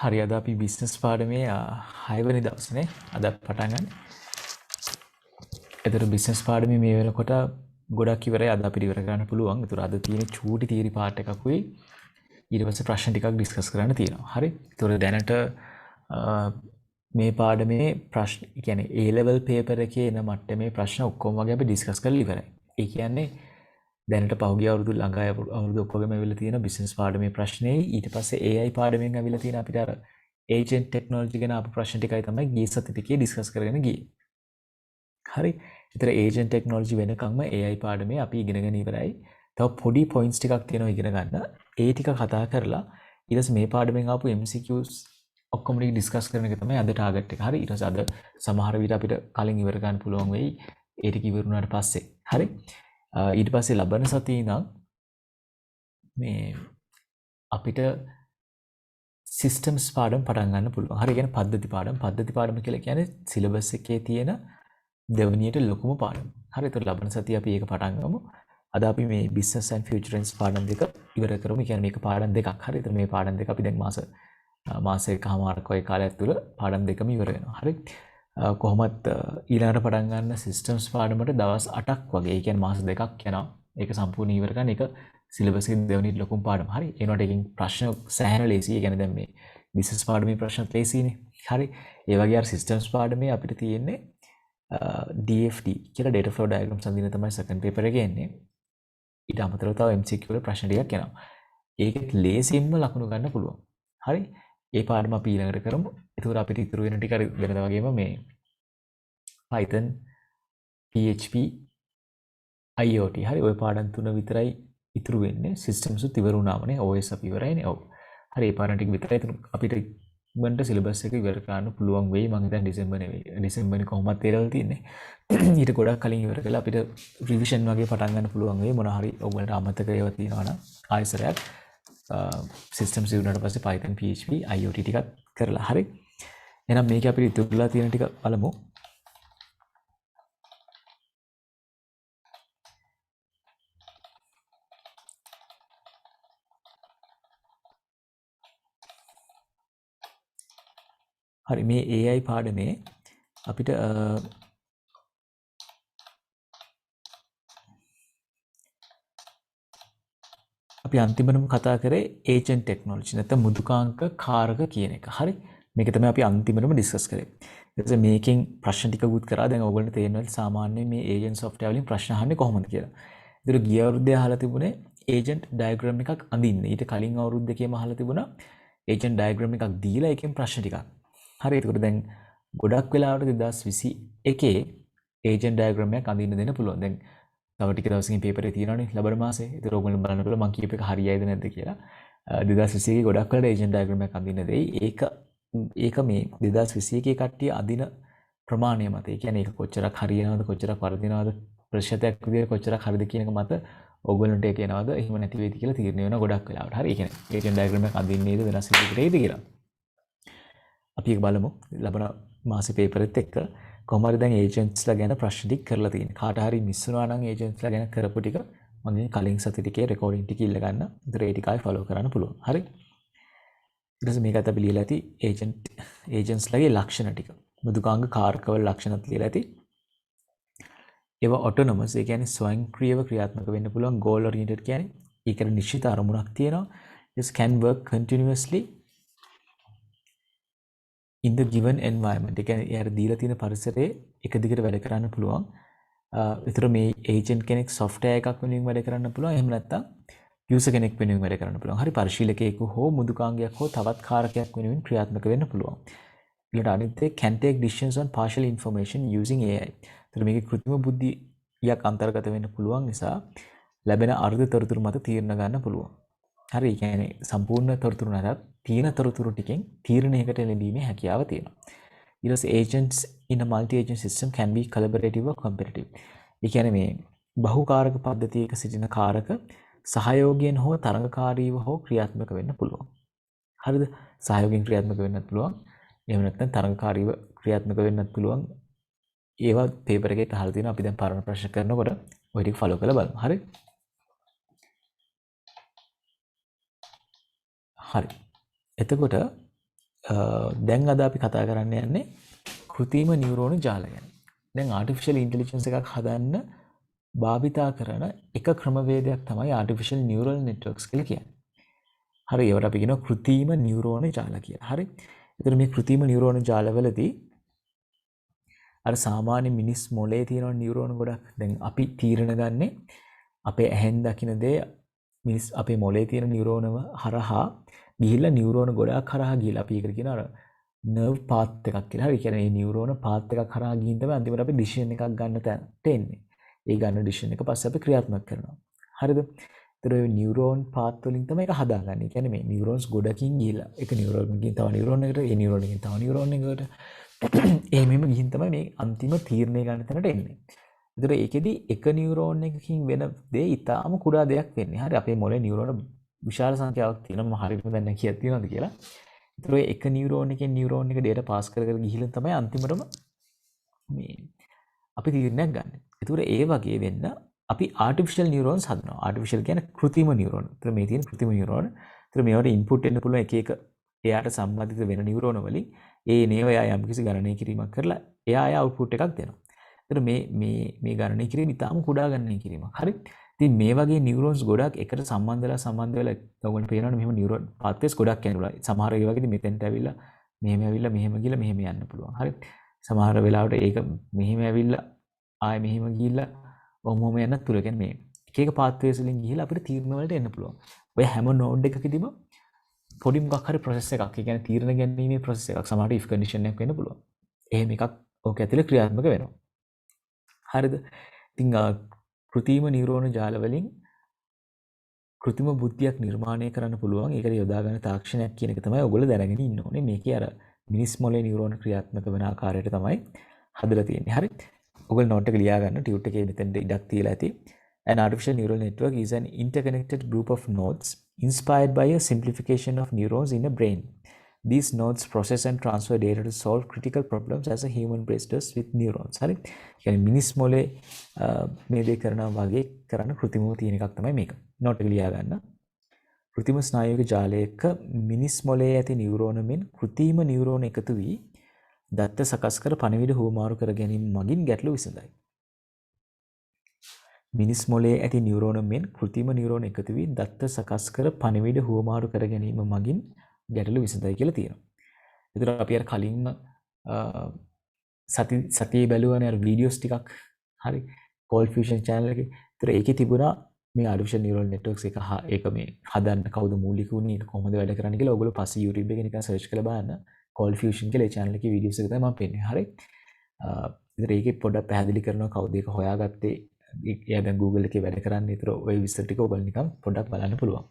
හරි අද අපි බිස්නස් පාඩමේ 6 වෙනි දවසනේ අද පටන් ගන්න. එතකොට බිස්නස් පාඩමේ මේ වෙනකොට ගොඩක් ඉවරයි අද අපිට ඉවර කරන්න පුළුවන්. ඒතර අද තියෙන චූටි තියරි පාර්ට් එකකුයි ඊට පස්සේ ප්‍රශ්න ටිකක් ඩිස්කස් කරන්න තියෙනවා. හරි. ඒතර දැනට මේ පාඩමේ ප්‍රශ්න කියන්නේ A level paper එකේ එන මට්ටමේ ප්‍රශ්න ඔක්කොම වගේ අපි ඩිස්කස් කරලා ඉවරයි. ඒ කියන්නේ දැනට පහුගිය අවුරුදු ළඟයි අවුරුදු ඔක්කොගෙම ඇවිල්ලා තියෙන බිස්නස් පාඩමේ ප්‍රශ්නේ ඊට පස්සේ AI පාඩමෙන් ඇවිල්ලා තියෙන අපිට අර ඒජන්ට් ටෙක්නොලොජි ගැන අපේ ප්‍රශ්න ටිකයි තමයි ගිය සති ටිකේ ඩිස්කස් කරගෙන ගියේ. හරි. ඒතර ඒජන්ට් ටෙක්නොලොජි වෙනකම්ම AI පාඩමේ අපි ඉගෙනගෙන ඉවරයි. තව පොඩි පොයින්ට්ස් ටිකක් තියෙනවා ඉගෙන ගන්න. ඒ ටික කතා කරලා ඊට පස්සේ මේ පාඩමෙන් ආපු MCQs ඔක්කොම ටික ඩිස්කස් කරන එක තමයි අද ටාගට් එක. හරි. ඊට පස්සේ අද සමහර විට අපිට කලින් ඉවර ගන්න පුළුවන් වෙයි. ඒ ටික ඉවරුනාට පස්සේ. හරි. ඊට පස්සේ ලබන සතියේ ඉඳන් මේ අපිට සිස්ටම්ස් පාඩම් පටන් ගන්න පුළුවන්. හරි කියන්නේ පද්ධති පාඩම්. පද්ධති පාඩම කියලා කියන්නේ සිලබස් එකේ තියෙන දෙවනියට ලොකුම පාඩම. හරි. ඒතර ලබන සතියේ අපි ඒක පටන් ගමු. අද අපි මේ business and futurance පාඩම් දෙක ඉවර කරමු. ඒ කියන්නේ මේක පාඩම් දෙකක්. හරි. ඒතර මේ පාඩම් දෙක අපි දැන් මාසයකමාරක් වගේ කාලයක් තුල පාඩම් දෙකම ඉවර වෙනවා. හරි. කොහොමත් ඊළඟට පටන් ගන්න සිස්ටම්ස් පාඩමට දවස් 8ක් වගේ. ඒ කියන්නේ මාස දෙකක් යනවා. ඒක සම්පූර්ණ ඉවර කරන්න. ඒක සිලබස් එකේ දෙවෙනි ලොකුම පාඩම. හරි. ඒනොට එකකින් ප්‍රශ්න සෑහෙන ලේසි. ඒ කියන්නේ දැන් මේ බිස්නස් පාඩමේ ප්‍රශ්නත් ලේසිනේ. හරි. ඒ වගේ අර සිස්ටම්ස් පාඩමේ අපිට තියෙන්නේ DFD කියලා data flow diagram සම්දින තමයි සෙකන්ඩ් පේපර් එකේ එන්නේ. ඊට අමතරව තව MCQ වල ප්‍රශ්න ටිකක් එනවා. ඒකෙත් ලේසියෙන්ම ලකුණු ගන්න පුළුවන්. හරි. ඒ පාඩම අපි ඊළඟට කරමු. ඒතකොට අපිට ඉතුරු වෙන ටික හරි වෙනදා වගේම මේ Python PHP IoT හරි ওই පාඩම් තුන විතරයි ඉතුරු වෙන්නේ. සිස්ටම්ස් උත් ඉවර වුණාමනේ. OS අපි ඉවරයිනේ. ඔව්. හරි ඒ පාඩම් ටික විතරයි අපිට ඉක්මනට සිලබස් එක ඉවර කරන්න පුළුවන් වෙයි. මම හිතන්නේ ඩිසෙම්බරේ කොහොමද ඒරවල තියෙන්නේ. ඊට ගොඩක් කලින් ඉවර කරලා අපිට රිවිෂන් වගේ පටන් ගන්න පුළුවන් වෙයි. මොනවා හරි ඔයගලට අමතක ඒවා තියෙනවා නම් ආයෙසරයක් සිස්ටම්ස් ඉවරනට පස්සේ Python PHP IoT ටිකක් කරලා හරි. එහෙනම් මේක අපිට ඉතුරුලා තියෙන ටික බලමු. හරි මේ AI පාඩමේ අපිට අපි අන්තිමටම කතා කරේ ඒජන්ට් ටෙක්නොලොජි නැත්නම් මෘදුකාංක කාරක කියන එක. හරි. මේක තමයි අපි අන්තිමටම ඩිස්කස් කරේ. ඊට පස්සේ මේකෙන් ප්‍රශ්න ටිකකුත් කරා. දැන් ඔයගොල්ලන්ට තේරෙනවා සාමාන්‍යයෙන් මේ ඒජන්ට් සොෆ්ට්වෙයාර් වලින් ප්‍රශ්න අහන්නේ කොහොමද කියලා. ඒතර ගිය අවුරුද්දේ අහලා තිබුණේ ඒජන්ට් ඩයග්‍රෑම් එකක් අඳින්න. ඊට කලින් අවුරුද්දකේම අහලා තිබුණා ඒජන්ට් ඩයග්‍රෑම් එකක් දීලා ඒකෙන් ප්‍රශ්න ටිකක්. හරි. ඒකට දැන් ගොඩක් වෙලාවට 2021 ඒජන්ට් ඩයග්‍රෑම් එකක් අඳින්න දෙන්න පුළුවන්. දැන් තව ටික දවසකින් පේපර් එක තියෙනවානේ ලබන මාසේ. ඒතර ඕගොල්ලෝ බලනකොට මම කියප එක හරියයිද නැද්ද කියලා. 2021 ගොඩක් වෙලාවට ඒජන්ට් ඩයග්‍රෑම් එකක් අඳින්න දෙයි. ඒක මේ 2021 කට්ටිය අඳින ප්‍රමාණය මත. ඒ කියන්නේ ඒක කොච්චරක් හරියනවද කොච්චරක් වර්ධිනවද ප්‍රතිශතයක් විදිහට කොච්චරක් හරිද කියන එක මත ඕගොල්ලන්ට ඒක එනවද එහෙම නැති වෙයිද කියලා තීරණය වෙනවා ගොඩක් වෙලාවට. හරි. ඒ කියන්නේ ඒජන්ට් ඩයග්‍රෑම් එකක් අඳින්නේද වෙනස් විදිහකට කියලා. අපි ඒක බලමු. ලබන මාසේ පේපරෙත් එක්ක කොහොම හරි දැන් ඒජන්ට්ස්ලා ගැන ප්‍රශ්න ටික කරලා තියෙනවා. කාට හරි මිස් වුණා නම් ඒජන්ට්ස්ලා ගැන කරපු ටික මම කලින් සති ටිකේ රෙකෝඩින් ටික ඉල්ල ගන්න. ඒතර ඒ ටික ආයි ෆලෝ කරන්න පුළුවන්. හරි. ඊට පස්සේ මේකත් අපි ලියලා ඇති ඒජන්ට්ස්ලාගේ ලක්ෂණ ටික. මෘදුකාංග කාරකවල ලක්ෂණත් ලියලා ඇති. ඒවා ඔටෝනොමස් ඒ කියන්නේ ස්වයංක්‍රීයව ක්‍රියාත්මක වෙන්න පුළුවන්. goal oriented කියන්නේ ඒකට නිශ්චිත අරමුණක් තියෙනවා. this can work continuously in the given environment. ඒ කියන්නේ එයාට දීලා තියෙන පරිසරයේ එක දිගට වැඩ කරන්න පුළුවන්. ඒතර මේ ඒජන්ට් කෙනෙක් software එකක් වෙනුවෙන් වැඩ කරන්න පුළුවන්. එහෙම නැත්නම් user කෙනෙක් වෙනුවෙන් වැඩ කරන්න පුළුවන්. හරි පරිශීලකයෙකු හෝ මෘදුකාංගයක් හෝ තවත් කාරකයක් වෙනුවෙන් ක්‍රියාත්මක වෙන්න පුළුවන්. ඊළඟට අනිත් එක can take decisions on partial information using AI. ඒතර මේකේ කෘත්‍රිම බුද්ධියක් අන්තර්ගත වෙන්න පුළුවන් නිසා ලැබෙන අර්ධ තොරතුරු මත තීරණ ගන්න පුළුවන්. හරි. ඒ කියන්නේ සම්පූර්ණ තොරතුරු නැතත් තියෙන තොරතුරු ටිකෙන් තීරණයකට එළඹීමේ හැකියාව තියෙනවා. ඊට පස්සේ agents in a multi agent system can be collaborative or competitive. ඒ කියන්නේ මේ බහුකාරක පද්ධතියක සිටින කාරක සහයෝගයෙන් හෝ තරඟකාරීව හෝ ක්‍රියාත්මක වෙන්න පුළුවන්. හරිද? සහයෝගයෙන් ක්‍රියාත්මක වෙන්නත් පුළුවන්. එහෙම නැත්නම් තරඟකාරීව ක්‍රියාත්මක වෙන්නත් පුළුවන්. ඒවා පේපර් එකේ අහලා තියෙනවා. අපි දැන් පරණ ප්‍රශ්න කරනකොට ඔය ටික ෆලෝ කරලා බලමු. හරි? හරි. එතකොට දැන් අද අපි කතා කරන්න යන්නේ කෘතිම නියුරෝන ජාල ගැන. දැන් ආටිෆිෂල් ඉන්ටෙලිජන්ස් එකක් හදන්න භාවිතා කරන එක ක්‍රමවේදයක් තමයි ආටිෆිෂල් නියුරල් නෙට්වර්ක්ස් කියලා කියන්නේ. හරි ඒවට අපි කියනවා කෘතිම නියුරෝන ජාල කියලා. හරි. එතකොට මේ කෘතිම නියුරෝන ජාලවලදී අර සාමාන්‍ය මිනිස් මොලේ තියෙන නියුරෝන ගොඩක් දැන් අපි තීරණ ගන්නේ අපේ ඇහෙන් දකින දේ මිනිස් අපේ මොලේ තියෙන නියුරෝනව හරහා ගිහිල්ලා නියුරෝන ගොඩක් හරහා ගිහිල්ලා අපි ඒකට කියන අර නර්ව් පාත් එකක් කියලා. හරි. කියන්නේ මේ නියුරෝන පාත් එකක් හරහා ගිහින් තමයි අන්තිමට අපි ඩිසිෂන් එකක් ගන්න තැනට එන්නේ. ඒ ගන්න ඩිසිෂන් එක පස්සේ අපි ක්‍රියාත්මක කරනවා. හරිද? ඒතර ඔය නියුරෝන් පාත් වලින් තමයි ඒක හදාගන්නේ. කියන්නේ මේ නියුරෝන්ස් ගොඩකින් ගිහිල්ලා එක නියුරෝනකින් තව නියුරෝන් එකට, ඒ නියුරෝනකින් තව නියුරෝන් එකකට එහෙමම ගිහින් තමයි මේ අන්තිම තීරණය ගන්න තැනට එන්නේ. ඒතර ඒකෙදි එක නියුරෝන් එකකින් වෙන දේ ඊටාම කුඩා දෙයක් වෙන්නේ. හරි. අපේ මොලේ නියුරෝන විශාල සංඛ්‍යාවක් තියෙනවා. මම හරියටම දැන් කීයක් තියෙනවද කියලා. ඒතර ඔය එක නියුරෝන් එකෙන් නියුරෝන් එක data pass කර කර ගිහිල්ලා තමයි අන්තිමටම මේ අපි තීරණයක් ගන්න. ඒතර ඒ වගේ වෙන්න අපි artificial neurons හදනවා. artificial කියන්නේ කෘත්‍රිම neuron. ඒතර මේ තියෙන කෘත්‍රිම neuron. ඒතර මේවට input එන්න පුළුවන් එක එක එයාට සම්බන්ධිත වෙන neuron වලින් ඒ නේව එයා යම්කිසි ගණනය කිරීමක් කරලා එයා output එකක් දෙනවා. ඒතර මේ ගණනය කිරීම ඉතාම කුඩා ගණනය කිරීමක්. හරි. ඉතින් මේ වගේ නියුරෝන්ස් ගොඩක් එකට සම්බන්ධ වෙලා ඔයගොල්ලෝ පේනවනේ මෙහෙම නියුරෝන් පාත්වේස් ගොඩක් යනවා. සමහර ඒ වගේදී මෙතෙන්ට ඇවිල්ලා මෙහෙම ඇවිල්ලා මෙහෙම ගිහලා මෙහෙම යන්න පුළුවන්. හරි. සමහර වෙලාවට ඒක මෙහෙම ඇවිල්ලා ආයෙ මෙහෙම ගිහිල්ලා ඔහොම යන්නත් පුළුවන්. කියන්නේ මේ එක එක පාත්වේස් වලින් ගිහිල්ලා අපිට තීරණ වලට එන්න පුළුවන්. ඔය හැම නෝඩ් එකකදීම පොඩි මොකක් හරි process එකක්. ඒ කියන්නේ තීරණ ගැනීමේ process එකක්. සමහරට if condition එකක් වෙන්න පුළුවන්. එහෙම එකක් ඕක ඇතුලේ ක්‍රියාත්මක වෙනවා. හරිද? ඉතින් කෘතිම නියුරෝන ජාල වලින් කෘතිම බුද්ධියක් නිර්මාණය කරන්න පුළුවන්. ඒකට යොදා ගන්න තාක්ෂණයක් කියන එක තමයි ඔයගොල්ලෝ දැනගෙන ඉන්න ඕනේ. මේකේ අර මිනිස් මොලේ නියුරෝන ක්‍රියාත්මක වෙන ආකාරයට තමයි හදලා තියෙන්නේ. හරි. ඔයගොල්ලෝ නෝට් එක ලියා ගන්න ටියුට් එකේ මෙතෙන්ට ඉඩක් තියලා ඇති. An artificial neural network is an interconnected group of nodes inspired by a simplification of neurons in a brain. These nodes process and transfer data to solve critical problems as a human brain does with neurons. හරි. කියන්නේ මිනිස් මොලේ මේ දේ කරනවා වගේ කරන කෘතිමව තියෙන එකක් තමයි මේක. නෝට් එක ලියා ගන්න. කෘතිම ස්නායුවික ජාලයක මිනිස් මොලේ ඇති නියුරෝන මෙන් කෘතිම නියුරෝන එකතු වී දත්ත සකස් කර පණිවිඩ හුවමාරු කර ගැනීම මගින් ගැටලු විසඳයි. මිනිස් මොලේ ඇති නියුරෝන මෙන් කෘතිම නියුරෝන එකතු වී දත්ත සකස් කර පණිවිඩ හුවමාරු කර ගැනීම මගින් ගැටලු විසඳයි කියලා තියෙනවා. ඒතර අපි අර කලින්ම සතියේ බැලුවානේ අර වීඩියෝස් ටිකක්. හරි. Cold Fusion channel එකේ. ඒතර ඒකේ තිබුණා මේ artificial neural networks එක ඒක මේ හදන්න කවුද මූලික වුණේ කොහොමද වැඩ කරන්නේ කියලා ඔයගොල්ලෝ පස්සේ YouTube එකේ නිකන් search කරලා බලන්න. Cold Fusion කියලා ඒ channel එකේ වීඩියෝස් එක තමයි මම පෙන්නන්නේ. හරි. ඒතර ඒකේ පොඩ්ඩක් පැහැදිලි කරනවා කවුද ඒක හොයාගත්තේ. එයා දැන් Google එකේ වැඩ කරන්නේ. ඒතර ওই විස්තර ටික ඔයගොල්ලෝ නිකන් පොඩ්ඩක් බලන්න පුළුවන්.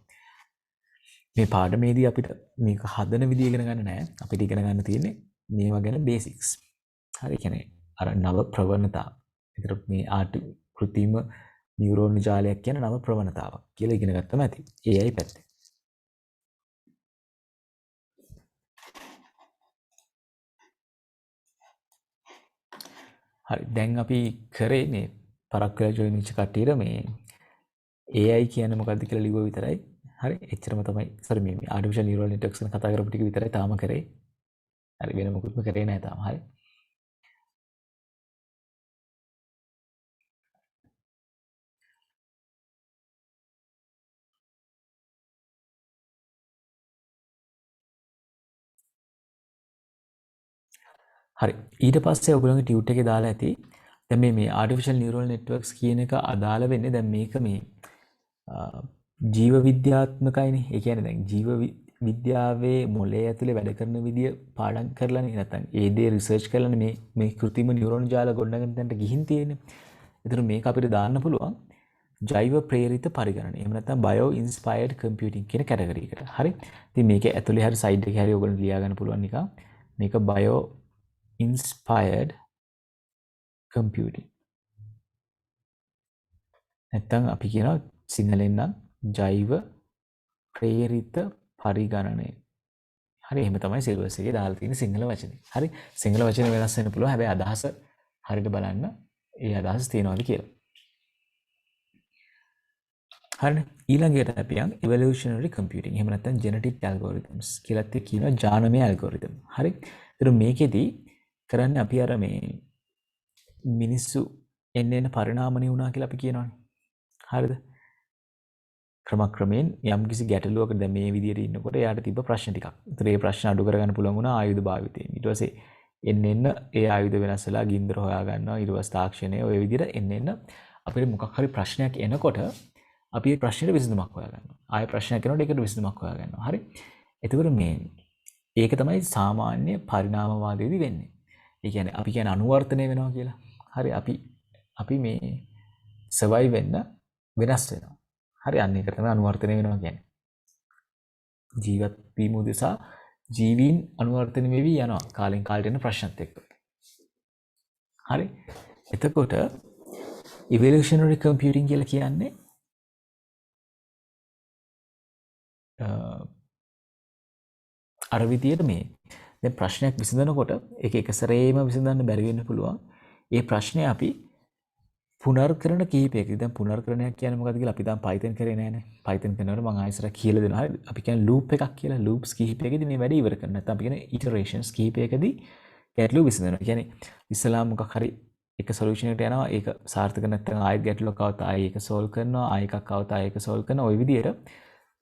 මේ පාඩමේදී අපිට මේක හදන විදිය ඉගෙන ගන්න නෑ. අපිට ඉගෙන ගන්න තියෙන්නේ මේවා ගැන බේසික්ස්. හරි. කියන්නේ අර නව ප්‍රවණතා. ඒතර මේ කෘතිම නියුරෝන ජාලයක් කියන නව ප්‍රවණතාවක් කියලා ඉගෙන ගත්තම ඇති. AI පැත්තේ. හරි. දැන් අපි කරේ මේ පරක් වෙලා ජොයින් වෙච්ච කට්ටියට මේ AI කියන්නේ මොකක්ද කියලා ලිව්ව විතරයි. හරි. එච්චරම තමයි. සරි මේ artificial neural networks ගැන කතා කරපු ටික විතරයි තාම කරේ. හරි. වෙන මොකුත්ම කරේ නැහැ තාම. හරි. හරි. ඊට පස්සේ ඔයගොල්ලෝගේ ටියුට් එකේ දාලා ඇති. දැන් මේ artificial neural networks කියන එක අදාළ වෙන්නේ දැන් මේක මේ ජීව විද්‍යාත්මකයිනේ. ඒ කියන්නේ දැන් ජීව විද්‍යාවේ මොලේ ඇතුලේ වැඩ කරන විදිය පාඩම් කරලානේ නැත්නම් ඒ දේ රිසර්ච් කරලානේ මේ කෘත්‍රිම නියුරෝන ජාල ගොඩනගන තැනට ගිහින් තියෙන්නේ. ඒතර මේක අපිට දාන්න පුළුවන් ජෛව ප්‍රේරිත පරිගණනය. එහෙම නැත්නම් bio inspired computing කියන කැටගරි එකට. හරි. ඉතින් මේකේ ඇතුලේ හරි සයිඩ් එකේ හරි ඔයගොල්ලෝ ලියා ගන්න පුළුවන් නිකන්. මේක bio inspired computing. නැත්නම් අපි කියනවා සිංහලෙන් නම් ජෛව ප්‍රේරිත පරිගණනය. හරි. එහෙම තමයි සිලබස් එකේ දාලා තියෙන සිංහල වචනේ. හරි. සිංහල වචනේ වෙනස් වෙන්න පුළුවන්. හැබැයි අදහස හරියට බලන්න ඒ අදහස තියෙනවද කියලා. හරිනේ. ඊළඟට අපි යන් evolutionary computing. එහෙම නැත්නම් genetic algorithms කියලාත් කියනවා ජානමය algorithm. හරි. ඒතර මේකෙදි කරන්නේ අපි අර මේ මිනිස්සු එන්න පරිණාමණය වුණා කියලා අපි කියනවනේ. හරිද? ක්‍රමක්‍රමයෙන් යම්කිසි ගැටලුවක දැන් මේ විදිහට ඉන්නකොට එයාට තිබ්බ ප්‍රශ්න ටිකක්. ඒතර ඒ ප්‍රශ්න අඩු කරගන්න පුළුවන් වුණා ආයුධ භාවිතයෙන්. ඊට පස්සේ එන්න ඒ ආයුධ වෙනස් වෙලා ගින්දර හොයා ගන්නවා. ඊට පස්සේ තාක්ෂණය ඔය විදිහට එන්න අපිට මොකක් හරි ප්‍රශ්නයක් එනකොට අපි ඒ ප්‍රශ්නෙට විසඳුමක් හොයාගන්නවා. ආයෙ ප්‍රශ්නයක් එනකොට ඒකට විසඳුමක් හොයාගන්නවා. හරි? එතකොට මේ ඒක තමයි සාමාන්‍ය පරිණාමවාදයේදී වෙන්නේ. ඒ කියන්නේ අපි කියන්නේ අනුවර්තනය වෙනවා කියලා. හරි අපි මේ සර්වයිව් වෙන්න වෙනස් වෙනවා. හරි අන්න ඒක තමයි අනුවර්තනය වෙනවා කියන්නේ. ජීවත් වීම උදෙසා ජීවීන් අනුවර්තනය වෙවි යනවා කාලෙන් කාලට එන ප්‍රශ්නත් එක්ක. හරි. එතකොට evolutionary computing කියලා කියන්නේ අර විදියට මේ දැන් ප්‍රශ්නයක් විසඳනකොට ඒක එක සැරේම විසඳන්න බැරි වෙන්න පුළුවන්. ඒ ප්‍රශ්නේ අපි පුනර්කරන කීපයකදී දැන් පුනර්කරණයක් කියන්නේ මොකක්ද කියලා අපි දැන් Python කරේ නෑනේ. Python කරනකොට මම ආයෙසර කියලා දෙනවා. හරි. අපි කියන්නේ loop එකක් කියලා. loops කීපයකදී මේ වැඩේ ඉවර කරනවා. නැත්නම් අපි කියන්නේ iterations කීපයකදී ගැටලුව විසඳනවා. ඒ කියන්නේ ඉස්සලා මොකක් හරි එක solution එකට යනවා. ඒක සාර්ථක නැත්නම් ආයෙත් ගැටලුවක් આવත් ආයෙ ඒක solve කරනවා. ආයෙ එකක් આવත් ආයෙ ඒක solve කරනවා. ওই විදියට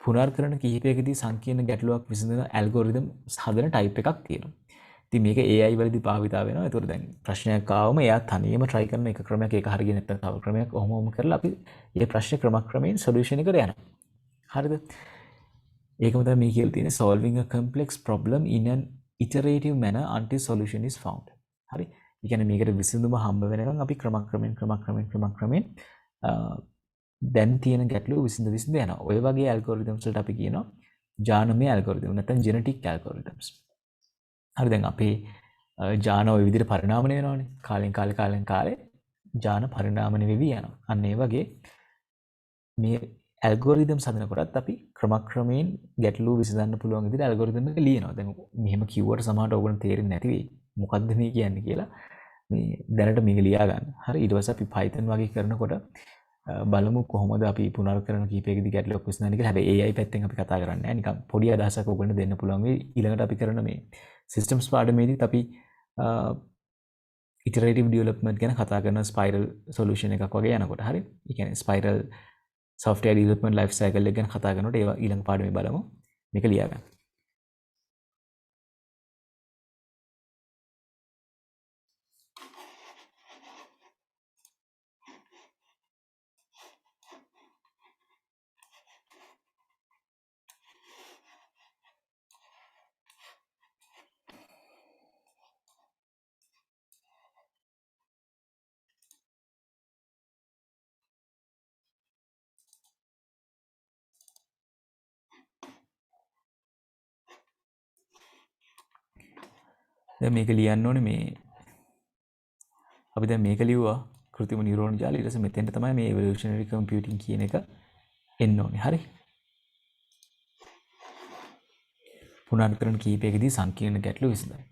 පුනර්කරන කිහිපයකදී සංකීර්ණ ගැටලුවක් විසඳන ඇල්ගොරිතම් හදන ටයිප් එකක් තියෙනවා. ඉතින් මේක AI වලදී භාවිතා වෙනවා. ඒතකොට දැන් ප්‍රශ්නයක් ආවම එයා තනියම try කරන එක ක්‍රමයක් ඒක හරියන්නේ නැත්නම් තව ක්‍රමයක් ඔහොම කරලා අපි මේ ප්‍රශ්නේ ක්‍රමක්‍රමයෙන් solution එකට යනවා. හරිද? ඒකම තමයි මේ කියලා තියෙන්නේ solving a complex problem in an iterative manner until solution is found. හරි? ඒ කියන්නේ මේකට විසඳුම හම්බ වෙනකන් අපි ක්‍රමක්‍රමයෙන් දැන් තියෙන ගැටලුව විසඳ යනවා. ඔය වගේ ඇල්ගොරිතම්ස් වලට අපි කියනවා ජානමය ඇල්ගොරිතම් නැත්නම් ජෙනටික් ඇල්ගොරිතම්ස්. හරි දැන් අපේ ජාන ඔය විදිහට පරිණාමණය වෙනවානේ. කාලෙන් කාලේ ජාන පරිණාමණය වෙවි යනවා. අන්න ඒ වගේ මේ ඇල්ගොරිතම්ස් හදනකොටත් අපි ක්‍රමක්‍රමයෙන් ගැටලුව විසඳන්න පුළුවන් විදිහට ඇල්ගොරිතම් එක ලියනවා. දැන් මෙහෙම කිව්වට සමහරට ඔයගොල්ලන්ට තේරෙන්නේ නැති වෙයි. මොකද්ද මේ කියන්නේ කියලා. මේ දැනට මේක ලියා ගන්න. හරි ඊට පස්සේ අපි Python වගේ කරනකොට බලමු කොහොමද අපි පුනර්කරන කීපයකදී ගැටලුවක් විසඳන්නේ කියලා. හැබැයි AI පැත්තෙන් අපි කතා කරන්නේ නැහැ. නිකන් පොඩි අදහසක් ඔයගොල්ලන්ට දෙන්න පුළුවන් වෙයි. ඊළඟට අපි කරන මේ systems පාඩමේදීත් අපි iterative development ගැන කතා කරන spiral solution එකක් වගේ යනකොට හරි. ඒ කියන්නේ spiral software development life cycle එක ගැන කතා කරනකොට ඒවා ඊළඟ පාඩමේ බලමු. මේක ලියා ගන්න. දැන් මේක ලියන්න ඕනේ මේ අපි දැන් මේක ලිව්වා කෘත්‍රිම නියුරෝන ජාලය. ඊට පස්සේ මෙතෙන්ට තමයි මේ evolutionary computing කියන එක එන්න ඕනේ. හරි. පුනර්කරන කීපයකදී සංකීර්ණ ගැටලු විසඳයි.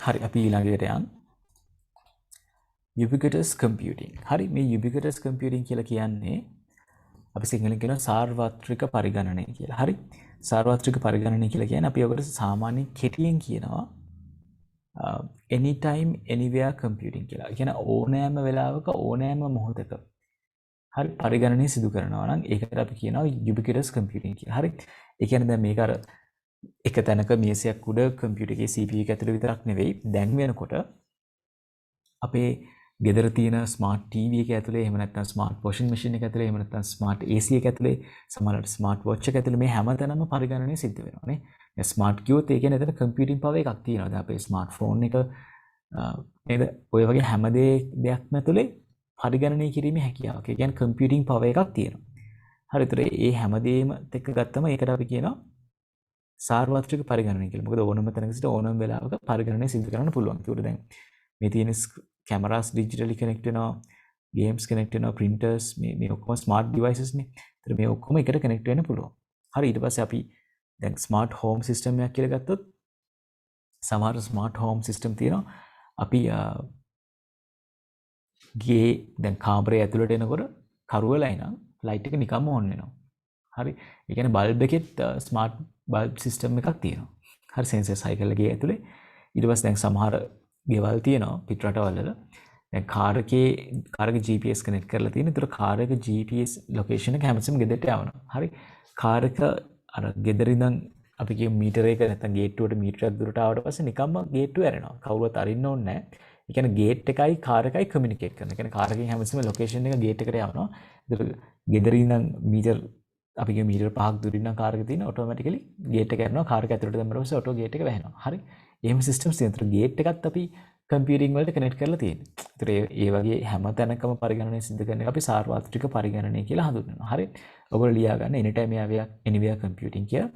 හරි අපි ඊළඟට යන් ubiquitous computing. හරි මේ ubiquitous computing කියලා කියන්නේ අපි සිංහලෙන් කියනවා සාර්වත්‍රික පරිගණනය කියලා. හරි සාර්වත්‍රික පරිගණනය කියලා කියන්නේ අපි ඔකට සාමාන්‍ය කෙටියෙන් කියනවා anytime anywhere computing කියලා. ඒ කියන්නේ ඕනෑම වෙලාවක ඕනෑම මොහොතක හරි පරිගණනය සිදු කරනවා නම් ඒකට අපි කියනවා ubiquitous computing කියලා. හරි ඒ කියන්නේ දැන් මේක අර එක තැනක මේසයක් උඩ කම්පියුටර් එකේ CPU එක ඇතුළේ විතරක් නෙවෙයි දැන් වෙනකොට අපේ ගෙදර තියෙන ස්මාර්ට් TV එක ඇතුළේ එහෙම නැත්නම් ස්මාර්ට් වොෂින් මැෂින් එක ඇතුළේ එහෙම නැත්නම් ස්මාර්ට් AC එක ඇතුළේ සමහරවිට ස්මාර්ට් වොච් එක ඇතුළේ මේ හැමතැනම පරිගණනය සිද්ධ වෙනවා නේ. මේ ස්මාර්ට් කියොත් ඒ කියන්නේ එතන කම්පියුටින් පවර් එකක් තියෙනවා. දැන් අපේ ස්මාර්ට් ෆෝන් එක නේද ඔය වගේ හැම දෙයක්ම ඇතුළේ පරිගණනය කිරීමේ හැකියාවක්. ඒ කියන්නේ කම්පියුටින් පවර් එකක් තියෙනවා. හරි. ඒතර ඒ හැමදේම එක්ක ගත්තම ඒකට අපි කියනවා සාර්වත්‍රික පරිගණනය කියලා. මොකද ඕනම තැනක සිට ඕනම වෙලාවක පරිගණනය සිදු කරන්න පුළුවන්. ඒකට දැන් මේ තියෙන කැමරාස් ඩිජිටලි කනෙක්ට් වෙනවා, ගේම්ස් කනෙක්ට් වෙනවා, printers මේ ඔක්කොම ස්මාර්ට් ඩිවයිසස් නේ. ඒතර මේ ඔක්කොම එකට කනෙක්ට් වෙන්න පුළුවන්. හරි ඊට පස්සේ අපි දැන් ස්මාර්ට් හෝම් සිස්ටම් එකක් කියලා ගත්තොත් සමහර ස්මාර්ට් හෝම් සිස්ටම් තියෙනවා. අපි ගේ දැන් කාමරේ ඇතුළට එනකොට කරුවලයි නම් ලයිට් එක නිකම්ම ඔන් වෙනවා. හරි. ඒ කියන්නේ බල්බ් එකෙත් ස්මාර්ට් බල්බ් සිස්ටම් එකක් තියෙනවා. හරි සෙන්සර්ස් හයි කරලා ගේ ඇතුලේ. ඊට පස්සේ දැන් සමහර ගෙවල් තියෙනවා පිට රටවල් වල. දැන් කාර් එකේ GPS කනෙක්ට් කරලා තියෙන. ඒතර කාර් එක GPS ලොකේෂන් එක හැමතිස්සෙම ගෙදරට යවනවා. හරි. කාර් එක අර ගෙදර ඉඳන් අපි කියමු මීටර එක නැත්නම් ගේට්ටුවට මීටරයක් දුරට ආවට පස්සේ නිකම්ම ගේට්ටුව ඇරෙනවා. කවුරුවත් අරින්න ඕනේ නැහැ. ඒ කියන්නේ ගේට් එකයි කාර් එකයි කමියුනිකේට් කරනවා. ඒ කියන්නේ කාර් එකෙන් හැමතිස්සෙම ලොකේෂන් එක ගේට් එකට යවනවා. ඒතර ගෙදර ඉඳන් මීටර අපි කියමු මීටර 5ක් දුරින් නම් කාර් එක තියෙන ඔටෝමැටිකලි ගේට් එක කරනවා. කාර් එක ඇතුළට දැම්මම පස්සේ ඔටෝ ගේට් එක වැහෙනවා. හරි. එහෙම සිස්ටම්ස් තියෙනවා. ඒතර ගේට් එකත් අපි කම්පියුටිං වලට කනෙක්ට් කරලා තියෙනවා. ඒතර ඒ වගේ හැම තැනකම පරිගණනය සිදු කරන එක අපි සාර්වත්‍රික පරිගණනය කියලා හඳුන්වනවා. හරි. ඔයගොල්ලෝ ලියා ගන්න anytime anywhere computing කියලා.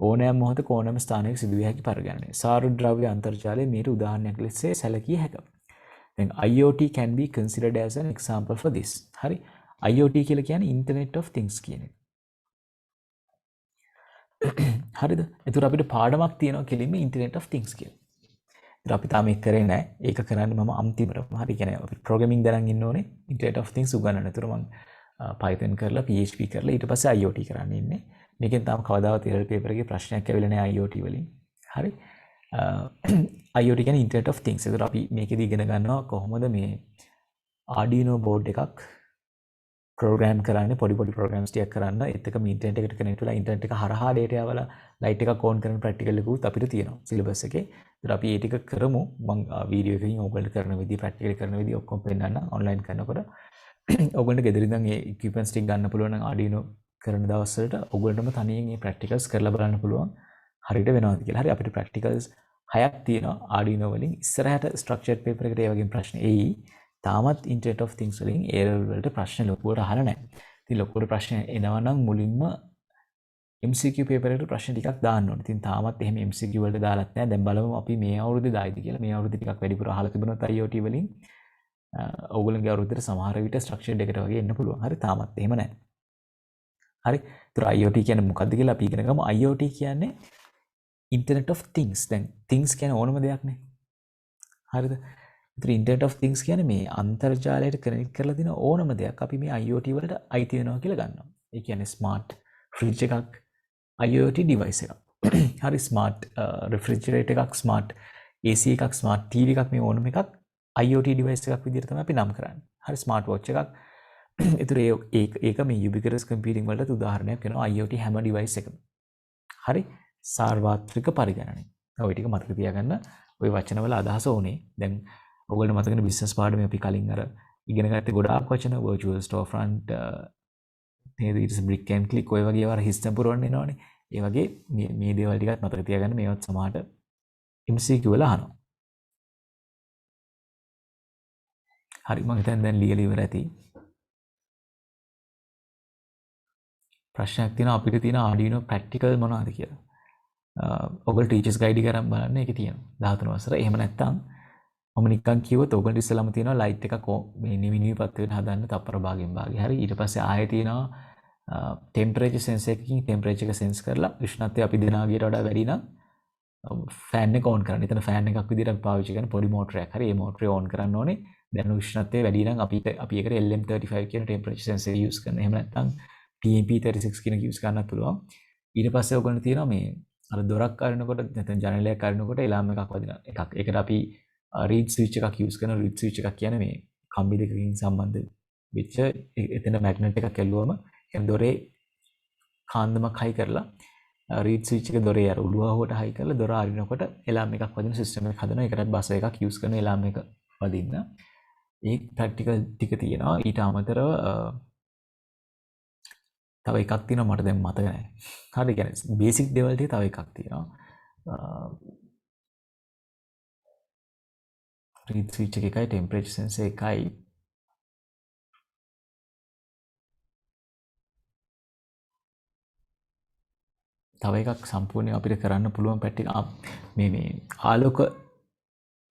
ඕනෑම මොහොතක ඕනෑම ස්ථානයක සිදුවිය හැකි පරිගණනය. සාරුද්‍රව්‍ය අන්තර්ජාලය මීට උදාහරණයක් ලෙස සැලකිය හැකියි. දැන් IoT can be considered as an example for this. හරි. IoT කියලා කියන්නේ Internet of Things කියන එක. හරිද? ඒතර අපිට පාඩමක් තියෙනවා කෙලින්ම Internet of Things කියලා. ඒතර අපි තාම ඒක කරේ නැහැ. ඒක කරන්නේ මම අන්තිමට. හරි කියන්නේ අපි programming දරන් ඉන්න ඕනේ Internet of Things උගන්නන්න. ඒතර මම Python කරලා PHP කරලා ඊට පස්සේ IoT කරන්න ඉන්නේ. මේකෙන් තාම කවදාවත් ඉරල් පේපර් එකේ ප්‍රශ්නයක් ඇවිල්ලා නැහැ IoT වලින්. හරි. IoT කියන්නේ Internet of Things. ඒතර අපි මේකෙදි ඉගෙන ගන්නවා කොහොමද මේ Arduino board එකක් ප්‍රෝග්‍රෑම් කරන්න පොඩි ප්‍රෝග්‍රෑම්ස් ටිකක් කරන්න ඒත් එක ඉන්ටර්නෙට් එකට කනෙක්ට් වෙලා ඉන්ටර්නෙට් එක හරහා data යවලා ලයිට් එකක් ඕන් කරන ප්‍රැක්ටිකල් එකකුත් අපිට තියෙනවා සිලබස් එකේ. ඒතර අපි ඒ ටික කරමු. මම වීඩියෝ එකකින් ඕගොල්ලන්ට කරන විදිහ ප්‍රැක්ටිකල් කරන විදිහ ඔක්කොම පෙන්නන්න ඔන්ලයින් කරනකොට ඕගොල්ලන්ට ගෙදර ඉඳන් ඒ ඉක්විප්මන්ට්ස් ටික ගන්න පුළුවන් නම් Arduino කරන දවස් වලට ඕගොල්ලන්ටම තනියෙන් මේ ප්‍රැක්ටිකල්ස් කරලා බලන්න පුළුවන් හරියට වෙනවද කියලා. හරි අපිට ප්‍රැක්ටිකල්ස් 6ක් තියෙනවා Arduino වලින්. ඉස්සරහට ස්ට්‍රක්චර්ඩ් පේපර් එකට ඒ වගේ ප්‍රශ්න එයි. තාමත් Internet of Things වලින් A level වලට ප්‍රශ්න ලොකුවට අහලා නැහැ. ඉතින් ලොකුවට ප්‍රශ්න එනවා නම් මුලින්ම MCQ පේපර් එකට ප්‍රශ්න ටිකක් දාන්න ඕනේ. ඉතින් තාමත් එහෙම MCQ වලට දාලත් නැහැ. දැන් බලමු අපි මේ අවුරුද්දේ දායිද කියලා. මේ අවුරුද්දේ ටිකක් වැඩිපුර අහලා තිබුණොත් IoT වලින් ඕගොල්ලන්ගේ අවුරුද්දට සමහර විට ස්ට්‍රක්චර්ඩ් එකට වගේ එන්න පුළුවන්. හරි තාමත් එහෙම නැහැ. හරි. ඒතර IoT කියන්නේ මොකක්ද කියලා අපි ඉගෙන ගමු. IoT කියන්නේ Internet of Things. දැන් things කියන්නේ ඕනම දෙයක් නේ. හරිද? ඒතර Internet of Things කියන්නේ මේ අන්තර්ජාලයට කනෙක්ට් කරලා තියෙන ඕනම දෙයක් අපි මේ IoT වලට අයිති වෙනවා කියලා ගන්නවා. ඒ කියන්නේ ස්මාර්ට් ෆ්‍රිජ් එකක් IoT device එකක්. හරි ස්මාර්ට් රෙෆ්‍රිජරේටර් එකක්, ස්මාර්ට් AC එකක්, ස්මාර්ට් TV එකක් මේ ඕනම එකක් IoT device එකක් විදිහට තමයි අපි නම් කරන්නේ. හරි ස්මාර්ට් වොච් එකක්. ඒතර ඒක මේ ubiquitous computing වලට උදාහරණයක් වෙනවා IoT හැම device එකම. හරි සාර්වත්‍රික පරිගණනය. ඔය ටික මතක තියාගන්න. ওই වචනවල අදහස ඕනේ. දැන් ඔයගොල්ලෝ මතකනේ බිස්නස් පාඩමේ අපි කලින් අර ඉගෙන ගත්තේ ගොඩාක් වචන virtual storefront නේද ඊට පස්සේ brick and click ඔය වගේ ඒවා හිස්තම් පුරවන්න එනවනේ. ඒ වගේ මේ දේවල් ටිකත් මතක තියාගන්න. මේවත් සමහරට MCQ වල අහනවා. හරි මම හිතන්නේ දැන් ලියලා ඉවර ඇති. ප්‍රශ්නයක් තියෙනවා අපිට තියෙන Arduino practical මොනවද කියලා. ඔයගොල්ලෝ ටීචර්ස් ගයිඩ් එක අරන් බලන්න ඒකේ තියෙනවා 13 වසර. එහෙම නැත්නම් මම නිකන් කිව්වොත් ඔයගොල්ලෝ ඉස්සෙල්ලාම තියෙනවා ලයිට් එකක් මේ නිවිපත් වෙන හදන්න තප්පර භාගෙන් භාගෙ. හරි ඊට පස්සේ ආයෙ තියෙනවා ටෙම්පරේචර් සෙන්සර් එකකින් ටෙම්පරේචර් එක සෙන්ස් කරලා උෂ්ණත්වය අපි දෙනාගේට වඩා වැඩි නම් ෆෑන් එක ඕන් කරන්න. එතන ෆෑන් එකක් විදිහට අපි පාවිච්චි කරන පොඩි මෝටරයක්. හරි මේ මෝටරය ඕන් කරන්න ඕනේ. දැන් උෂ්ණත්වය වැඩි නම් අපි ඒකට LM35 කියන ටෙම්පරේචර් සෙන්සර් එක යූස් කරනවා. එහෙම නැත්නම් TMP36 කියන එක යූස් කරන්නත් පුළුවන්. ඊට පස්සේ ඔයගොල්ලෝ තියෙනවා මේ අර දොරක් අරිනකොට නැත්නම් ජනේලයක් අරිනකොට එලාම් එකක් වදින එකක්. ඒකට අපි රීඩ් ස්විච් එකක් යූස් කරන රීඩ් ස්විච් එකක් කියන්නේ මේ කම්බි දෙකකින් සම්බන්ධ වෙච්ච එතන මැග්නට් එකක් ඇල්ලුවම يعني දොරේ කාන්දමක් හයි කරලා රීඩ් ස්විච් එක දොරේ අර උළුවහුවට හයි කරලා දොර අරිනකොට එලාම් එකක් වදින සිස්ටම් එකක් හදනවා. ඒකටත් බස් එකක් යූස් කරන එලාම් එක වදින්න. ඒ ප්‍රැක්ටිකල් ටික තියෙනවා. ඊට අමතරව තව එකක් තියෙනවා මට දැන් මතක නැහැ. හරි කියන්නේ බේසික් දේවල් ටික තව එකක් තියෙනවා. රීඩ් ස්විච් එකයි ටෙම්පරේචර් සෙන්සර් එකයි තව එකක් සම්පූර්ණයෙන් අපිට කරන්න පුළුවන් පැටි මේ ආලෝක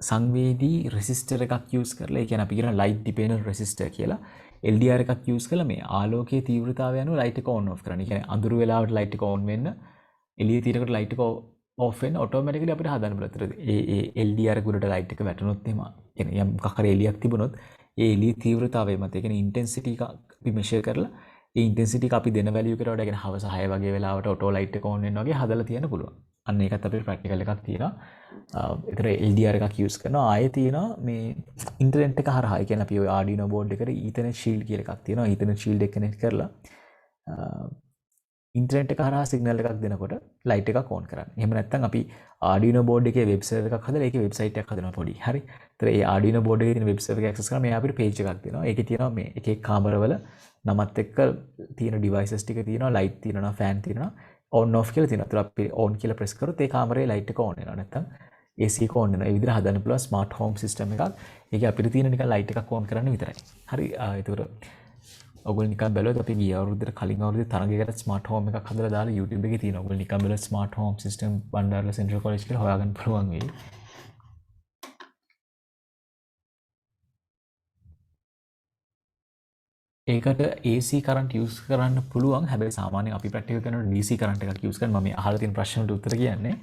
සංවේදී රෙසිස්ටර් එකක් යූස් කරලා, ඒ කියන්නේ අපි කියන ලයිට් ඩිපෙන්ඩන්ට් රෙසිස්ටර් කියලා LDR එකක් යූස් කරලා මේ ආලෝකයේ තීව්‍රතාවය අනුව ලයිට් එක ඔන් ඔෆ් කරන්න. ඒ කියන්නේ අඳුරු වෙලාවට ලයිට් එක ඔන් වෙන්න, එළිය තියෙනකොට ලයිට් එක ඔෆ් වෙන්න ඔටෝමැටිකලි අපිට හදන්න පුළුවන්. ඒ LDR ගුණට ලයිට් එක වැටුනොත් එහෙම කියන්නේ යම් මොකක් හරි එළියක් තිබුණොත් ඒ එළිය තීව්‍රතාවය මත ඒ කියන්නේ ඉන්ටෙන්සිටි එක අපි මෙෂර් කරලා ඒ ඉන්ටෙන්සිටි එක අපි දෙන වැලියු එකට වඩා කියන්නේ හවස 6 වගේ වෙලාවට ඔටෝ ලයිට් එක ඔන් වෙනවා වගේ හදලා තියන්න පුළුවන්. අන්න ඒකත් අපිට ප්‍රැක්ටිකල් එකක් තියෙනවා. ඒතර LDR එකක් යූස් කරනවා. ආයේ තියෙනවා මේ ඉන්ටර්නෙට් එක හරහා. ඒ කියන්නේ අපි ඔය Arduino board එකට Ethernet shield කියලා එකක් තියෙනවා. Ethernet shield එක කනෙක්ට් කරලා ඉන්ටර්නෙට් එක හරහා සිග්නල් එකක් දෙනකොට ලයිට් එකක් ඔන් කරන්න. එහෙම නැත්නම් අපි Arduino board එකේ වෙබ් සර්වර් එකක් හදලා ඒකේ වෙබ්සයිට් එකක් හදනවා පොඩි. හරි. ඒතර ඒ Arduino board එකේ තියෙන වෙබ් සර්වර් එක ඇක්සස් කරලා මේ අපිට page එකක් දෙනවා. ඒකේ තියෙනවා මේ එක එක කාමරවල නමත් එක්ක තියෙන devices ටික තියෙනවා, light තියෙනවා, fan තියෙනවා, on off කියලා තියෙනවා. ඒතර අපි on කියලා press කරොත් ඒ කාමරේ light එක on වෙනවා. නැත්නම් AC එක on වෙනවා. ඒ විදිහට හදන්න පුළුවන් smart home system එකක්. ඒකේ අපිට තියෙන නිකන් light එකක් on කරන්න විතරයි. හරි. ඒතර ඔයගොල්ලෝ නිකන් බැලුවොත් අපි ගිය අවුරුද්දට කලින් අවුරුද්දේ තරගයකට ස්මාර්ට් හෝම් එකක් හදලා දාලා YouTube එකේ තියෙනවා. ඔයගොල්ලෝ නිකන් බැලුවොත් smart home system Bandarawela central college කියලා හොයාගන්න පුළුවන් වෙයි. ඒකට AC කරන්ට් යූස් කරන්න පුළුවන්. හැබැයි සාමාන්‍යයෙන් අපි ප්‍රැක්ටිකල් කරනකොට DC කරන්ට් එකක් යූස් කරනවා. මම අහලා තියෙන ප්‍රශ්නෙට උත්තර කියන්නේ.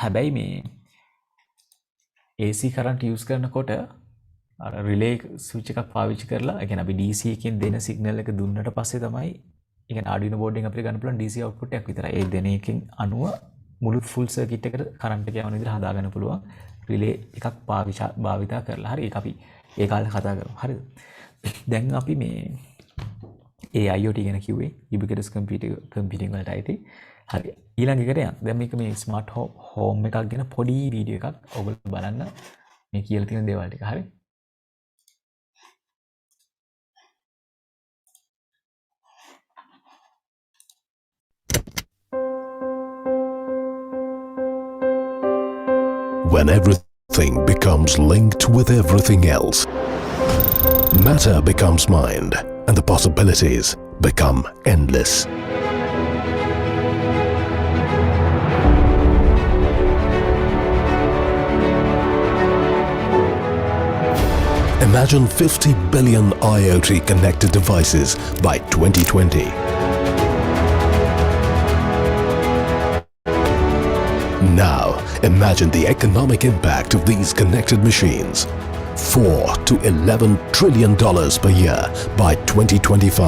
හැබැයි මේ AC කරන්ට් යූස් කරනකොට රිලේ ස්විච් එකක් පාවිච්චි කරලා, ඒ කියන්නේ අපි DC එකෙන් දෙන සිග්නල් එක දුන්නට පස්සේ තමයි ඒ කියන්නේ Arduino board එකෙන් අපිට ගන්න පුළුවන් DC output එකක් විතරයි. ඒ දෙන එකෙන් අනුව මුළු full circuit එකට කරන්ට් එක යවන විදිහට හදා ගන්න පුළුවන් රිලේ එකක් භාවිතා කරලා. හරි. ඒක අපි ඒ කාලේ කතා කරමු. හරිද? දැන් අපි මේ IoT ගැන කිව්වේ ubiquitous computing වලට අයිති. හරි. ඊළඟ එකට යන්න. දැන් මේක මේ ස්මාර්ට් හෝම් එකක් ගැන පොඩි වීඩියෝ එකක් ඔයගොල්ලෝ බලන්න මේ කියලා තියෙන දේවල් ටික. හරි. When everything becomes linked with everything else, matter becomes mind and the possibilities become endless. Imagine 50 billion IoT connected devices by 2020. Now, imagine the economic impact of these connected machines. $4 to $11 trillion per year by 2025.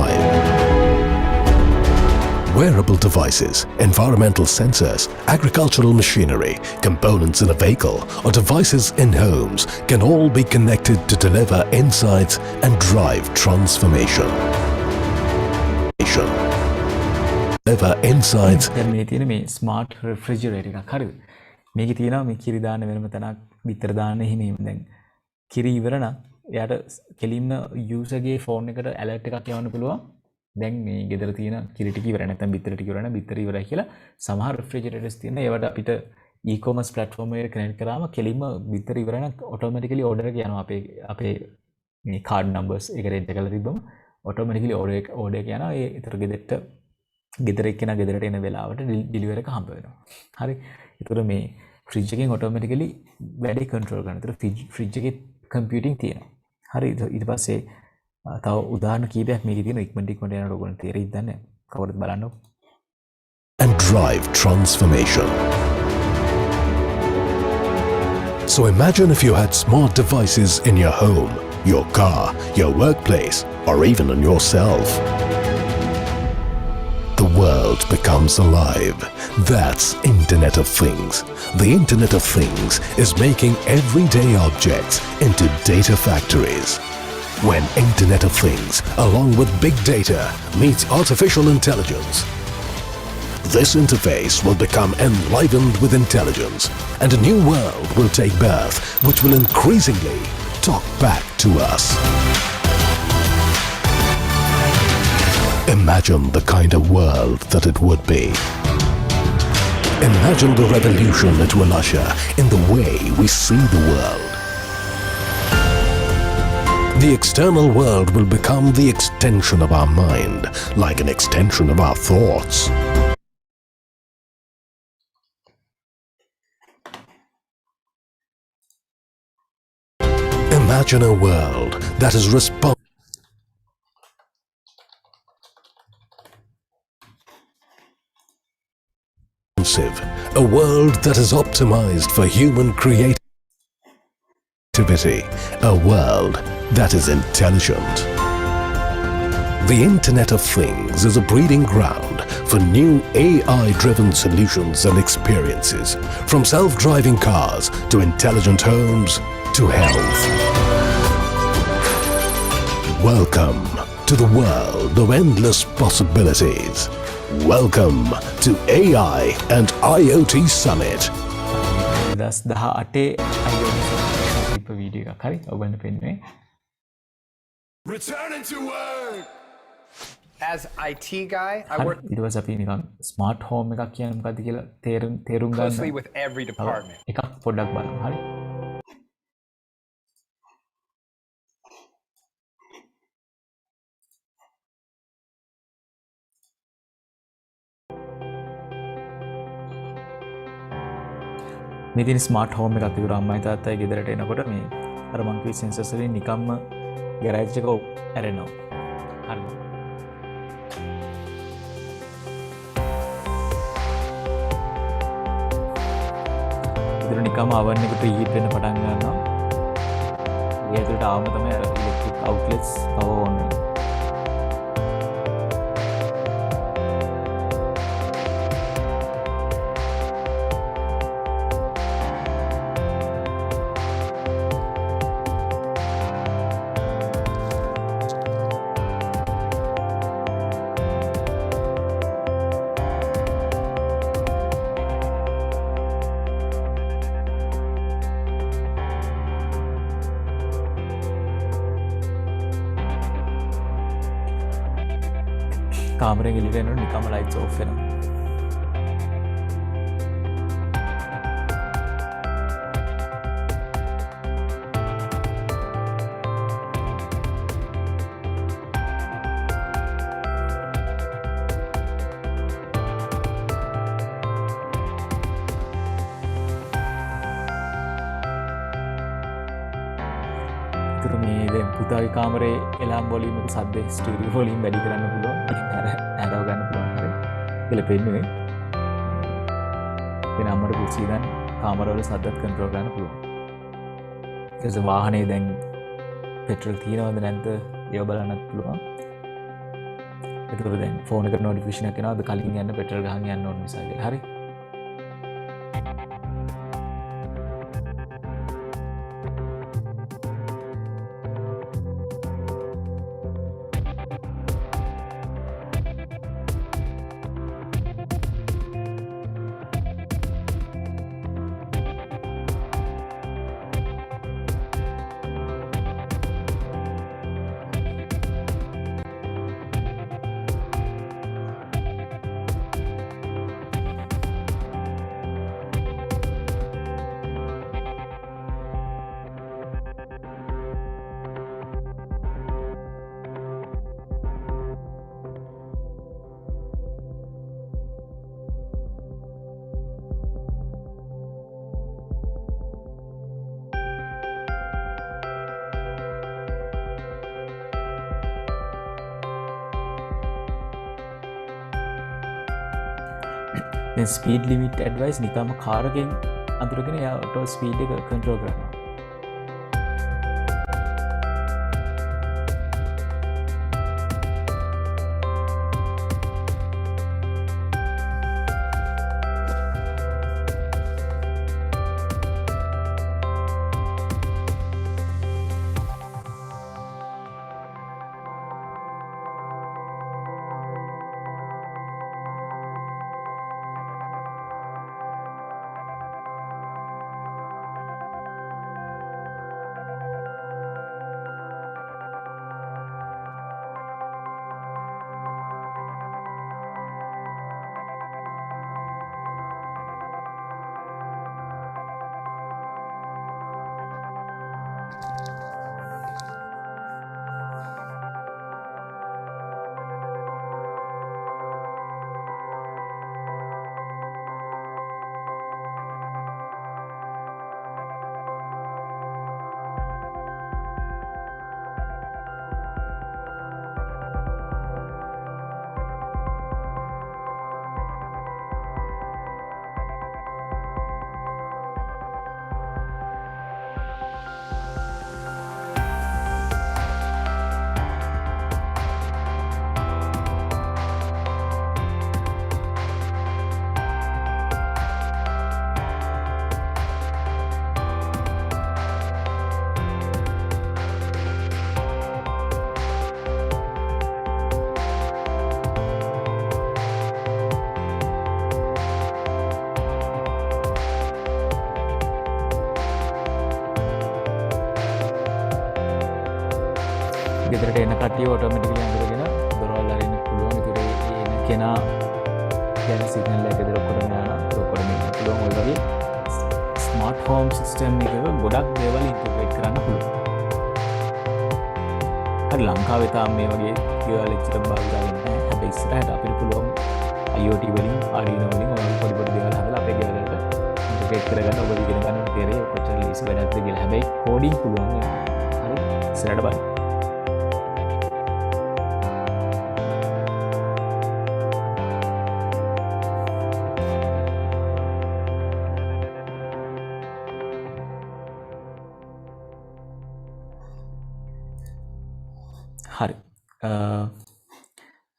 Wearable devices, environmental sensors, agricultural machinery, components in a vehicle, or devices in homes can all be connected to deliver insights and drive transformation. Deliver insights. දැන් මේ තියෙන මේ smart රෙෆ්‍රිජරේටර් එකක්. හරිද? මේකේ තියෙනවා මේ කිරි දාන්න වෙනම තැනක්, බිත්තර දාන්න එහෙම. දැන් කිරි ඉවර නම් එයාට කෙලින්ම යූසර්ගේ ෆෝන් එකට ඇලර්ට් එකක් යවන්න පුළුවන්. දැන් මේ ගෙදර තියෙන කිරි ටික ඉවර නැත්නම් බිත්තර ටික ඉවර නම් බිත්තර ඉවරයි කියලා සමහර රෙෆ්‍රිජරේටර්ස් තියෙනවා. ඒවට අපිට e-commerce platform එකට කනෙක්ට් කරාම කෙලින්ම බිත්තර ඉවර නම් ඔටෝමැටිකලි ඕඩර් එක යනවා. අපේ මේ කාඩ් නම්බර්ස් එකට එන්ටර් කරලා තිබ්බම ඔටෝමැටිකලි ඕඩර් එක යනවා. ඒ ඊතර ගෙදර එක්කෙනා ගෙදරට එන වෙලාවට ඩිලිවර් එක හම්බ වෙනවා. හරි. ඒතර මේ ෆ්‍රිජ් එකෙන් ඔටෝමැටිකලි වැඩේ කන්ට්‍රෝල් කරනවා. ඒතර ෆ්‍රිජ් එකේ කම්පියුටින් තියෙනවා. හරි. ඊට පස්සේ තව උදාහරණ කීපයක් මේකේ තියෙනවා. ඉක්මනට යනකොට ඔයගොල්ලෝ තේරෙයිද දන්නේ. කවුරුත් බලන්නකො. And drive transformation. So imagine if you had smart devices in your home, your car, your workplace, or even on yourself. The world becomes alive. That's Internet of Things. The Internet of Things is making everyday objects into data factories. When Internet of Things, along with big data, meets artificial intelligence, this interface will become enlivened with intelligence, and a new world will take birth, which will increasingly talk back to us. Imagine the kind of world that it would be. Imagine the revolution it will usher in the way we see the world. the external world will become the extension of our mind, like an extension of our thoughts. Imagine a world that is responsive, a world that is optimized for human creativity, a world that is intelligent. The Internet of Things is a breeding ground for new AI-driven solutions and experiences, from self-driving cars to intelligent homes to health. Welcome to the world of endless possibilities. Welcome to AI and IoT Summit. දස් දහ අටේ අයිප වීඩිය එකක් හරි ඔබන්න පෙන්වේ. Returning to work. As IT guy, I work ඉටවස අපි නිකන් smart home එකක් කියන මොකක්ද කියලා තේරුම් closely ගන්න with every department. එකක් පොඩ්ඩක් බලමු හරි. මෙතින් ස්මාර්ට් හෝම් එකක් තිබුණා අම්මයි තාත්තයි ගෙදරට එනකොට මේ අර මං කිව්ව සෙන්සර්ස් වලින් නිකම්ම ගෑරේජ් එක ඇරෙනවා. හරිද? ඉතින් නිකම්ම oven එක preheat වෙන්න පටන් ගන්නවා. ඒ ඇතුළට ආවම තමයි අර electric outlets power on වෙන්නේ. කාමරෙන් එළියට එනකොට නිකම්ම lights off වෙනවා. ඒතර මේ දැන් පුතාගේ කාමරේ එලාම් වොලියුම් එක සද්ද ස්ටීරියෝ වොලියුම් වැඩි කරන්න පුළුවන්. ඇරව ගන්න පුළුවන් හරි. කියලා පෙන්නුවේ. වෙන අම්මට කුස්සිය දැන් කාමරවල සද්දත් කන්ට්‍රෝල් කරන්න පුළුවන්. ඊට වාහනේ දැන් පෙට්‍රල් තියෙනවද නැද්ද ඒව බලන්නත් පුළුවන්. ඒතර දැන් ෆෝන් එකට නොටිෆිකේෂන් එකක් එනවාද කලින් යන්න පෙට්‍රල් ගහන් යන්න ඕන නිසා කියලා. හරි. දැන් ස්පීඩ් ලිමිට් ඇඩ්වයිස් නිකම්ම කාර් එකෙන් අඳුරගෙන එයාට ස්පීඩ් එක කන්ට්‍රෝල් කරනවා. ගෙදරට එන කට්ටිය ඔටෝමැටිකලි අඳුරගෙන දොරවල් අරින්න පුළුවන්. ඒතර ඒ එන කෙනා කියන්නේ සිග්නල් එක ගෙදර ඔක්කොම යනවා. ඔක්කොම ඉන්න පුළුවන්. ඔය වගේ ස්මාර්ට් හෝම් සිස්ටම් එකක ගොඩක් දේවල් ඉන්ටිග්‍රේට් කරන්න පුළුවන්. හරි ලංකාවේ තාම මේ වගේ දේවල් එච්චර භාවිත වෙන්නේ නැහැ. හැබැයි ඉස්සරහට අපිට පුළුවන් IoT වලින් Arduino වලින් ඔය පොඩි පොඩි දේවල් හදලා අපේ ගෙවල් වලට ඉන්ටිග්‍රේට් කරගන්න ඔබ ඉගෙන ගන්න තේරෙයි කොච්චර ලේසි වැඩක්ද කියලා. හැබැයි කෝඩින් පුළුවන් වෙනවා. හරි ඉස්සරහට බලන්න. හරි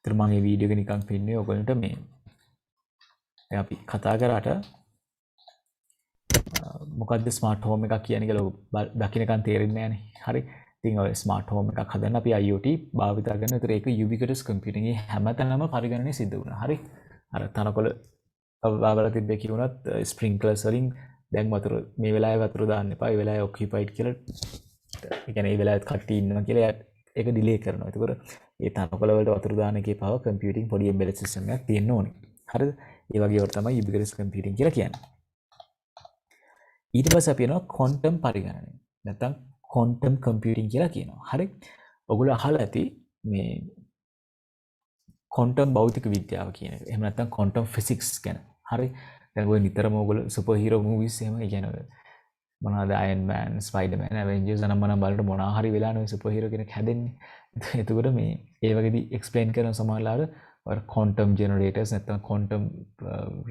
ඉතින් මම මේ වීඩියෝ එක නිකන් පෙන්නුවේ ඔයගොල්ලන්ට මේ දැන් අපි කතා කරාට මොකද්ද ස්මාර්ට් හෝම් එකක් කියන්නේ කියලා දකින්නකන් තේරෙන්නේ නැහනේ. හරි. ඉතින් ඔය ස්මාර්ට් හෝම් එකක් හදන්න අපි IoT භාවිත කරන. ඒතර ඒක ubiquitous computing ඒ හැමතැනම පරිගණනය සිද්ධ වුණා. හරි. අර තනකොළ බාබල තිබ්බේ කියුණත් ස්ප්‍රින්ක්ලර්ස් වලින් දැන් වතුර මේ වෙලාවේ වතුර දාන්න එපා. ඒ වෙලාවේ ඔකියුපයිඩ් කියලා ඒ කියන්නේ ඒ වෙලාවේ කට්ටිය ඉන්නවා කියලා ඒක ඩිලේ කරනවා. ඒකෝර ඒ තනකොළ වලට වතුර දාන එකේ පව කම්පියුටිං පොඩි එම්බෙඩඩ් සිස්ටම් එකක් තියෙන්න ඕනේ. හරිද? ඒ වගේ වට තමයි ubiquitous computing කියලා කියන්නේ. ඊට පස්සේ අපි යනවා ක්වොන්ටම් පරිගණනය. නැත්නම් ක්වොන්ටම් කම්පියුටිං කියලා කියනවා. හරි? ඔයගොල්ලෝ අහලා ඇති මේ ක්වොන්ටම් භෞතික විද්‍යාව කියන එක. එහෙම නැත්නම් ක්වොන්ටම් ෆිසික්ස් ගැන. හරි? දැන් ඔය නිතරම ඔයගොල්ලෝ සුපර් හීරෝ මූවිස් එහෙම කියන්නේ මොනවාද අයන් මෑන්, ස්පයිඩර්මෑන්, ඇවෙන්ජර්ස් අනම් මනම් බලන්න මොනවා හරි වෙලා නෝ සුපර් හීරෝ කෙනෙක් හැදෙන්නේ. එතකොට මේ ඒ වගේදී එක්ස්ප්ලেইন කරන සමහරවල් අර ක්වොන්ටම් ජෙනරේටර්ස් නැත්නම් ක්වොන්ටම්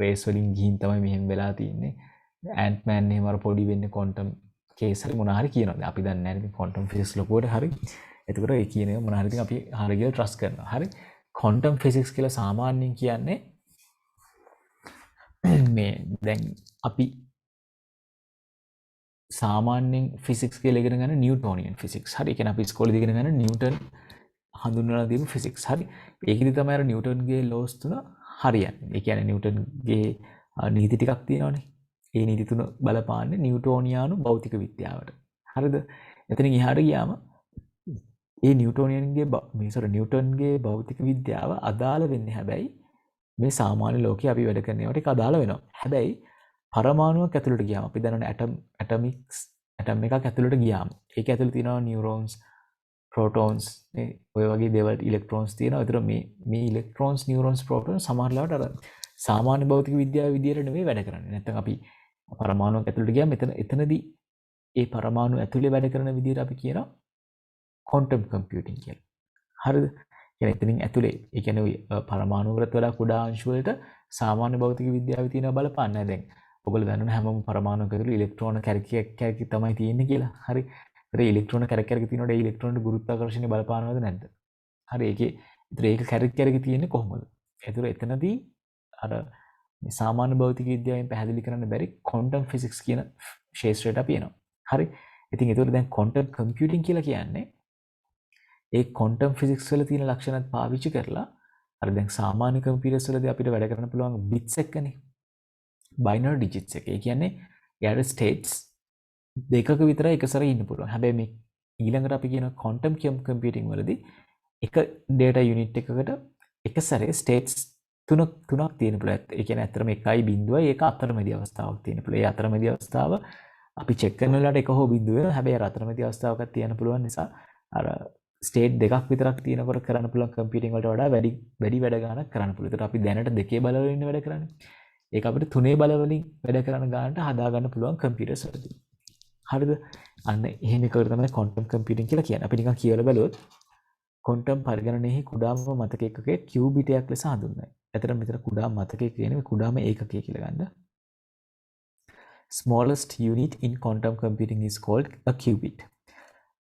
රේස් වලින් ගිහින් තමයි මෙහෙම වෙලා තියෙන්නේ. ඇන්ට් මෑන් එහෙම අර පොඩි වෙන්නේ ක්වොන්ටම් කේස් හරි මොනවා හරි කියනවා. අපි දන්නේ නැහැ ඉතින් ක්වොන්ටම් ෆිසික්ස් ලොකුවට හරි. එතකොට ඒ කියන එක මොනවා හරි ඉතින් අපි හරියට ට්‍රස්ට් කරනවා. හරි. ක්වොන්ටම් ෆිසික්ස් කියලා සාමාන්‍යයෙන් කියන්නේ මේ දැන් අපි සාමාන්‍යයෙන් ෆිසික්ස් කියලා ඉගෙන ගන්න නිව්ටෝනියන් ෆිසික්ස්. හරි. ඒ කියන්නේ අපි ඉස්කෝලේදී ඉගෙන ගන්න නිව්ටන් හඳුන්වලා දීපු ෆිසික්ස්. හරි. ඒකෙදි තමයි අර නිව්ටන්ගේ ලෝස් තුන හරියන්නේ. ඒ කියන්නේ නිව්ටන්ගේ නීති ටිකක් තියෙනවානේ. ඒ නීති තුන බලපාන්නේ නිව්ටෝනියානු භෞතික විද්‍යාවට. හරිද? එතනින් එහාට ගියාම ඒ නිව්ටන්ගේ භෞතික විද්‍යාව අදාළ වෙන්නේ හැබැයි මේ සාමාන්‍ය ලෝකේ අපි වැඩ කරන ඒවාට ඒක අදාළ වෙනවා. හැබැයි පරමාණුවක් ඇතුළට ගියාම අපි දන්නවනේ ඇටම් එකක් ඇතුළට ගියාම ඒක ඇතුළේ තියෙනවා නියුරෝන්ස්, ප්‍රෝටෝන්ස්, ඔය වගේ දේවල් ඉලෙක්ට්‍රෝන්ස් තියෙනවා. ඒතර මේ ඉලෙක්ට්‍රෝන්ස්, නියුරෝන්ස්, ප්‍රෝටෝන්ස් සමහර ලාවට අර සාමාන්‍ය භෞතික විද්‍යාව විදියට නෙවෙයි වැඩ කරන්නේ. නැත්නම් අපි පරමාණුවක් ඇතුළට ගියාම එතනදී ඒ පරමාණු ඇතුලේ වැඩ කරන විදියට අපි කියනවා ක්වොන්ටම් කම්පියුටිං කියලා. හරිද? කියන්නේ එතනින් ඇතුලේ ඒ කියන්නේ පරමාණු වලට වඩා කුඩා අංශු වලට සාමාන්‍ය භෞතික විද්‍යාවේ තියෙන බලපාන්න නැහැ. දැන් ඔයගොල්ලෝ දන්නවනේ හැමෝම පරමාණුක ඇතුලේ ඉලෙක්ට්‍රෝන කැරකි තමයි තියෙන්නේ කියලා. හරි. ඒ ඉලෙක්ට්‍රෝන කැරකි තියෙනකොට ඒ ඉලෙක්ට්‍රෝනට ගුරුත්වාකර්ෂණය බලපානවද නැද්ද? හරි. ඒක කැරකි තියෙන්නේ කොහොමද? ඒතර එතනදී අර සාමාන්‍ය භෞතික විද්‍යාවෙන් පැහැදිලි කරන්න බැරි ක්වොන්ටම් ෆිසික්ස් කියන ශාස්ත්‍රයට අපි එනවා. හරි. ඉතින් ඒතකොට දැන් ක්වොන්ටම් කම්පියුටිං කියලා කියන්නේ ඒ ක්වොන්ටම් ෆිසික්ස් වල තියෙන ලක්ෂණත් පාවිච්චි කරලා අර දැන් සාමාන්‍ය කම්පියුටර්ස් වලදී අපිට වැඩ කරන්න පුළුවන් බිට්ස් එකනේ. බයිනරි ඩිජිට්ස් එක. ඒ කියන්නේ යාර ස්ටේට්ස් දෙකක විතරයි එකසර ඉන්න පුළුවන්. හැබැයි මේ ඊළඟට අපි කියන ක්වොන්ටම් කම්පියුටිං වලදී එක ඩේටා යුනිට් එකකට එක සැරේ ස්ටේට්ස් තුනක් තියෙන පුළුවන්. ඒ කියන්නේ අතරම 1.0යි ඒක අතරමැදි අවස්ථාවක් තියෙන පුළුවන්. ඒ අතරමැදි අවස්ථාව අපි චෙක් කරන වෙලාවට එක හෝ බිඳුව වෙනවා. හැබැයි අර අතරමැදි අවස්ථාවකක් තියෙන පුළුවන් නිසා අර ස්ටේට් දෙකක් විතරක් තියෙනකොට කරන්න පුළුවන් කම්පියුටිං වලට වඩා වැඩි වැඩ ගන්නක් කරන්න පුළුවන්. ඒකට අපි දැනට දෙකේ බලවලින් වැඩ කරන්නේ. ඒක අපිට තුනේ බලවලින් වැඩ කරන ගන්නට හදා ගන්න පුළුවන් කම්පියුටර්ස් වලදී. හරිද? අන්න එහෙම එකකට තමයි ක්වොන්ටම් කම්පියුටිං කියලා කියන්නේ. අපි නිකන් කියවලා බලුවොත් ක්වොන්ටම් පරිගණනයේ කුඩාම මතක ඒකකයේ කියුබිටයක් ලෙස හඳුන්වනවා. ඇත්තටම මෙතන කුඩා මතකය කියන්නේ කුඩාම ඒකකය කියලා ගන්න. Smallest unit in quantum computing is called a qubit.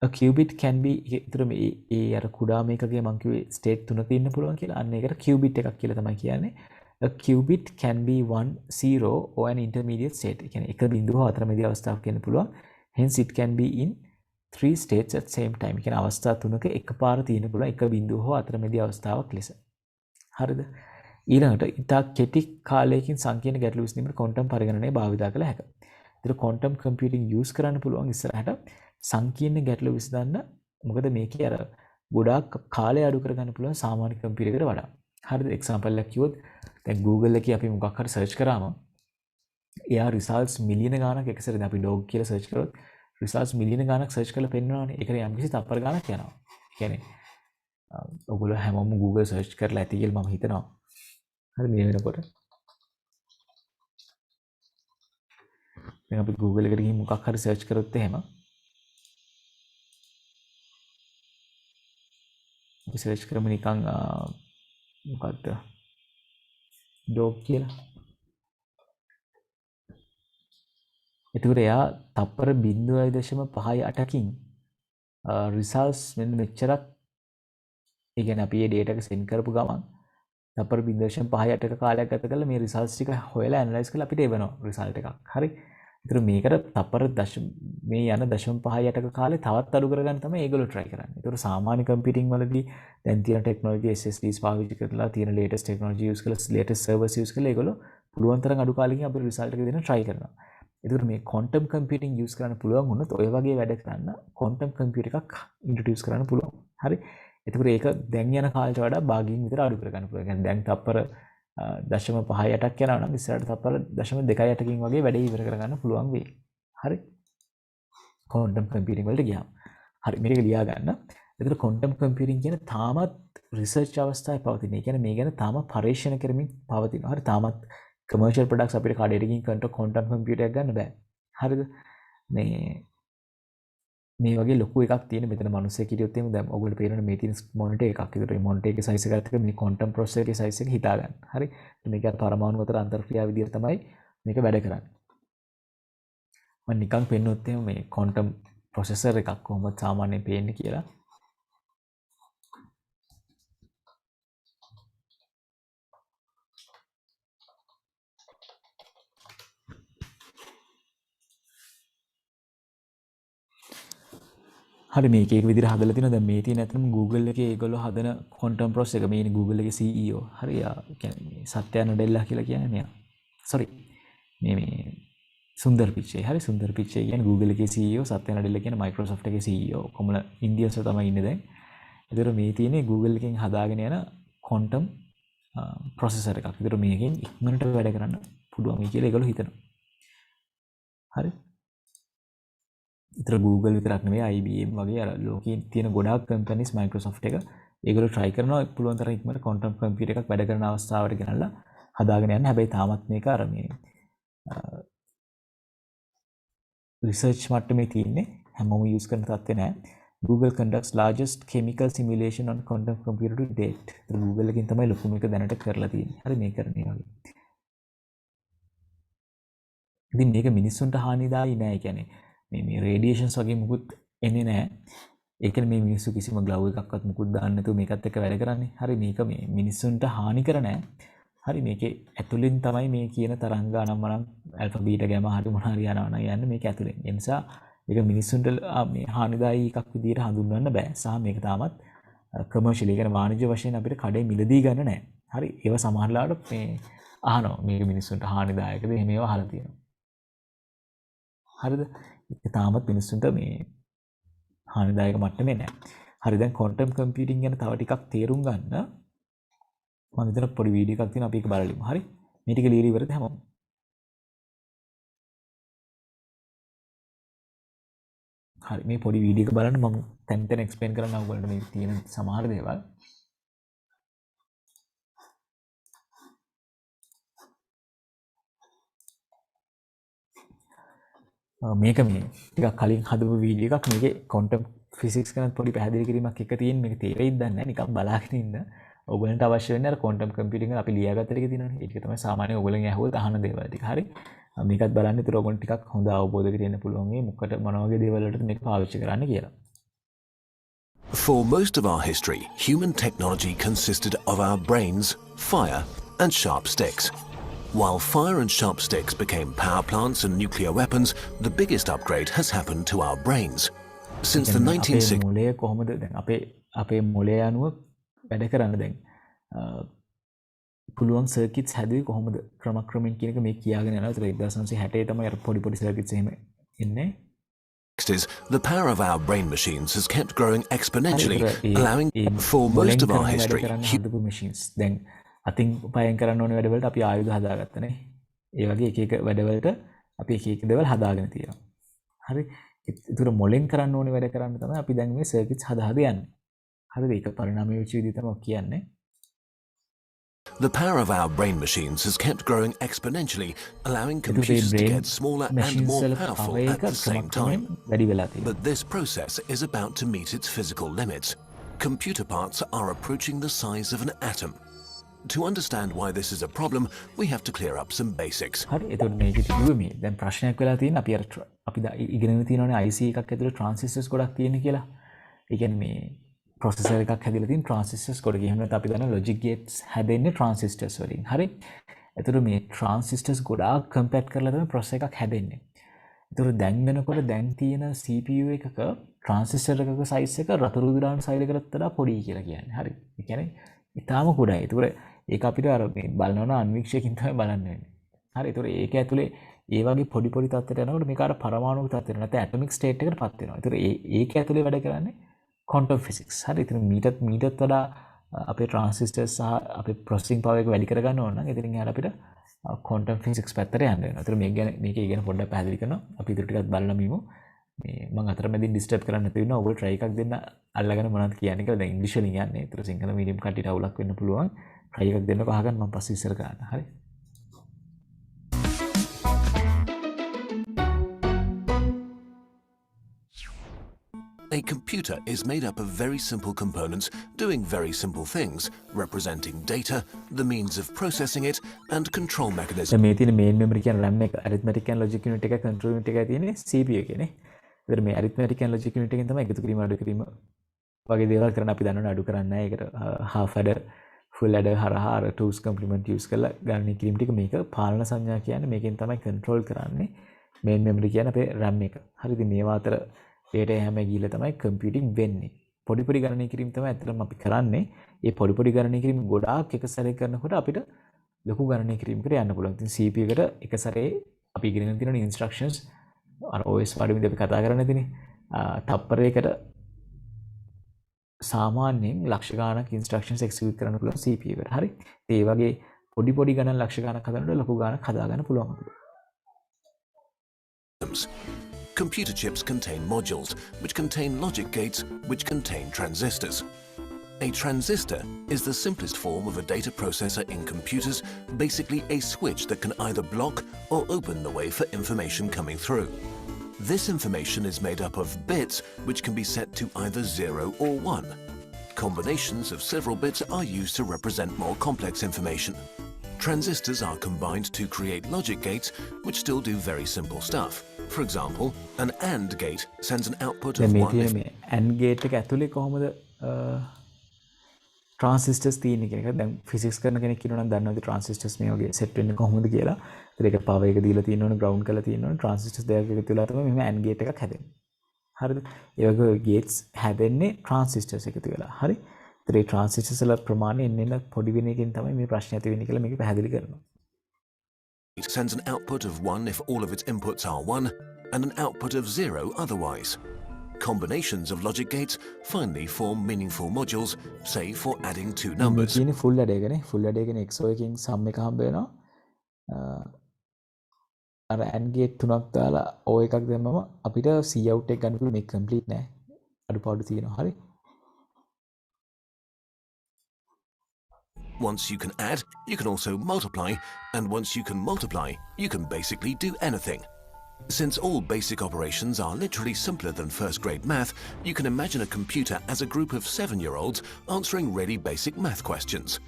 A qubit can be ඒතර මේ අර කුඩාම ඒකකයේ මම කිව්වේ ස්ටේට් තුනක ඉන්න පුළුවන් කියලා. අන්න ඒකට qubit එකක් කියලා තමයි කියන්නේ. A qubit can be 1, 0 or an intermediate state. ඒ කියන්නේ එක බිඳුව අතරමැදි අවස්ථාවක් කියන්න පුළුවන්. Hence it can be in 3 states at same time. ඒ කියන්නේ අවස්ථා තුනක එකපාර තියෙන්න පුළුවන් එක බිඳුව හෝ අතරමැදි අවස්ථාවක් ලෙස. හරිද? ඊළඟට ඉතා කෙටි කාලයකින් සංකීර්ණ ගැටලු විසඳීමට ක්වොන්ටම් පරිගණනය භාවිත කළ හැකියි. ඒතර ක්වොන්ටම් කම්පියුටිං යූස් කරන්න පුළුවන් ඉස්සරහට සංකීර්ණ ගැටලු විසඳන්න. මොකද මේකේ අර ගොඩාක් කාලය අඩු කරගන්න පුළුවන් සාමාන්‍ය කම්පියුටර් එකට වඩා. හරිද? එක්සැම්පල් එකක් කිව්වොත් දැන් Google එකේ අපි මොකක් හරි සර්ච් කරාම එයා රිසල්ට්ස් මිලියන ගාණක් එක සැරේ අපි ඩොග් කියලා සර්ච් කරොත් රිසල්ට්ස් මිලියන ගාණක් සර්ච් කරලා පෙන්නනවානේ. ඒකට යම්කිසි තප්පර ගාණක් යනවා. ඒ කියන්නේ ඔයගොල්ලෝ හැමෝම Google සර්ච් කරලා ඇති කියලා මම හිතනවා. හරි මේ වෙනකොට දැන් අපි Google එකට ගිහින් මොකක් හරි සර්ච් කරොත් එහෙම අපි සර්ච් කරමු නිකන් මොකක්ද ඩොග් කියලා. එතකොට එයා තප්පර 0.58කින් රිසල්ට්ස් මෙන්න මෙච්චරක් ඒ කියන්නේ අපි මේ data එක send කරපු ගමන් තප්පර 0.58ක කාලයක් ගත කරලා මේ රිසල්ට්ස් ටික හොයලා ඇනලයිස් කරලා අපිට එවනවා රිසල්ට් එකක්. හරි. ඒතර මේකට තප්පර මේ යන 0.58ක කාලේ තවත් අඩු කරගන්න තමයි ඒගොල්ලෝ try කරන්නේ. ඒතර සාමාන්‍ය කම්පියුටිං වලදී දැන් තියෙන ටෙක්නොලොජි SSDs පාවිච්චි කරලා තියෙන latest technology use කරලා latest servers use කරලා ඒගොල්ලෝ පුළුවන් තරම් අඩු කාලෙකින් අපිට රිසල්ට් එක දෙන්න try කරනවා. ඒතර මේ quantum computing use කරන්න පුළුවන් වුණොත් ඔය වගේ වැඩ කරන්න quantum computer එකක් introduce කරන්න පුළුවන්. හරි. එතකොට ඒක දැන් යන කාලයට වඩා භාගයෙන් විතර අඩු කරගන්න පුළුවන්. يعني දැන් තප්පර 0.58ක් යනවා නම් ඉස්සරහට තප්පර 0.28කින් වගේ වැඩේ ඉවර කරගන්න පුළුවන් වෙයි. හරි. quantum computing වලට ගියාම. හරි මේක ලියා ගන්න. එතකොට quantum computing කියන තාමත් රිසර්ච් අවස්ථාවේ පවතින. ඒ කියන්නේ මේ ගැන තාම පරීක්ෂණ කරමින් පවතිනවා. හරි තාමත් commercial products අපිට කඩේට ගිහින් quantum computer එකක් ගන්න බෑ. හරිද? මේ වගේ ලොකු එකක් තියෙන මෙතන මිනිස්සෙක් හිටියොත් එහෙම දැන් ඔයගොල්ලෝ පේනවනේ මේ තියෙන මොනිටර් එකක්. ඒකට මේ මොනිටර් එකේ size එකත් එක්ක මේ quantum processor එකේ size එක හිතා ගන්න. හරි. මේක පරමාණු අතර අන්තර්ක්‍රියාව විදිහට තමයි මේක වැඩ කරන්නේ. මම නිකන් පෙන්නොත් එහෙම මේ quantum processor එකක් කොහොමද සාමාන්‍යයෙන් පේන්නේ කියලා. හරි මේක එක විදිහට හදලා තිනවා. දැන් මේ තියෙන ඇත්තටම Google එකේ ඒගොල්ලෝ හදන quantum processor එක. මේ Google එකේ CEO. හරි. යා කියන්නේ සත්‍ය නඩෙල්ලා කියලා කියන්නේ මෙයා. sorry. මේ සුන්දර් පිච්චේ. හරි සුන්දර් පිච්චේ කියන්නේ Google එකේ CEO, සත්‍ය නඩෙල්ලා කියන්නේ Microsoft එකේ CEO. කොමුල ඉන්දියාවේ තමයි ඉන්නේ දැන්. ඒතර මේ තියෙන්නේ Google එකෙන් හදාගෙන යන quantum processor එකක්. ඒතර මේකෙන් ඉක්මනට වැඩ කරන්න පුළුවන් කියලා ඒගොල්ලෝ හිතනවා. හරි. ඉතර Google විතරක් නෙවෙයි IBM වගේ අර ලෝකයේ තියෙන ගොඩාක් companies Microsoft එක ඒගොල්ලෝ try කරනවා පුළුවන් තරම් ඉක්මනට quantum computer එකක් වැඩ කරන අවස්ථාවට ගෙනල්ලා හදාගෙන යන්න. හැබැයි තාමත් මේක අර මේ research මට්ටමේ තියෙන්නේ. හැමෝම use කරන තත්ත්වේ නෑ. Google conducts largest chemical simulation on quantum computer to date. Google එකෙන් තමයි ලොකුම එක දැනට කරලා තියෙන්නේ. හරි මේ කරන්නේ වගේ. ඉතින් මේක මිනිස්සුන්ට හානිදායී නෑ. කියන්නේ මේ රේඩියේෂන්ස් වගේ මුකුත් එන්නේ නැහැ. ඒකනේ මේ මිනිස්සු කිසිම ග්ලව් එකක්වත් මුකුත් දාන්න නැතුව මේකත් එක්ක වැඩ කරන්නේ. හරි මේක මේ මිනිස්සුන්ට හානි කර නැහැ. හරි මේකේ ඇතුලෙන් තමයි මේ කියන තරංග අනම්මනම් ඇල්ෆා බීටා ගෑමා හරි මොනවා හරි යනවා නම් යන්නේ මේක ඇතුලෙන්. ඒ නිසා මේක මිනිස්සුන්ට මේ හානිදායී එකක් විදිහට හඳුන්වන්න බෑ. සහ මේක තාමත් කමර්ෂියල් ඒ කියන්නේ වාණිජ්‍ය වශයෙන් අපිට කඩේ මිලදී ගන්න නැහැ. හරි ඒව සමහරලාට මේ අහනවා මේක මිනිස්සුන්ට හානිදායකද එහෙම ඒවා අහලා තියෙනවා. හරිද? ඒක තාමත් මිනිස්සුන්ට මේ හානිදායක මට්ටමේ නැහැ. හරි දැන් quantum computing ගැන තව ටිකක් තේරුම් ගන්න මම විතර පොඩි වීඩියෝ එකක් තියෙනවා අපි ඒක බලමු. හරි. මේ ටික ලියලා ඉවරද හැමෝම? හරි මේ පොඩි වීඩියෝ එක බලන්න මම තැන් තැන් එක්ස්ප්ලেইন කරන්න ඔයගොල්ලන්ට මේ තියෙන සමහර දේවල්. මේක මේ ටිකක් කලින් හදපු වීඩියෝ එකක්. මේකේ quantum physics ගැන පොඩි පැහැදිලි කිරීමක් එක තියෙන. මේක තේරෙයිද දන්නේ නැහැ. නිකන් බලාගෙන ඉන්න. ඔයගොල්ලන්ට අවශ්‍ය වෙන්නේ අර quantum computing එක අපි ලියාගත්ත ටික තියෙනවනේ. ඒක තමයි සාමාන්‍ය ඔයගොල්ලන් ඇහුවොත් අහන දේවල් ටික. හරි. මේකත් බලන්න. ඒතර ඔයගොල්ලන්ට ටිකක් හොඳ අවබෝධයක් තියෙන්න පුළුවන් මේ මොකට මොන වගේ දේවල් වලට මේක පාවිච්චි කරන්න කියලා. For most of our history, human technology consisted of our brains, fire, and sharp sticks. While fire and sharp sticks became power plants and nuclear weapons, the biggest upgrade has happened to our brains. Since the 1960s, මොලේ කොහොමද දැන් අපේ මොලේ අනුව වැඩ කරන්න දැන් පුළුවන් සර්කිට්ස් හැදුවේ කොහොමද ක්‍රමක්‍රමයෙන් කියන එක මේ කියාගෙන යනවා. ඒතර 1960 තමයි අර පොඩි පොඩි සර්කිට්ස් එහෙම එන්නේ. Next is the power of our brain machines has kept growing exponentially, allowing for මොලෙන් most of our කරන වැඩ history. කරන්න හදපු machines. දැන් අතින් පයෙන් කරන්න ඕනේ වැඩවලට අපි ආයුධ හදාගත්තනේ. ඒ වගේ එක එක වැඩවලට අපි එක එක දේවල් හදාගෙන තියෙනවා. හරි. ඒතර මොලෙන් කරන්න ඕනේ වැඩ කරන්න තමයි අපි දැන් මේ circuits හදා යන්නේ. හරිද? ඒක පරිණාමය වෙච්ච විදිහ තමයි කියන්නේ. The power of our brain machines has kept growing exponentially, allowing computers to get smaller and more powerful at the same time. වැඩි වෙලා තියෙනවා. But this process is about to meet its physical limits. Computer parts are approaching the size of an atom. To understand why this is a problem, we have to clear up some basics. හරි. එතකොට මේක කිව්වේ මේ දැන් ප්‍රශ්නයක් වෙලා තියෙන අපි අර අපි ඉගෙනගෙන තියෙනවානේ IC එකක් ඇතුලේ transistors ගොඩක් තියෙන කියලා. ඒ කියන්නේ මේ processor එකක් හැදිලා තියෙන transistors ගොඩක්. එහෙම නැත්නම් අපි දන්න logic gates හැදෙන්නේ transistors වලින්. හරි. එතකොට මේ transistors ගොඩාක් compact කරලා තමයි processor එකක් හැදෙන්නේ. එතකොට දැන් වෙනකොට දැන් තියෙන CPU එකක transistor එකක size එක රතුරු විරාණ size එකකට වඩා පොඩි කියලා කියන්නේ. හරි. ඒ කියන්නේ ඉතාලම කුඩායි. ඒතකොට ඒක අපිට අර මේ බලනවා නම් අන්වීක්ෂයකින් තමයි බලන්න වෙන්නේ. හරි. ඒතකොට ඒක ඇතුලේ ඒ වගේ පොඩි පොඩි තත්ත්වයට යනකොට මේක අර පරමාණු තත්ත්වයට නැත්නම් ඇටොමික් ස්ටේට් එකකට පත් වෙනවා. ඒතකොට ඒක ඇතුලේ වැඩ කරන්නේ quantum physics. හරි. ඉතින් මීටත් වඩා අපේ transistors සහ අපේ processing power එක වැඩි කරගන්න ඕන නම් ඉතින් එහාට අපිට quantum physics පැත්තට යන්න වෙනවා. ඒතර මේක ඉගෙන පොඩ්ඩක් පැහැදිලි කරනවා. අපි ඊට ටිකක් බලලා මිමු. මේ මම අතරමැදින් ඩිස්ටර්බ් කරන්න නැති වෙනවා. ඔයගොල්ලෝ try එකක් දෙන්න අල්ලගෙන මොනවද කියන්නේ කියලා. දැන් ඉංග්‍රීසි වලින් යන්නේ. ඒතර සිංහල මීඩියම් කට්ටියට අවුලක් වෙන්න පුළුවන්. try එකක් දෙන්නකෝ අහගන්න මම පස්සේ ඉස්සර කරන්න. හරි. A computer is made up of very simple components doing very simple things, representing data, the means of processing it, and control mechanisms. මේ තියෙන main memory කියන RAM එක, arithmetic and logic unit එක, control unit එකයි තියෙන්නේ CPU එකනේ. ඒතර මේ arithmetic and logic unit එකෙන් තමයි එකතු කිරීම අඩු කිරීම වගේ දේවල් කරන්න අපි දන්නවනේ අඩු කරන්න. ඒකට half adder, full adder හරහා අර 2's complement use කරලා ගණනය කිරීම ටික මේක පාලන සංඥා කියන්නේ මේකෙන් තමයි control කරන්නේ. main memory කියන්නේ අපේ RAM එක. හරි. ඉතින් මේවා අතර data හැම ගිහලා තමයි computing වෙන්නේ. පොඩි පොඩි ගණනය කිරීම තමයි ඇත්තටම අපි කරන්නේ. ඒ පොඩි පොඩි ගණනය කිරීම ගොඩාක් එක සැරේ කරනකොට අපිට ලොකු ගණනය කිරීමකට යන්න පුළුවන්. ඉතින් CPU එකට එක සැරේ අපි ඉගෙනගෙන තියෙන instructions අර OS පාඩමේදී අපි කතා කරන්නේ නැතිනේ. තප්පරයකට සාමාන්‍යයෙන් ලක්ෂ ගණනක් instructions execute කරන්න පුළුවන් CPU එකට. හරි. ඒ වගේ පොඩි පොඩි ගණන් ලක්ෂ ගණනක් හදනකොට ලොකු ගණනක් හදා ගන්න පුළුවන් අපිට. Computer chips contain modules, which contain logic gates, which contain transistors. A transistor is the simplest form of a data processor in computers, basically a switch that can either block or open the way for information coming through. This information is made up of bits which can be set to either 0 or 1. Combinations of several bits are used to represent more complex information. Transistors are combined to create logic gates which still do very simple stuff. For example, an AND gate sends an output of 1 if... AND gate එක ඇතුලේ කොහොමද transistors තියෙන්නේ කියන එක දැන් physics කරන කෙනෙක් කියනවා නම් දන්නවද transistors මේ වගේ set වෙන්නේ කොහොමද කියලා. ඒකට power එක දීලා තියෙනවනේ ground කරලා තියෙනවනේ transistors දෙකක් එකතු වෙලා තමයි මෙහෙම AND gate එකක් හැදෙන්නේ. හරිද? ඒ වගේ gates හැදෙන්නේ transistors එකතු වෙලා. හරි? ඒතර ඒ transistors වල ප්‍රමාණය එන්න පොඩි වෙන එකෙන් තමයි මේ ප්‍රශ්නේ ඇති වෙන්නේ කියලා මේක පැහැදිලි කරනවා. It sends an output of 1 if all of its inputs are 1, and an output of 0 otherwise. Combinations of logic gates finally form meaningful modules, say for adding two numbers. මේ කියන්නේ full adder එකනේ. full adder එකනේ XOR එකකින් sum එක හම්බ වෙනවා. අර AND gate තුනක් දාලා O එකක් දැම්මම අපිට Cout එක ගන්න පුළුවන්. මේක complete නෑ. අඩුපාඩු තියෙනවා. හරි. Once you can add, you can also multiply, and once you can multiply, you can basically do anything. Since all basic operations are literally simpler than first grade math, you can imagine a computer as a group of 7-year-olds answering really basic math questions.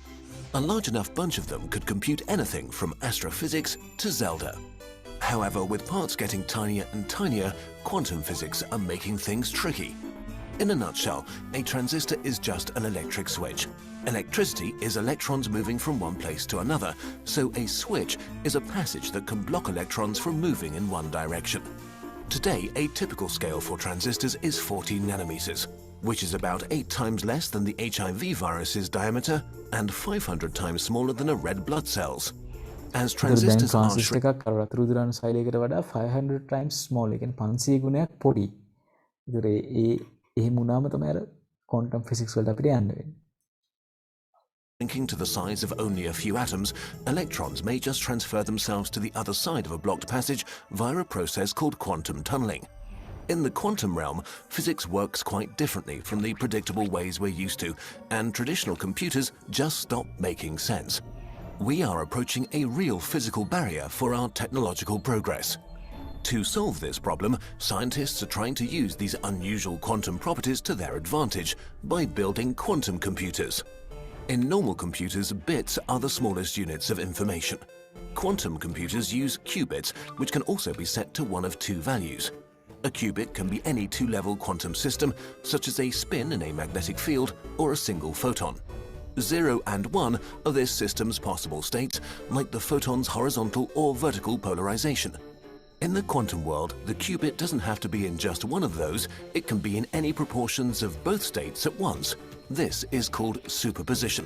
A large enough bunch of them could compute anything from astrophysics to Zelda. However, with parts getting tinier and tinier, quantum physics are making things tricky. In a nutshell, a transistor is just an electric switch. Electricity is electrons moving from one place to another, so a switch is a passage that can block electrons from moving in one direction. Today, a typical scale for transistors is 14 nanometers, which is about 8 times less than the HIV virus's diameter and 500 times smaller than a red blood cell's. As ඒතර දැන් transistors are transistor එකක් අර වතුර උදුරන සෛලයකට වඩා 500 times small. ඒ කියන්නේ 500 ගුණයක් පොඩි. ඒතර එහෙම වුණාම තමයි අර quantum physics වලට අපිට යන්න වෙන්නේ. shrinking to the size of only a few atoms, electrons may just transfer themselves to the other side of a blocked passage via a process called quantum tunneling. In the quantum realm, physics works quite differently from the predictable ways we're used to, and traditional computers just stop making sense. We are approaching a real physical barrier for our technological progress. To solve this problem, scientists are trying to use these unusual quantum properties to their advantage by building quantum computers. In normal computers, bits are the smallest units of information. Quantum computers use qubits, which can also be set to one of two values. A qubit can be any two-level quantum system, such as a spin in a magnetic field or a single photon. 0 and 1 are this system's possible states, like the photon's horizontal or vertical polarization. In the quantum world, the qubit doesn't have to be in just one of those, it can be in any proportions of both states at once. This is called superposition.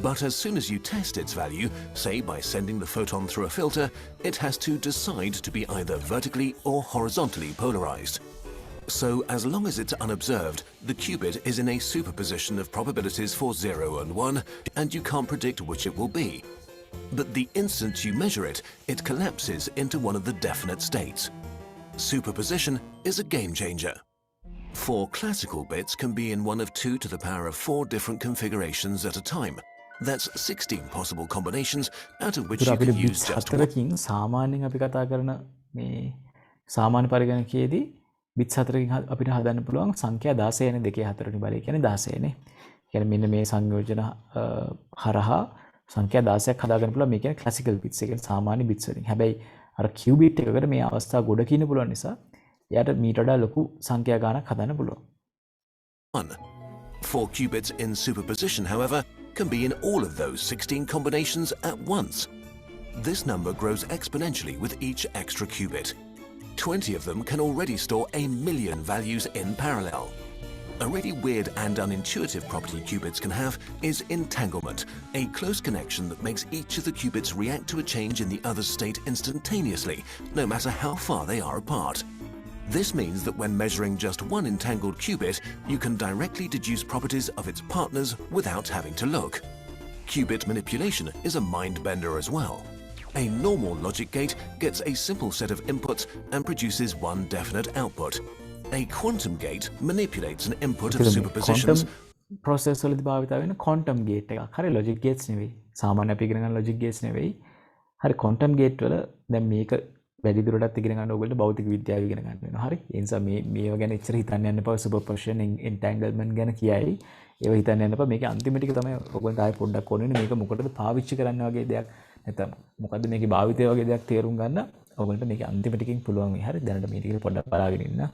But as soon as you test its value, say by sending the photon through a filter, it has to decide to be either vertically or horizontally polarized. So as long as it's unobserved, the qubit is in a superposition of probabilities for 0 and 1, and you can't predict which it will be. But the instant you measure it, it collapses into one of the definite states. Superposition is a game changer. 4 classical bits can be in one of 2 to the power of 4 different configurations at a time. That's 16 possible combinations, out of which ඒතර you අපිට can use bits just one. 4කින් සාමාන්‍යයෙන් අපි කතා කරන මේ සාමාන්‍ය පරිගණකයේදී bits 4කින් අපිට හදන්න පුළුවන් සංඛ්‍යා 16 නේ 2 4 බලය කියන්නේ 16 නේ. කියන්නේ මෙන්න මේ සංයෝජන හරහා සංඛ්‍යා 16ක් හදාගන්න පුළුවන්. මේ කියන්නේ classical bits. ඒ කියන්නේ සාමාන්‍ය bits වලින්. හැබැයි අර qubit එකකට මේ අවස්ථාව ගොඩ කියන පුළුවන් නිසා එයාට මීට වඩා ලොකු සංඛ්‍යා ගාණක් හදන්න පුළුවන්. 4 qubits in superposition, however, can be in all of those 16 combinations at once. This number grows exponentially with each extra qubit. 20 of them can already store 1,000,000 values in parallel. A really weird and unintuitive property qubits can have is entanglement, a close connection that makes each of the qubits react to a change in the other's state instantaneously, no matter how far they are apart. This means that when measuring just one entangled qubit, you can directly deduce properties of its partners without having to look. Qubit manipulation is a mind-bender as well. A normal logic gate gets a simple set of inputs and produces one definite output. A quantum gate manipulates an input of superpositions. quantum process වලදී භාවිත වෙන quantum gate එකක්. හරි logic gates නෙවෙයි. සාමාන්‍ය අපි ඉගෙන ගන්න logic gates නෙවෙයි. හරි quantum gate වල දැන් මේක වැඩි දුරටත් ඉගෙන ගන්න ඕගොල්ලෝ භෞතික විද්‍යාව ඉගෙන ගන්න වෙනවා. හරි. ඒ නිසා මේව ගැන එච්චර හිතන්න යන්න එපා. superposition entanglement ගැන කියයි. ඒව හිතන්න යන්න එපා. මේකේ අන්තිම ටික තමයි ඔයගොල්ලන්ට ආයෙ පොඩ්ඩක් ඕන වෙන්නේ. මේක මොකටද පාවිච්චි කරන්න වගේ දෙයක් නැත්නම් මොකද්ද මේකේ භාවිතය වගේ දෙයක් තේරුම් ගන්න ඔයගොල්ලන්ට මේකේ අන්තිම ටිකෙන් පුළුවන් වෙයි. හරි. දැනට මේ ටික පොඩ්ඩක් බලාගෙන ඉන්න.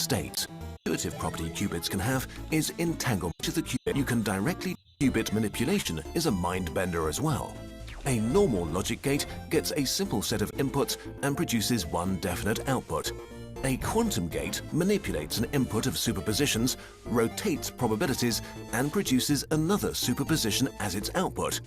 States. Intuitive property qubits can have is entanglement to the qubit. You can directly qubit manipulation is a mind bender as well. A normal logic gate gets a simple set of inputs and produces one definite output. A quantum gate manipulates an input of superpositions, rotates probabilities, and produces another superposition as its output.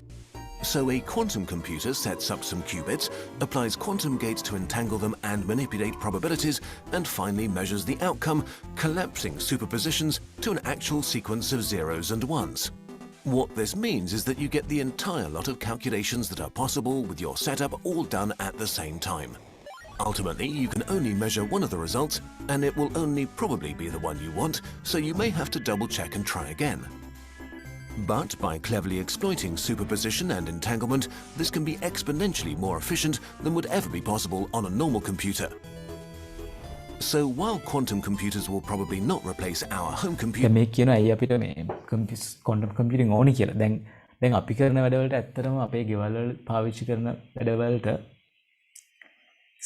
So a quantum computer sets up some qubits, applies quantum gates to entangle them and manipulate probabilities, and finally measures the outcome, collapsing superpositions to an actual sequence of zeros and ones. What this means is that you get the entire lot of calculations that are possible with your setup all done at the same time. Ultimately, you can only measure one of the results, and it will only probably be the one you want, so you may have to double check and try again. But by cleverly exploiting superposition and entanglement, this can be exponentially more efficient than would ever be possible on a normal computer. So while quantum computers will probably not replace our home computer, මේ කියන අය අපිට මේ quantum computing ඕනි කියලා. දැන් අපි කරන වැඩවලට ඇත්තටම අපේ ගෙවල් වල පාවිච්චි කරන වැඩවලට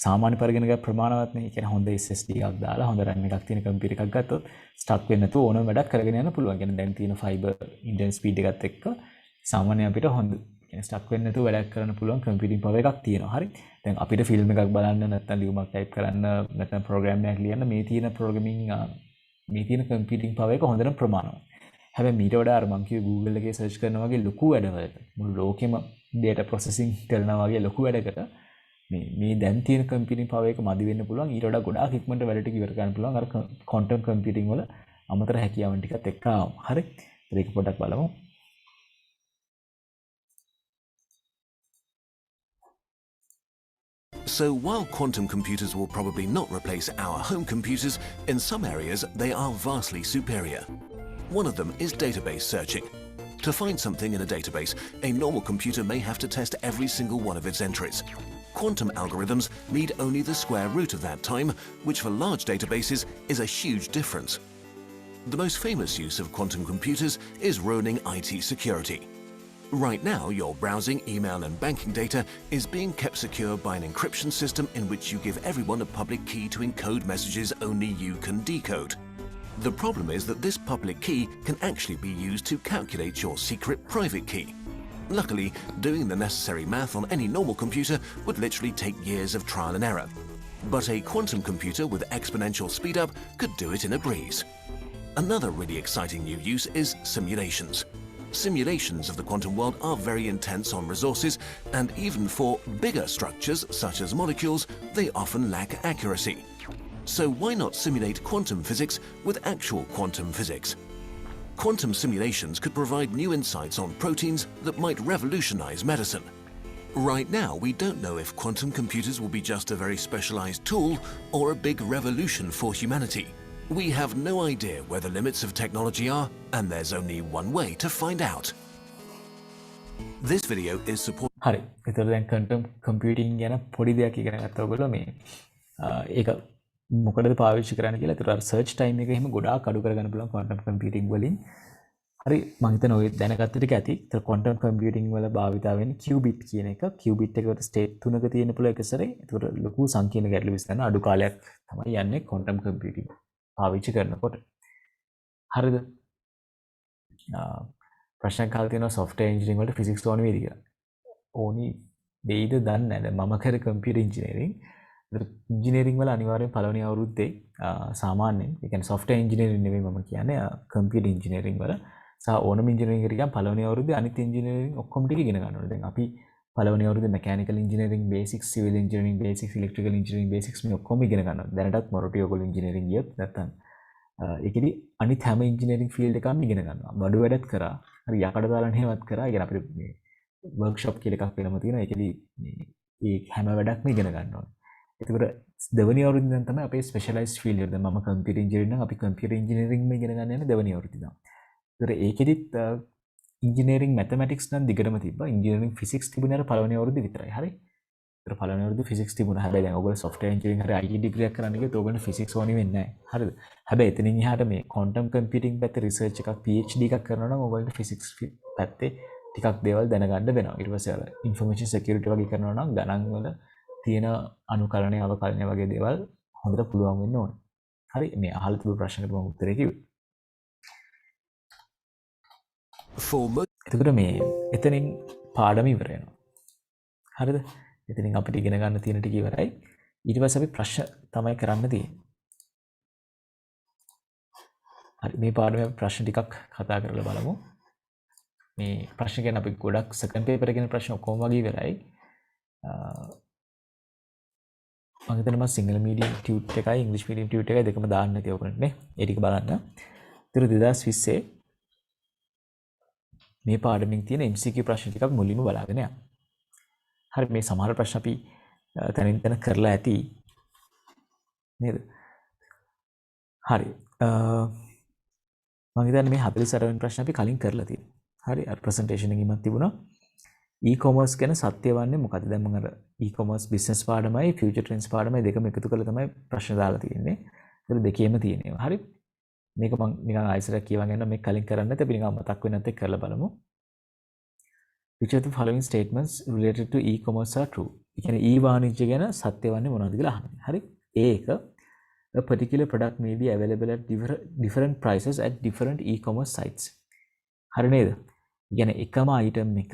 සාමාන්‍ය පරිගණක ප්‍රමාණවත් නේ. කියන්නේ හොඳ SSD එකක් දාලා හොඳ RAM එකක් තියෙන කම්පියුටර් එකක් ගත්තොත් ස්ටක් වෙන්නේ නැතුව ඕනම වැඩක් කරගෙන යන්න පුළුවන්. කියන්නේ දැන් තියෙන fiber internet speed එකත් එක්ක සාමාන්‍යයෙන් අපිට හොඳ කියන්නේ ස්ටක් වෙන්නේ නැතුව වැඩක් කරන්න පුළුවන් කම්පියුටින් පවර් එකක් තියෙනවා. හරි. දැන් අපිට ෆිල්ම් එකක් බලන්න නැත්නම් ලියුමක් ටයිප් කරන්න නැත්නම් ප්‍රෝග්‍රෑම් එකක් ලියන්න මේ තියෙන ප්‍රෝග්‍රෑමින් මේ තියෙන කම්පියුටිං පවර් එක හොඳටම ප්‍රමාණවත්. හැබැයි මීට වඩා අර මං කිව්වේ Google එකේ සර්ච් කරනවා වගේ ලොකු වැඩවලට මුළු ලෝකෙම data processing කරනවා වගේ ලොකු වැඩකට මේ දැන් තියෙන කම්පියුටිං පවර් එක මදි වෙන්න පුළුවන්. ඊට වඩා ගොඩාක් ඉක්මනට වැඩ ටික ඉවර කරන්න පුළුවන් අර ක්වොන්ටම් කම්පියුටිං වල අමතර හැකියාවන් ටිකත් එක්ක ආවම. හරි. ඒක පොඩ්ඩක් බලමු. So while quantum computers will probably not replace our home computers, in some areas they are vastly superior. One of them is database searching. To find something in a database, a normal computer may have to test every single one of its entries. Quantum algorithms need only the square root of that time, which for large databases is a huge difference. The most famous use of quantum computers is Ronin IT security. Right now, your browsing, email and banking data is being kept secure by an encryption system in which you give everyone a public key to encode messages only you can decode. The problem is that this public key can actually be used to calculate your secret private key. Luckily, doing the necessary math on any normal computer would literally take years of trial and error. But a quantum computer with exponential speedup could do it in a breeze. Another really exciting new use is simulations. Simulations of the quantum world are very intense on resources, and even for bigger structures such as molecules, they often lack accuracy. So why not simulate quantum physics with actual quantum physics? Quantum simulations could provide new insights on proteins that might revolutionize medicine. Right now, we don't know if quantum computers will be just a very specialized tool or a big revolution for humanity. We have no idea where the limits of technology are, and there's only one way to find out. This video is supported. හරි. ඒතර දැන් quantum computing ගැන පොඩි දෙයක් ඉගෙන ගත්තා ඔයගොල්ලෝ මේ ඒක මොකටද පාවිච්චි කරන්න කියලා. ඒතර අර සර්ච් ටයිම් එක එහෙම ගොඩාක් අඩු කරගන්න පුළුවන් ක්වොන්ටම් කම්පියුටිං වලින්. හරි මම හිතනවා ඔය දැනගත්ත ටික ඇති. ඒතර ක්වොන්ටම් කම්පියුටිං වල භාවිතා වෙන්නේ කියුබිට් කියන එක. කියුබිට් එකකට ස්ටේට් තුනක තියෙන පුළුවන් එක සැරේ. ඒතර ලොකු සංකීර්ණ ගැටලු විසඳන්න අඩු කාලයක් තමයි යන්නේ ක්වොන්ටම් කම්පියුටිං පාවිච්චි කරනකොට. හරිද? ප්‍රශ්න කාල තියෙනවා software engineering වලට physics ඕනේ වේද කියලා. ඕනි වෙයිද දන්නේ නැහැ. දැන් මම කරේ computer engineering. ඒතර engineering වල අනිවාර්යෙන් පළවෙනි අවුරුද්දේ සාමාන්‍යයෙන් ඒ කියන්නේ software engineering නෙවෙයි මම කියන්නේ computer engineering වල සහ ඕනම engineering එකට ගියාම පළවෙනි අවුරුද්දේ අනිත් engineering ඔක්කොම ටික ඉගෙන ගන්න ඕනේ. දැන් අපි පළවෙනි අවුරුද්දේ mechanical engineering basics, civil engineering basics, electrical engineering basics මේ ඔක්කොම ඉගෙන ගන්නවා. දැනටත් මොරටු ඔයගොල්ලෝ engineering ගියොත් නැත්තම් ඒකෙදි අනිත් හැම engineering field එකක්ම ඉගෙන ගන්නවා. බඩු වැඩත් කරා. හරි යකඩ දාලා එහෙමත් කරා. ඒ කියන්නේ අපිට මේ workshop කියලා එකක් වෙනම තියෙනවා. ඒකෙදි මේ හැම වැඩක්ම ඉගෙන ගන්න ඕනේ. ඒකවල දෙවෙනි අවුරුද්දේ නම් තමයි අපේ specialized field එක. දැන් මම computer engineering නම් අපි computer engineering මේ ඉගෙන ගන්න යන්නේ දෙවෙනි අවුරුද්දේ තමයි. ඒතර ඒකෙදිත් engineering mathematics නම් දිගටම තිබ්බා. engineering physics තිබුණේ අර පළවෙනි අවුරුද්දේ විතරයි. හරි. ඒතර පළවෙනි අවුරුද්දේ physics තිබුණා. හැබැයි දැන් ඔයගොල්ලෝ software engineering හරි IT degree එකක් කරන්න ගියොත් ඔයගොල්ලෝ physics ඕනෙ වෙන්නේ නැහැ. හරිද? හැබැයි එතනින් එහාට මේ quantum computing පැත්තේ research එකක් PhD එකක් කරනවා නම් ඔයගොල්ලෝ physics පැත්තේ ටිකක් දේවල් දැනගන්න වෙනවා. ඊට පස්සේ අර information security වගේ කරනවා නම් ගණන් වල තියෙන අනුකලනය අවකලනය වගේ දේවල් හොඳට පුළුවන් වෙන්න ඕනේ. හරි මේ අහලා තිබු ප්‍රශ්නකට මම උත්තරේ කිව්වේ. එතකොට මේ එතනින් පාඩම ඉවර වෙනවා. හරිද? එතනින් අපිට ඉගෙන ගන්න තියෙන ටික ඉවරයි. ඊට පස්සේ අපි ප්‍රශ්න තමයි කරන්න තියෙන්නේ. හරි මේ පාඩමේ ප්‍රශ්න ටිකක් කතා කරලා බලමු. මේ ප්‍රශ්න ගැන අපි ගොඩක් සෙකන්ඩ් පේපර් එකේ ප්‍රශ්න ඔක්කොම වගේ ඉවරයි. මම හිතනවා සිංගල් මීඩියම් ටියුට් එකයි ඉංග්‍රීසි මීඩියම් ටියුට් එකයි දෙකම දාන්න නැති ඔයගොල්ලන්ට නේ. ඒ ටික බලන්න. ඒතර 2020 මේ පාඩමින් තියෙන MCQ ප්‍රශ්න ටිකක් මුලින්ම බලාගෙන යන්න. හරි මේ සමහර ප්‍රශ්න අපි තනින් තන කරලා ඇති නේද? හරි. මම හිතන්නේ මේ 48 වෙනි ප්‍රශ්න අපි කලින් කරලා තියෙනවා. හරි අර ප්‍රසන්ටේෂන් එකකින්ම තිබුණා. e-commerce ගැන සත්‍ය වන්නේ මොකද? දැන් මම අර e-commerce business පාඩමයි future trends පාඩමයි දෙකම එකතු කරලා තමයි ප්‍රශ්න දාලා තියෙන්නේ. ඒක දෙකේම තියෙනවා. හරි. මේක මම නිකන් ආයෙසරක් කියවගෙන යනවා. මේක කලින් කරන්නේ නැත්නම් අපි නිකන් මතක් වෙන්නේ නැත්නම් කරලා බලමු. Which of the following statements related to e-commerce are true? ඒ කියන්නේ e-වාණිජ්‍ය ගැන සත්‍ය වන්නේ මොනවද කියලා අහන්නේ. හරි. ඒක a particular product may be available at different prices at different e-commerce sites. හරි නේද? කියන්නේ එකම item එක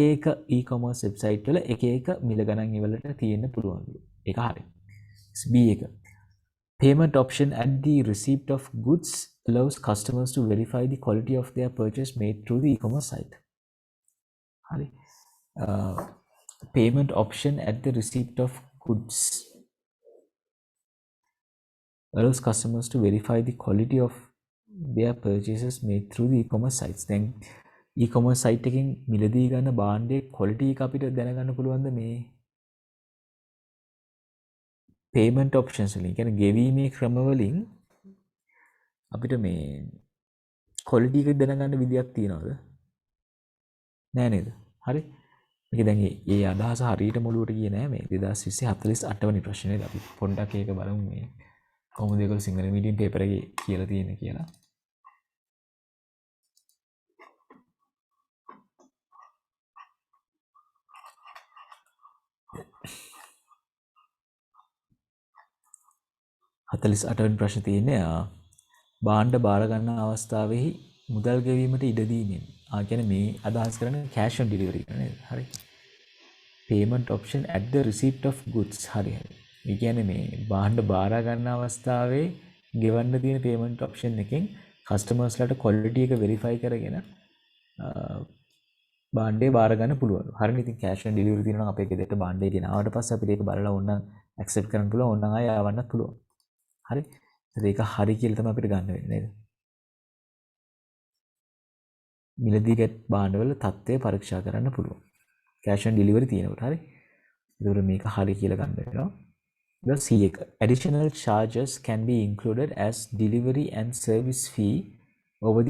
එක e-commerce website වල එක මිල ගණන් ඉවලට තියෙන්න පුළුවන්. ඒක හරි. B එක Payment option at the receipt of goods allows customers to verify the quality of their purchase made through the e-commerce site. හරි. Payment option at the receipt of goods allows customers to verify the quality of their purchases made through the e-commerce sites. දැන් e-commerce site එකකින් මිලදී ගන්න භාණ්ඩයේ quality එක අපිට දැනගන්න පුළුවන්ද මේ payment options වලින්? කියන්නේ ගෙවීමේ ක්‍රම වලින් අපිට මේ quality එක දැනගන්න විදියක් තියනවද? නෑ නේද? හරි. මේක දැන් ඒ අදහස හරියට මුලුවට ගියේ නෑ මේ 2020 48 වෙනි ප්‍රශ්නේ. අපි පොඩ්ඩක් ඒක බලමු මේ කොහොමද ඒගොල්ලෝ සිංහල මීඩියම් පේපර් එකේ කියලා තියෙන්නේ කියලා. හතලිස් අටවෙනි ප්‍රශ්න තියෙන්නේ භාණ්ඩ බාර ගන්න අවස්ථාවෙහි මුදල් ගෙවීමට ඉඩ දීමෙන්. කියන්නේ මේ අදහස් කරන්නේ cash on delivery නේද? හරි. Payment option at the receipt of goods. හරි හරි. ඒ කියන්නේ මේ භාණ්ඩ බාර ගන්න අවස්ථාවේ ගෙවන්න තියෙන payment option එකෙන් customers ලාට quality එක verify කරගෙන භාණ්ඩේ බාර ගන්න පුළුවන්. හරිනේ. ඉතින් cash on delivery තියෙනවා නම් අපේ ගෙදරට භාණ්ඩේ ගෙනාවට පස්සේ අපිට ඒක බලලා ඕනනම් accept කරන්න පුළුවන්. ඕනනම් ආයෙ ආවන්නත් පුළුවන්. හරි. ඒක හරි කියලා තමයි අපිට ගන්න වෙන්නේ නේද? මිලදීගත් භාණ්ඩවල තත්ත්වය පරීක්ෂා කරන්න පුළුවන්. cash on delivery තියෙනකොට හරි. ඒකට මේක හරි කියලා ගන්න වෙනවා. ඊට C එක. Additional charges can be included as delivery and service fee over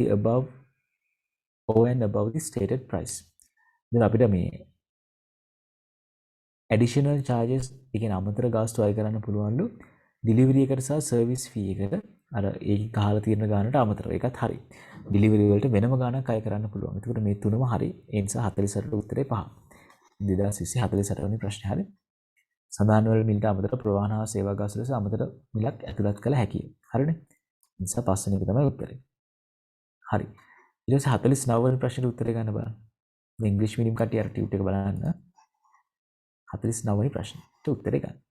and above the stated price. දැන් අපිට මේ additional charges ඒ කියන්නේ අමතර ගාස්තු අය කරන්න පුළුවන්ලු delivery එකට සහ service fee එකට අර ඒ ගහලා තියෙන ගානට අමතරව. ඒකත් හරි. delivery වලට වෙනම ගානක් අය කරන්න පුළුවන්. ඒකට මේ තුනම හරි. ඒ නිසා 48ට උත්තරේ 5. 2020 48 වෙනි ප්‍රශ්නේ හරි. සඳහන් වල මිලට අමතර ප්‍රවාහන හා සේවා ගාස්තු ලෙස අමතර මිලක් ඇතුළත් කළ හැකියි. හරිනේ? ඒ නිසා පස්වෙනි එක තමයි උත්තරේ. හරි. ඊට පස්සේ 49 වෙනි ප්‍රශ්නෙට උත්තරේ ගන්න බලන්න. මේ ඉංග්‍රීසි මීඩියම් කට්ටිය අර ටියුට් එක බලන්න. 49 වෙනි ප්‍රශ්නෙට උත්තරේ ගන්න.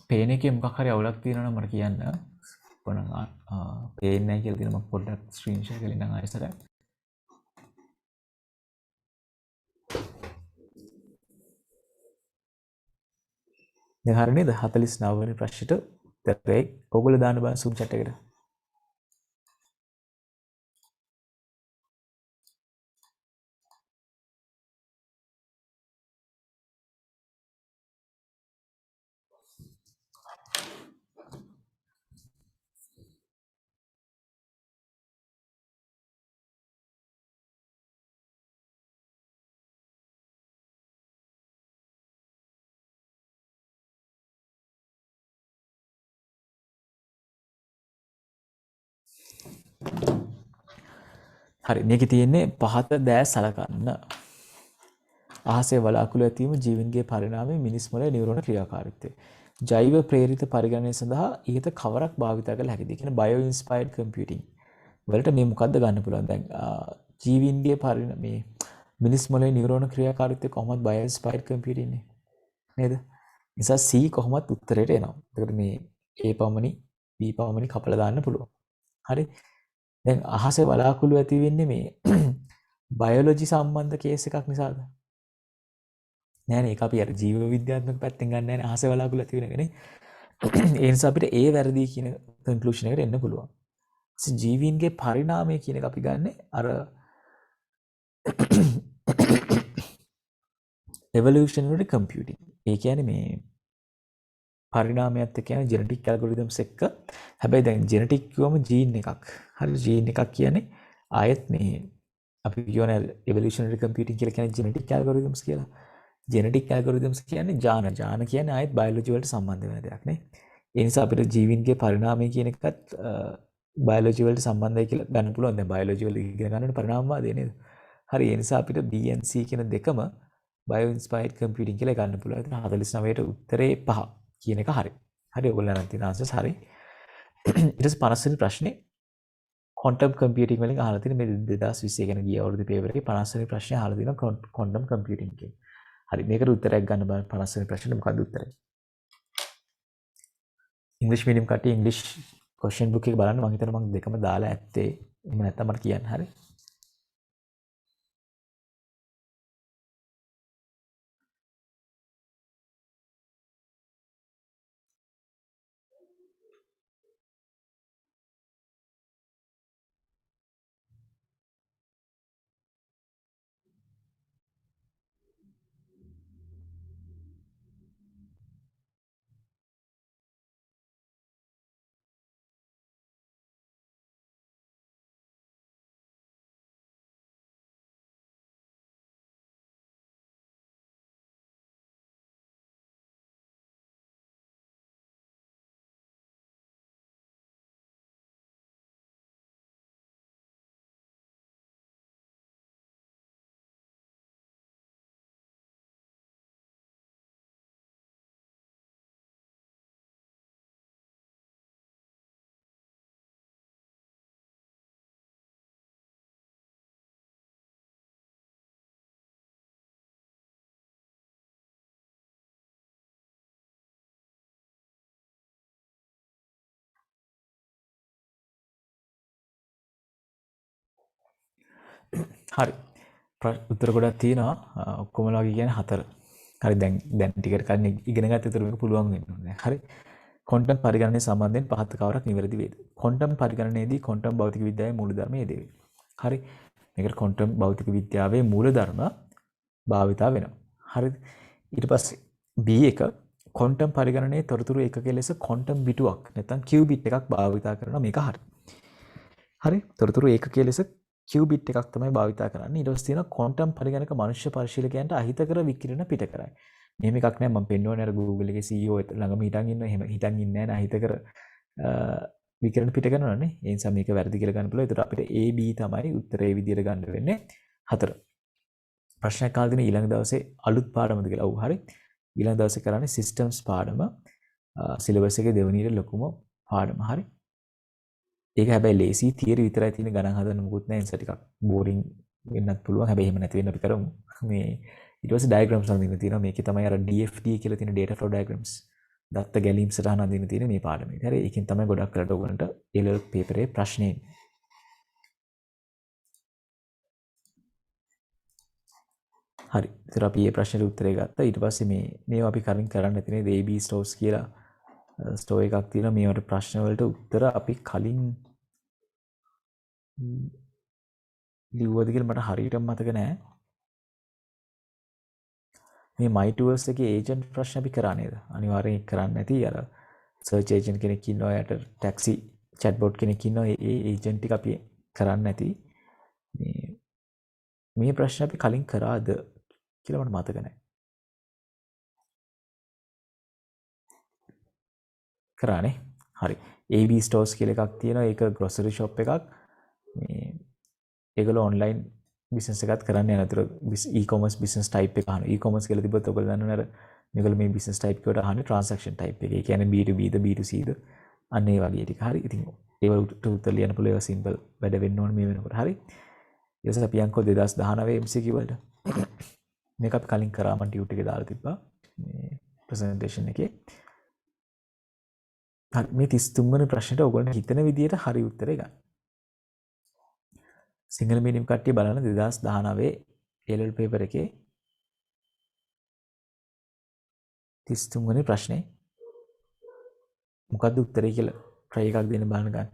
පේන එකේ මොකක් හරි අවුලක් තියෙනවා නම් මට කියන්න. පොණං පේන්නේ නැහැ කියලා තියෙනවා. මම පොඩ්ඩක් ස්ක්‍රීන් ෂෙයා කරලා ඉන්නම් ආයෙසර. දැන් හරිය නේද? 49 වෙනි ප්‍රශ්නෙට උත්තරේ ඔයගොල්ලෝ දාන්න බෑ Zoom chat එකට. හරි මේකේ තියෙන්නේ පහත දෑ සලකන්න. අහසේ වලාකුළු ඇතිවීම ජීවීන්ගේ පරිණාමයේ මිනිස් මොළයේ නියුරෝන ක්‍රියාකාරීත්වය. ජෛව ප්‍රේරිත පරිගණනය සඳහා ඊට කවරක් භාවිත කළ හැකිද? කියන bio inspired computing වලට මේ මොකද්ද ගන්න පුළුවන්? දැන් ජීවීන්ගේ මේ මිනිස් මොළයේ නියුරෝන ක්‍රියාකාරීත්වය කොහොමද bio inspired computing නේ? නේද? නිසා C කොහොමත් උත්තරේට එනවා. ඒකට මේ A පමණි B පමණි කපලා දාන්න පුළුවන්. හරි. දැන් අහසේ වලාකුළු ඇති වෙන්නේ මේ බයොලොජි සම්බන්ධ කේස් එකක් නිසාද? නෑ නේ ඒක අපි අර ජීව විද්‍යාත්මක පැත්තෙන් ගන්න නෑනේ අහසේ වලාකුළු ඇති වෙන එක නේ. ඒ නිසා අපිට ඒ වැරදි කියන කන්ක්ලූෂන් එකට එන්න පුළුවන්. ජීවීන්ගේ පරිණාමය කියන එක අපි ගන්න අර evolutionary computing. ඒ කියන්නේ මේ පරිණාමයත් එක්ක යන ජෙනටික් ඇල්ගොරිතම්ස් එක්ක. හැබැයි දැන් ජෙනටික් කියවම ජීන් එකක්. හරි ජීන් එකක් කියන්නේ ආයෙත් මේ අපි කියන evolutionary computing කියලා කියන්නේ ජෙනටික් ඇල්ගොරිතම්ස් කියලා. ජෙනටික් ඇල්ගොරිතම්ස් කියන්නේ ජාන කියන්නේ ආයෙත් බයොලොජි වලට සම්බන්ධ වෙන දෙයක් නේ. ඒ නිසා අපිට ජීවීන්ගේ පරිණාමය කියන එකත් බයොලොජි වලට සම්බන්ධයි කියලා ගන්න පුළුවන්. දැන් බයොලොජි වල ඉගෙන ගන්නකොට පරිණාමවාදය නේද? හරි ඒ නිසා අපිට B and C කියන දෙකම bio inspired computing කියලා ගන්න පුළුවන්. 49ට උත්තරේ 5 කියන එක හරි. හරි ඔයගොල්ලෝ අරන් තියෙන ආන්සර්ස් හරි. ඊට පස්සේ 50 වෙනි ප්‍රශ්නේ ක්වොන්ටම් කම්පියුටිං වලින් අහලා තියෙන මේ 2020 ගැන ගිය අවුරුදු පේපර් එකේ 50 වෙනි ප්‍රශ්නේ අහලා තියෙනවා ක්වොන්ටම් කම්පියුටිං එකේ. හරි මේකට උත්තරයක් ගන්න බලන්න 50 වෙනි ප්‍රශ්නේ මොකක්ද උත්තරේ? ඉංග්‍රීසි මීඩියම් කට්ටිය ඉංග්‍රීසි ක්වෙස්චන් බුක් එක බලන්න මම හිතනවා මම දෙකම දාලා ඇත්තේ. එහෙම නැත්නම් මට කියන්න හරි. හරි. උත්තර ගොඩක් තියෙනවා. ඔක්කොම වගේ කියන්නේ 4. හරි දැන් ටිකට කලින් ඉගෙන ගත්ත උත්තර මේක පුළුවන් වෙන්න ඕනේ. හරි. ක්වොන්ටම් පරිගණනය සම්බන්ධයෙන් පහත් කවරක් නිවැරදි වේද? ක්වොන්ටම් පරිගණනයේදී ක්වොන්ටම් භෞතික විද්‍යාවේ මූලධර්ම යෙදේ. හරි. මේකට ක්වොන්ටම් භෞතික විද්‍යාවේ මූලධර්ම භාවිතා වෙනවා. හරිද? ඊට පස්සේ B1 ක්වොන්ටම් පරිගණනයේ තොරතුරු ඒකකයේ ලෙස ක්වොන්ටම් බිටුවක් නැත්නම් කියුබිට් එකක් භාවිතා කරනවා. මේක හරි. හරි. තොරතුරු ඒකකයේ ලෙස කියුබිට් එකක් තමයි භාවිතා කරන්නේ. ඊට පස්සේ තියෙනවා ක්වොන්ටම් පරිගණක මනුෂ්‍ය පරිශීලකයන්ට අහිතකර විකිරණ පිට කරයි. මෙහෙම එකක් නෑ මම පෙන්වන්නේ අර Google එකේ CEO ළඟම හිටන් ඉන්නවා. එහෙම හිටන් ඉන්නේ නෑ අහිතකර විකිරණ පිට කරනවානේ. ඒ නිසා මේක වැරදි කියලා ගන්න පුළුවන්. ඒකට අපිට A B තමයි උත්තරේ විදියට ගන්න වෙන්නේ. 4. ප්‍රශ්නයක් අහලා දෙන ඊළඟ දවසේ අලුත් පාඩමද කියලා. ඔව් හරි. ඊළඟ දවසේ කරන්නේ සිස්ටම්ස් පාඩම. සිලබස් එකේ දෙවෙනියට ලොකුම පාඩම. හරි. ඒක හැබැයි ලේසි තියරි විතරයි තියෙන ගණන් හදන්න මොකුත් නැහැ. ඒ නිසා ටිකක් බෝරින් වෙන්නත් පුළුවන්. හැබැයි එහෙම නැති වෙන්න අපි කරමු. මේ ඊට පස්සේ ඩයග්‍රෑම්ස් අඳින්න තියෙනවා. මේකේ තමයි අර DFD කියලා තියෙන data flow diagrams. දත්ත ගැලීම් සටහන අඳින්න තියෙන මේ පාඩමේ. හරි. ඒකෙන් තමයි ගොඩක් කරලා ඔයගොල්ලන්ට A-level පේපරේ ප්‍රශ්නේ එන්නේ. හරි. ඒතර අපි මේ ප්‍රශ්නෙට උත්තරේ ගත්තා. ඊට පස්සේ මේවා අපි කලින් කරන්න තියෙන AB stores කියලා ස්ටෝ එකක් තියෙනවා. මේවට ප්‍රශ්න වලට උත්තර අපි කලින් ලිව්වද කියලා මට හරියටම මතක නෑ. මේ my tours එකේ ඒජන්ට් ප්‍රශ්න අපි කරා නේද? අනිවාර්යෙන් ඒක කරන්න නැති අර සර්ච් ඒජන්ට් කෙනෙක් ඉන්නවා යට ටැක්සි chatbot කෙනෙක් ඉන්නවා ඒ ඒජන්ට් ටික අපි කරන්න නැති. මේ ප්‍රශ්න අපි කලින් කරාද කියලා මට මතක නෑ. කරානේ. හරි. AB stores කියලා එකක් තියෙනවා. ඒක grocery shop එකක්. මේ ඒගොල්ලෝ online business එකක් කරන්න යන අතර e-commerce business type එක අහනවා. e-commerce කියලා තිබ්බොත් ඔයගොල්ලෝ දන්නවනේ අර මේගොල්ලෝ මේ business type එකට අහන්නේ transaction type එක. ඒ කියන්නේ B2B ද B2C ද අන්න ඒ වගේ ටික. හරි. ඉතින් ඒවලට උත්තර ලියන්න පුළුවන් ඒවා simple වැඩ වෙන්න ඕනේ මේ වෙනකොට. හරි. ඊට පස්සේ අපි යන්කෝ 2019 MCQ වලට. මේක අපි කලින් කරා මම ටියුට් එකේ දාලා තිබ්බා. මේ presentation එකේ. හරි. මේ 33 වෙනි ප්‍රශ්නෙට ඔයගොල්ලෝ හිතන විදිහට හරි උත්තරේ ගන්න. සිංහල මීඩියම් කට්ටිය බලන්න 2019 A-level paper එකේ 33 වෙනි ප්‍රශ්නේ මොකද්ද උත්තරේ කියලා try එකක් දෙන්න බලන්න ගන්න.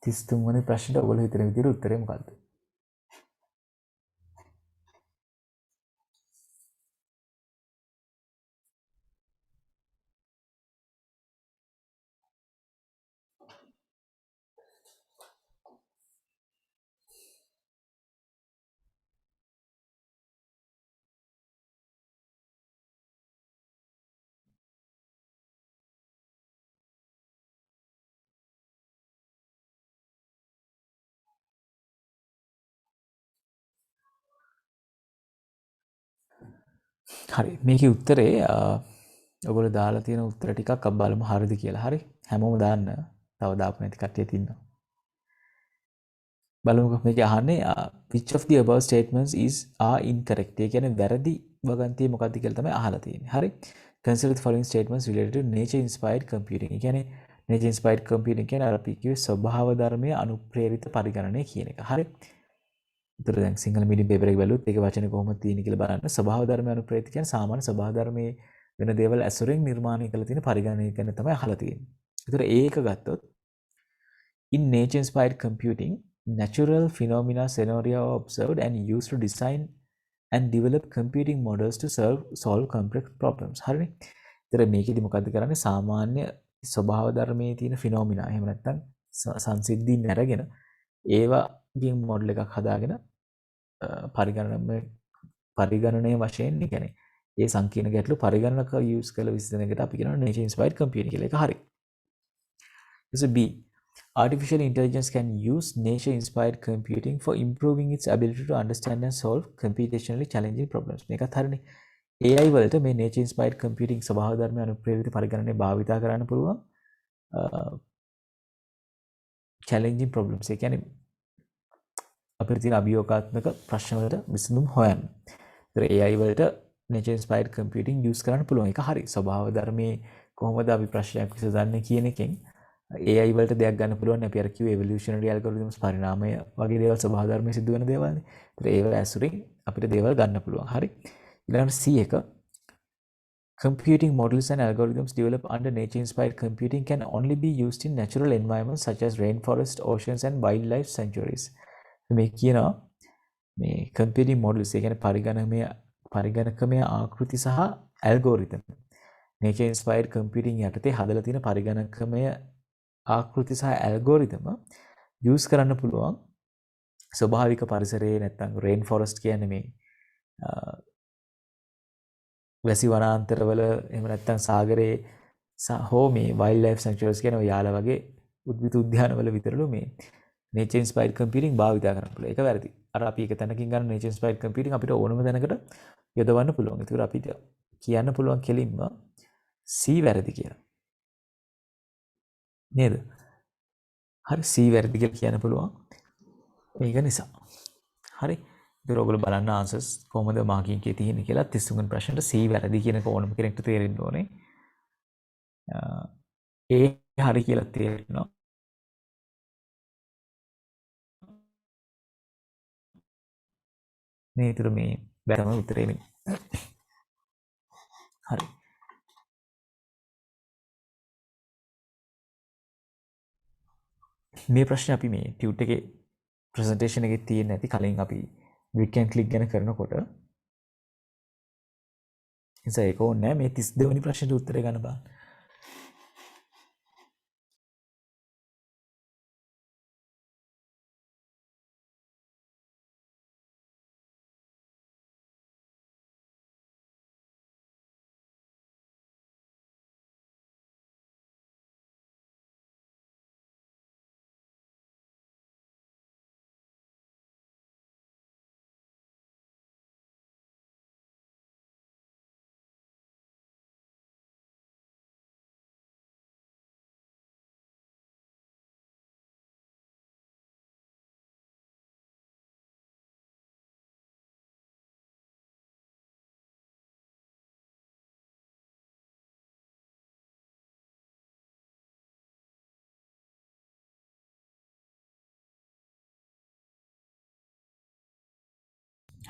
තිස්තුන්වන ප්‍රශ්නට ඔයගොල්ලෝ හිතන විදිහට උත්තරේ මොකද්ද? හරි මේකේ උත්තරේ ඔයගොල්ලෝ දාලා තියෙන උත්තර ටිකක් අපි බලමු හරිද කියලා. හරි. හැමෝම දාන්න. තව දාපු නැති කට්ටියත් ඉන්නවා. බලමුකෝ මේක අහන්නේ which of the above statements is are incorrect. ඒ කියන්නේ වැරදි වගන්තිය මොකක්ද කියලා තමයි අහලා තියෙන්නේ. හරි. Consider the following statements related to nature inspired computing. ඒ කියන්නේ nature inspired computing කියන්නේ අර අපි කිව්වේ ස්වභාව ධර්මයේ අනුප්‍රේරිත පරිගණනය කියන එක. හරි. උතර දැන් සිංහල මීඩියම් පේපර් එක බැලුවොත් ඒක වචනේ කොහොමද තියෙන්නේ කියලා බලන්න. ස්වභාව ධර්මයේ අනුප්‍රේරිත කියන්නේ සාමාන්‍ය ස්වභාව ධර්මයේ වෙන දේවල් ඇසුරෙන් නිර්මාණය කරලා තියෙන පරිගණනය ගැන තමයි අහලා තියෙන්නේ. ඒතර ඒක ගත්තොත් in nature inspired computing, natural phenomena scenario are observed and used to design and develop computing models to solve complex problems. හරිනේ. ඒතර මේකෙදි මොකද්ද කරන්නේ? සාමාන්‍ය ස්වභාව ධර්මයේ තියෙන ෆිනොමිනා එහෙම නැත්නම් සංසිද්ධීන් අරගෙන ඒවාගෙන් මොඩල් එකක් හදාගෙන පරිගණනය වශයෙන් කියන්නේ ඒ සංකීර්ණ ගැටලු පරිගණක යූස් කරලා විසඳන එකට අපි කියනවා nature inspired computing කියලා. ඒක හරි. So B. Artificial intelligence can use nature-inspired computing for improving its ability to understand and solve computationally challenging problems. මේකත් හරිනේ. AI වලට මේ nature-inspired computing ස්වභාව ධර්ම අනුප්‍රේරිත පරිගණනය භාවිතා කරන්න පුළුවන් challenging problems. ඒ කියන්නේ අපිට තියෙන අභියෝගාත්මක ප්‍රශ්න වලට විසඳුම් හොයන්න. ඒතර AI වලට nature-inspired computing use කරන්න පුළුවන්. ඒක හරි. ස්වභාව ධර්මයේ කොහොමද අපි ප්‍රශ්නයක් විසඳන්නේ කියන එකෙන් AI වලට දෙයක් ගන්න පුළුවන්. අපි අර කිව්වේ evolutionary algorithms පරිණාමය වගේ දේවල් ස්වභාව ධර්මයේ සිද්ධ වෙන දේවල්නේ. ඒතර ඒව ඇසුරින් අපිට දේවල් ගන්න පුළුවන්. හරි. ඊළඟට C එක computing models and algorithms developed under nature-inspired computing can only be used in natural environments such as rainforest, oceans and wildlife sanctuaries. මේ කියනවා මේ computing models ඒ කියන්නේ පරිගණකමය ආකෘති සහ algorithm nature inspired computing යටතේ හදලා තියෙන පරිගණකමය ආකෘති සහ ඇල්ගෝරිතම යූස් කරන්න පුළුවන් ස්වභාවික පරිසරයේ නැත්තම් රේන් ෆොරස්ට් කියන්නේ මේ වැසි වනාන්තරවල එහෙම නැත්තම් සාගරයේ හෝ මේ වයිල්ඩ් ලයිෆ් සැන්චුරිස් කියන ඔය යාල වගේ උද්භිද උද්‍යානවල විතරලු මේ nature inspired computing භාවිත කරන්න පුළුවන්. ඒක වැරදි. අර අපි එක තැනකින් ගන්න nature inspired computing අපිට ඕනම තැනකට යොදවන්න පුළුවන්. ඒක අපිට කියන්න පුළුවන් කෙලින්ම C වැරදි කියලා. නේද? හරි C වැරදි කියලා කියන්න පුළුවන්. මේක නිසා. හරි. ඒතර ඔයගොල්ලෝ බලන්න ආන්සර්ස් කොහොමද මාකින් එකේ තියෙන්නේ කියලා 33 වෙනි ප්‍රශ්නෙට C වැරදි කියන එක ඕනම කෙනෙක්ට තේරෙන්න ඕනේ. A හරි කියලා තේරෙනවා. මේ විතර මේ බැරම උත්තරේ මේ. හරි. මේ ප්‍රශ්නේ අපි මේ ටියුට් එකේ ප්‍රසන්ටේෂන් එකේ තියෙන්නේ නැති කලින් අපි weekend click ගැන කරනකොට නිසා ඒක ඕනේ නැහැ මේ 32 වෙනි ප්‍රශ්නෙට උත්තරේ ගන්න බලන්න.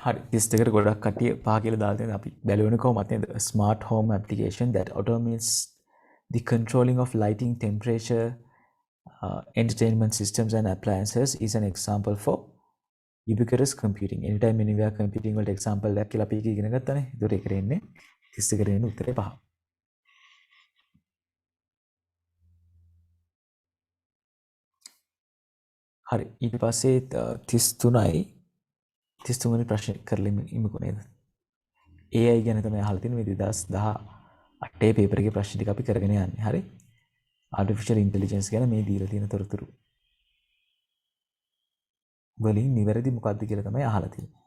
හරි 32කට ගොඩක් කට්ටිය පහ කියලා දාලා තියෙනවා අපි බැලුවනේ කොහොමද නේද smart home application that automates the controlling of lighting temperature entertainment systems and appliances is an example for ubiquitous computing anytime anywhere computing වලට example එකක් කියලා අපි ඉගෙන ගත්තානේ ඒතර ඒකට එන්නේ 32කට එන්නේ උත්තරේ පහ හරි ඊට පස්සේ 33යි 33 වෙනි ප්‍රශ්නේ කරලා ඉමුකෝ නේද AI ගැන තමයි අහලා තියෙන්නේ මේ 2018 පේපර් එකේ ප්‍රශ්න ටික අපි කරගෙන යන්නේ. හරි. artificial intelligence ගැන මේ දීලා තියෙන තොරතුරු. වලින් නිවැරදි මොකක්ද කියලා තමයි අහලා තියෙන්නේ.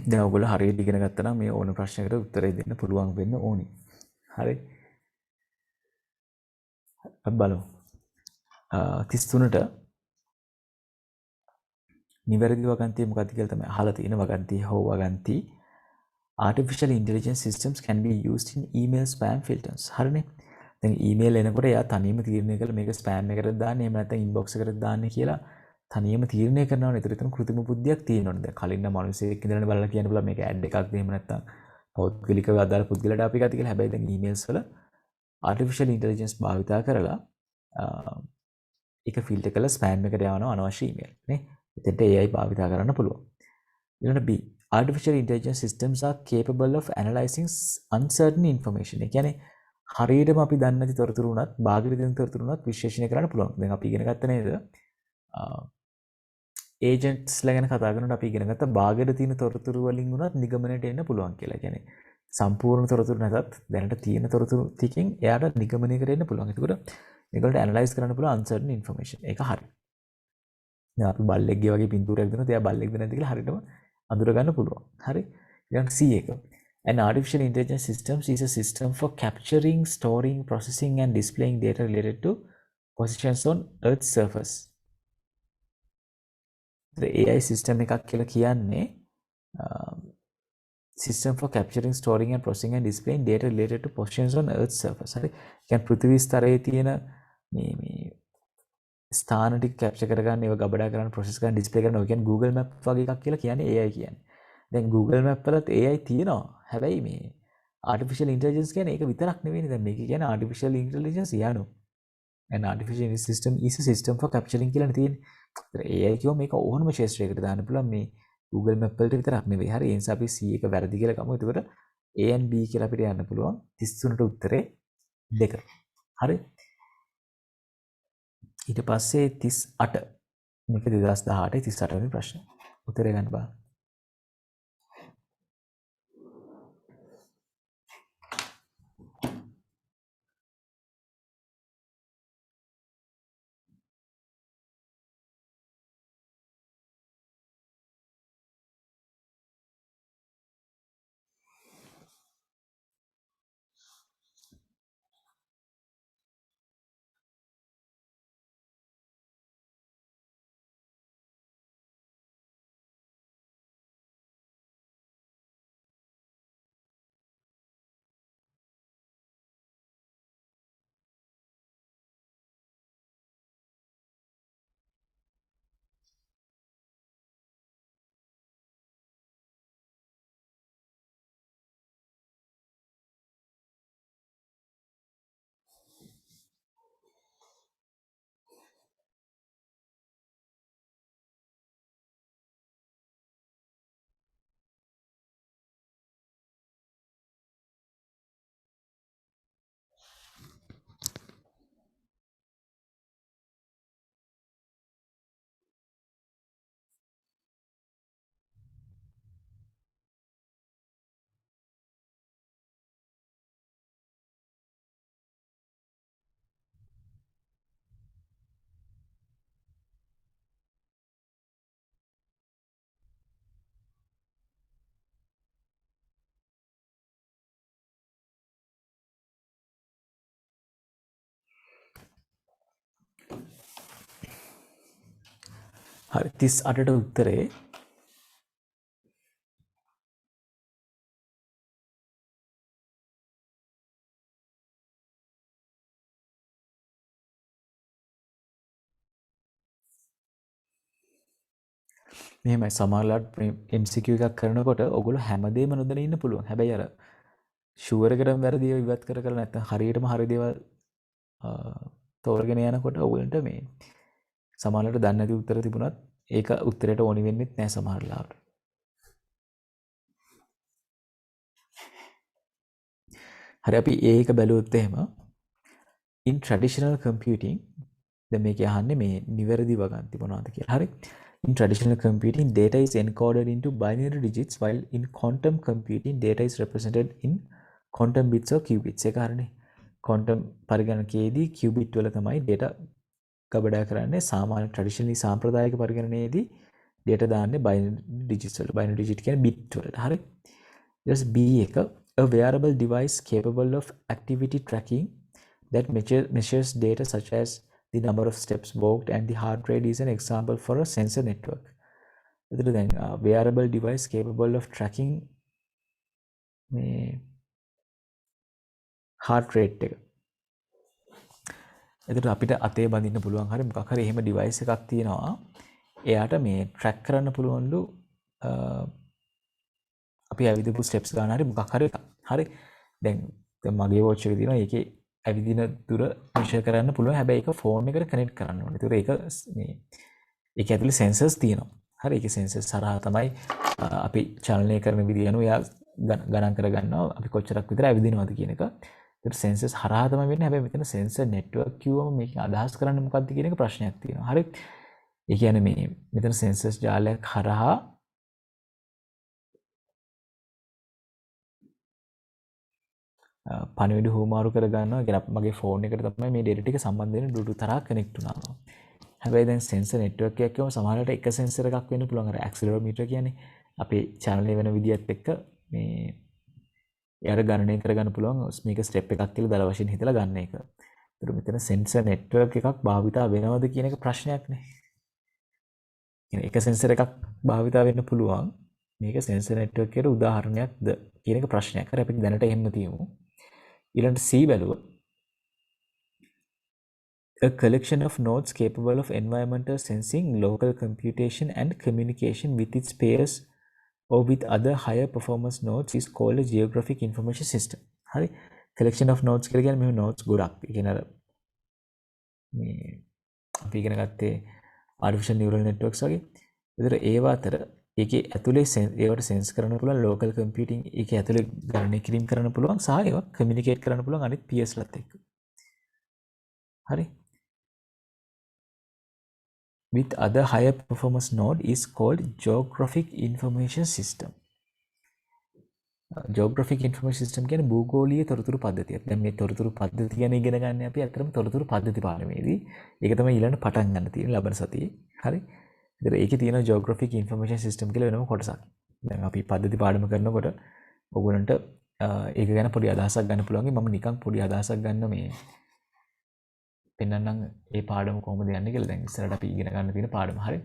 දැන් ඔයගොල්ලෝ හරියට ඉගෙන ගත්තා නම් මේ ඕන ප්‍රශ්නයකට උත්තරය දෙන්න පුළුවන් වෙන්න ඕනි. හරි. අපි බලමු. 33ට නිවැරදි වගන්තිය මොකක්ද කියලා තමයි අහලා තියෙන වගන්තිය හෝ වගන්ති artificial intelligence systems can be used in email spam filters. හරිනේ. දැන් ඊමේල් එනකොට එයා තනියම තීරණය කරලා මේක ස්පෑම් එකකට දාන්නේ එහෙම නැත්නම් ඉන්බොක්ස් එකට දාන්නේ කියලා තනියම තීරණය කරනවනේ. ඒතර එතන කෘත්‍රිම බුද්ධියක් තියෙනවනේ. දැන් කලින් නම් මිනිස්සෙක් ඉඳලා බලලා කියන්න පුළුවන් මේක ඇඩ් එකක්ද එහෙම නැත්නම් පෞද්ගලිකව අදාළ පුද්ගලයාට අපි ගත කියලා. හැබැයි දැන් ඊමේල්ස් වල artificial intelligence භාවිතා කරලා ඒක ෆිල්ටර් කරලා ස්පෑම් එකට යවනවා අනවශ්‍ය ඊමේල් නේ. එතෙන්ට AI භාවිතා කරන්න පුළුවන්. ඊළඟට B artificial intelligence systems are capable of analyzing uncertain information. ඒ කියන්නේ හරියටම අපි දන්නේ නැති තොරතුරු උනත් බාහිර දෙන තොරතුරු උනත් විශ්ලේෂණය කරන්න පුළුවන්. දැන් අපි ඉගෙන ගත්ත නේද? ඒජන්ට්ස්ලා ගැන කතා කරනකොට අපි ඉගෙන ගත්ත බාහිර තියෙන තොරතුරු වලින් උනත් නිගමනයට එන්න පුළුවන් කියලා. කියන්නේ සම්පූර්ණ තොරතුරු නැතත් දැනට තියෙන තොරතුරු ටිකෙන් එයාට නිගමනයකට එන්න පුළුවන්. ඒකට මේකට ඇනලයිස් කරන්න පුළුවන් uncertain information. ඒක හරි. දැන් අපි බල්ලෙක්ගේ වගේ පින්තූරයක් දෙනොත් එයා බල්ලෙක්ද නැද්ද කියලා හරියටම අඳුර ගන්න පුළුවන්. හරි. ඊළඟ C එක. An artificial intelligence system is a system for capturing, storing, processing and displaying data related to positions on Earth's surface. The AI system එකක් කියලා කියන්නේ system for capturing, storing and processing and displaying data related to positions on Earth's surface. හරි. කියන්නේ පෘථිවි ස්තරයේ තියෙන මේ ස්ථාන ටික capture කරගන්න ඒවා ගබඩා කරන්න ප්‍රොසෙස් කරන්න ඩිස්ප්ලේ කරන්න ඔය කියන්නේ Google Map වගේ එකක් කියලා කියන්නේ AI කියන්නේ. දැන් Google Map වලත් AI තියෙනවා. හැබැයි මේ artificial intelligence කියන්නේ ඒක විතරක් නෙවෙයිනේ. දැන් මේක කියන්නේ artificial intelligence යano. An artificial system is a system for capturing කියලා තියෙන්නේ. AI කියෝ මේක ඕනම ක්ෂේත්‍රයකට දාන්න පුළුවන් මේ Google Map වලට විතරක් නෙවෙයි. හරි. ඒ නිසා අපි C එක වැරදි කියලා ගමු. එතකොට A and B කියලා අපිට යන්න පුළුවන්. 33ට උත්තරේ 2. හරි. ඊට පස්සේ 38 මේක 2018 38 වෙනි ප්‍රශ්න. උත්තරය ගන්න බා. හරි 38ට උත්තරේ මෙහෙමයි සමහරලාට MCQ එකක් කරනකොට ඔයගොල්ලෝ හැමදේම නොදැන ඉන්න පුළුවන්. හැබැයි අර ෂුවර් එකටම වැරදි ඒවා ඉවත් කරලා නැත්නම් හරියටම හරි දේවල් තෝරගෙන යනකොට ඔයගොල්ලන්ට මේ සමහරලාට දන්නේ නැති උත්තර තිබුණත් ඒක උත්තරයට ඕනි වෙන්නේ නැහැ සමහරලාට. හරි අපි ඒක බැලුවොත් එහෙම in traditional computing දැන් මේක අහන්නේ මේ නිවැරදි වගන්ති මොනවද කියලා. හරි. In traditional computing, data is encoded into binary digits, while in quantum computing, data is represented in quantum bits or qubits. ඒක හරිනේ. quantum පරිගණකයේදී qubit වල තමයි data ගබඩා කරන්නේ. සාමාන්‍ය traditionally සාම්ප්‍රදායික පරිගණනයේදී data දාන්නේ binary digits වලට. binary digit කියන්නේ bit වලට. හරි. ඊට පස්සේ B එක a wearable device capable of activity tracking that measures data such as the number of steps walked and the heart rate is an example for a sensor network. එතකොට දැන් wearable device capable of tracking මේ heart rate එක. එතකොට අපිට අතේ බඳින්න පුළුවන් හරි මොකක් හරි එහෙම device එකක් තියෙනවා. එයාට මේ track කරන්න පුළුවන්ලු අපි ඇවිදපු steps ගන්න හරි මොකක් හරි එකක්. හරි. දැන් මගේ watch එකේ තියෙනවා ඒකේ ඇවිදින දුර measure කරන්න පුළුවන්. හැබැයි ඒක phone එකට connect කරන්න ඕනේ. ඒතකොට ඒක මේ ඒක ඇතුලේ sensors තියෙනවා. හරි. ඒකේ sensors හරහා තමයි අපි චලනය කරන විදිය අනුව එයා ගණන් කරගන්නවා අපි කොච්චරක් විතර ඇවිදිනවද කියන එක. ඒතකොට sensors හරහා තමයි වෙන්නේ. හැබැයි මෙතන sensor network කිව්වම මේකෙන් අදහස් කරන්නේ මොකක්ද කියන එක ප්‍රශ්නයක් තියෙනවා. හරි. ඒ කියන්නේ මේ මෙතන sensors ජාලයක් හරහා පණිවිඩ හුවමාරු කරගන්නවා. ඒ කියන්නේ මගේ ෆෝන් එකට තමයි මේ data ටික සම්බන්ධ වෙන Bluetooth හරහා connect වුණා. හැබැයි දැන් sensor network එකක් කියවම සමහරවිට එක sensor එකක් වෙන්න පුළුවන්. අර accelerometer කියන්නේ අපේ channel වෙන විදියත් එක්ක මේ එයාට ගණනය කරගන්න පුළුවන් මේක step එකක් කියලා දල වශයෙන් හිතලා ගන්න එක. ඒතර මෙතන sensor network එකක් භාවිතා වෙනවද කියන එක ප්‍රශ්නයක් නේ. කියන්නේ එක sensor එකක් භාවිතා වෙන්න පුළුවන්. මේක sensor network එකට උදාහරණයක්ද කියන එක ප්‍රශ්නයක්. හරි අපි දැනට එහෙම තියමු. ඊළඟට C බැලුව a collection of nodes capable of environmental sensing, local computation and communication with its peers or with other higher performance nodes is called a geographic information system. හරි. collection of nodes කියලා කියන්නේ මේ nodes ගොඩක්. ඒ කියන්නේ අර මේ අපි ඉගෙන ගත්තේ artificial neural networks වගේ. ඒතර ඒවා අතර ඒකේ ඇතුලේ ඒවට සෙන්ස් කරන්න පුළුවන් local computing ඒකේ ඇතුලේ ගණනය කිරීම කරන්න පුළුවන් සහ ඒවා communicate කරන්න පුළුවන් අනිත් peers ලත් එක්ක. හරි. with other higher performance node is called geographic information system. geographic information system කියන්නේ භූගෝලීය තොරතුරු පද්ධතියක්. දැන් මේ තොරතුරු පද්ධතිය ගැන ඉගෙන ගන්න අපි අතරම තොරතුරු පද්ධති පාඩමේදී. ඒක තමයි ඊළඟ පටන් ගන්න තියෙන ලබන සතියේ. හරි. ඒතර ඒකේ තියෙන geographic information system කියලා වෙනම කොටසක්. දැන් අපි පද්ධති පාඩම කරනකොට ඔයගොල්ලන්ට ඒක ගැන පොඩි අදහසක් ගන්න පුළුවන්. මම නිකන් පොඩි අදහසක් ගන්න මේ පෙන්වන්නම් ඒ පාඩම කොහොමද යන්නේ කියලා. දැන් ඉස්සරහට අපි ඉගෙන ගන්න තියෙන පාඩම. හරි.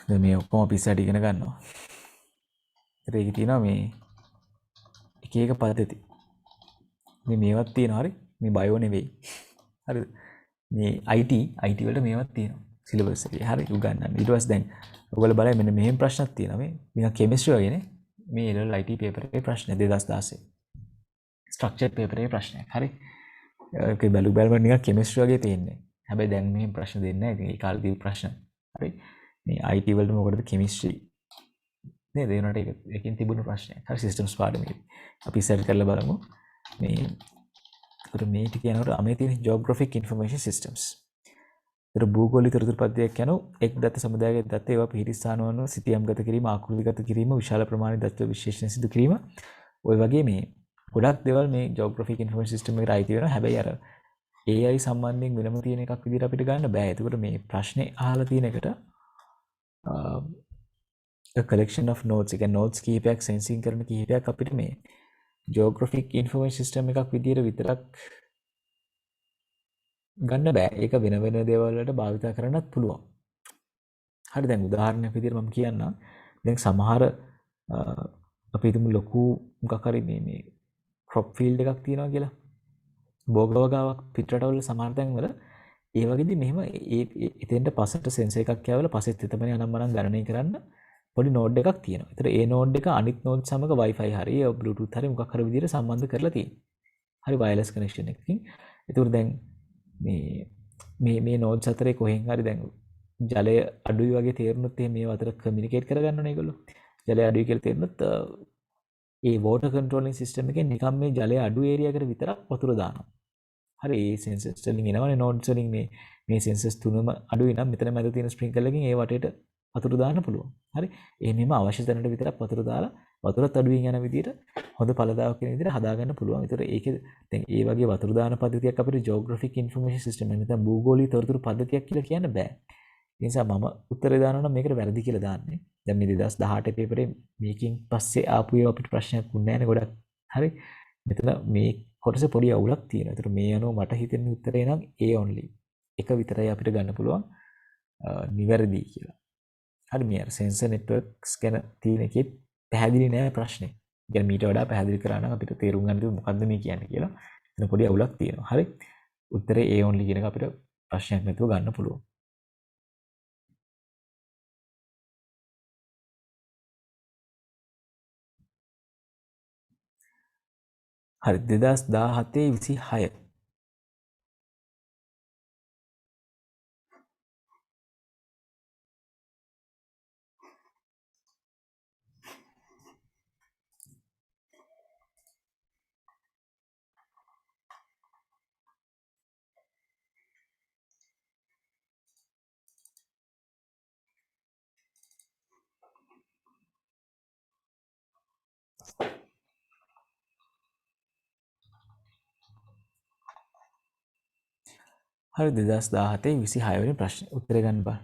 දැන් මේ ඔක්කොම අපි ඉස්සරහට ඉගෙන ගන්නවා. ඒකේ තියෙනවා මේ එක එක පද්ධති. මේවත් තියෙනවා. හරි. මේ බයෝ නෙවෙයි. හරිද? මේ IT වලට මේවත් තියෙනවා සිලබස් එකේ. හරි උගන්වන්න. ඊට පස්සේ දැන් ඔයගොල්ලෝ බලන්න මෙන්න මෙහෙම ප්‍රශ්නක් තියෙනවා. මේ නිකන් කෙමිස්ට්‍රි වගේනේ. මේ LL IT පේපර් එකේ ප්‍රශ්න 2016. ස්ට්‍රක්චර්ඩ් පේපර් එකේ ප්‍රශ්නයක්. හරි. ඒකේ බලුවම නිකන් කෙමිස්ට්‍රි වගේ තියෙන්නේ. හැබැයි දැන් මෙහෙම ප්‍රශ්න දෙන්නේ නැහැ. ඉතින් ඒ කාලේ දීපු ප්‍රශ්න. හරි. මේ IT වලට මොකටද කෙමිස්ට්‍රි නේද? ඒ වුණාට ඒකෙන් තිබුණු ප්‍රශ්නයක්. හරි සිස්ටම්ස් පාඩමේදී. අපි ඉස්සරහ කරලා බලමු. මේ මේ ටික යනකොට අමේ තියෙන geographic information systems. ඒතර භූගෝලීය තොරතුරු පද්ධතියක් යන එක් දත්ත සමුදායයේ දත්ත ඒවා පිහිටි ස්ථානවල සිතියම් ගත කිරීම, ආකෘතිගත කිරීම, විශාල ප්‍රමාණයේ දත්ත විශ්ලේෂණ සිදු කිරීම, ওই වගේ මේ ගොඩක් දේවල් මේ geographic information system එකට අයිති වෙනවා. හැබැයි අර AI සම්බන්ධයෙන් වෙනම තියෙන එකක් විදිහට අපිට ගන්න බෑ. ඒකට මේ ප්‍රශ්නේ අහලා තියෙන එකට a collection of nodes, එක nodes කීපයක් sensing කරන කීපයක් අපිට මේ geographic information system එකක් විදිහට විතරක් ගන්න බෑ. ඒක වෙන වෙන දේවල් වලට භාවිත කරන්නත් පුළුවන්. හරි දැන් උදාහරණයක් විදිහට මම කියන්නම්. දැන් සමහර අපි හිතමු ලොකු මොකක් හරි මේ crop field එකක් තියෙනවා කියලා. භෝගවගාවක් පිටරටවල සමහර තැන්වල ඒ වගේදී මෙහෙම එතෙන්ට පස්සට සෙන්සර් එකක් යවලා පස්සෙත් එතමනේ අනම්මනම් ගණනය කරන්න පොඩි නෝඩ් එකක් තියෙනවා. ඒතර ඒ නෝඩ් එක අනිත් නෝඩ් සමග Wi-Fi හරි Bluetooth හරි මොකක් හරි විදිහට සම්බන්ධ කරලා තියෙනවා. හරි wireless connection එකකින්. ඒතර දැන් මේ නෝඩ්ස් අතරේ කොහෙන් හරි දැන් ජලය අඩුයි වගේ තේරුනොත් එහෙනම් මේ අතර කමියුනිකේට් කරගන්න ඕනේ ඒගොල්ලෝ. ජලය අඩුයි කියලා තේරුනොත් ඒ water controlling system එකෙන් නිකම් මේ ජලය අඩු ඒරියා එකට විතරක් වතුර දානවා. හරි ඒ sensors වලින් එනවනේ nodes වලින් මේ sensors තුනම අඩුයි නම් මෙතන මැද තියෙන sprinkler එකකින් ඒ වටේට වතුර දාන්න පුළුවන්. හරි. එහෙමම අවශ්‍ය තැනට විතරක් වතුර දාලා වතුරත් අඩුවෙන් යන විදිහට හොඳ ඵලදායක වෙන විදිහට හදාගන්න පුළුවන්. ඒතර ඒකේ දැන් ඒ වගේ වතුර දාන පද්ධතියක් අපිට ජියෝග්‍රැෆික් ඉන්ෆර්මේෂන් සිස්ටම් එක නැත්නම් භූගෝලීය තොරතුරු පද්ධතියක් කියලා කියන්න බෑ. ඒ නිසා මම උත්තරේ දානවා නම් මේකට වැරදි කියලා දාන්නේ. දැන් මේ 2018 පේපරේ මේකෙන් පස්සේ ආපු ඒවා අපිට ප්‍රශ්නයක් වුණේ නැහැ නේ ගොඩක්. හරි. මෙතන මේ කොටසේ පොඩි අවුලක් තියෙනවා. ඒතර මේ අනුව මට හිතෙන උත්තරේ නම් A only. එක විතරයි අපිට ගන්න පුළුවන් නිවැරදි කියලා. හරි මේ සෙන්සර් නෙට්වර්ක්ස් ගැන තියෙන එකේ පැහැදිලි නෑ ප්‍රශ්නේ. يعني මීට වඩා පැහැදිලි කරා නම් අපිට තේරුම් ගන්න තියෙන්නේ මොකද්ද මේ කියන්නේ කියලා. එතන පොඩි අවුලක් තියෙනවා. හරි. උත්තරේ A only කියන එක අපිට ප්‍රශ්නයක් නැතුව ගන්න පුළුවන්. හරි 2017-26 හරි 2017-26 වෙනි ප්‍රශ්නේ උත්තරේ ගන්න බා.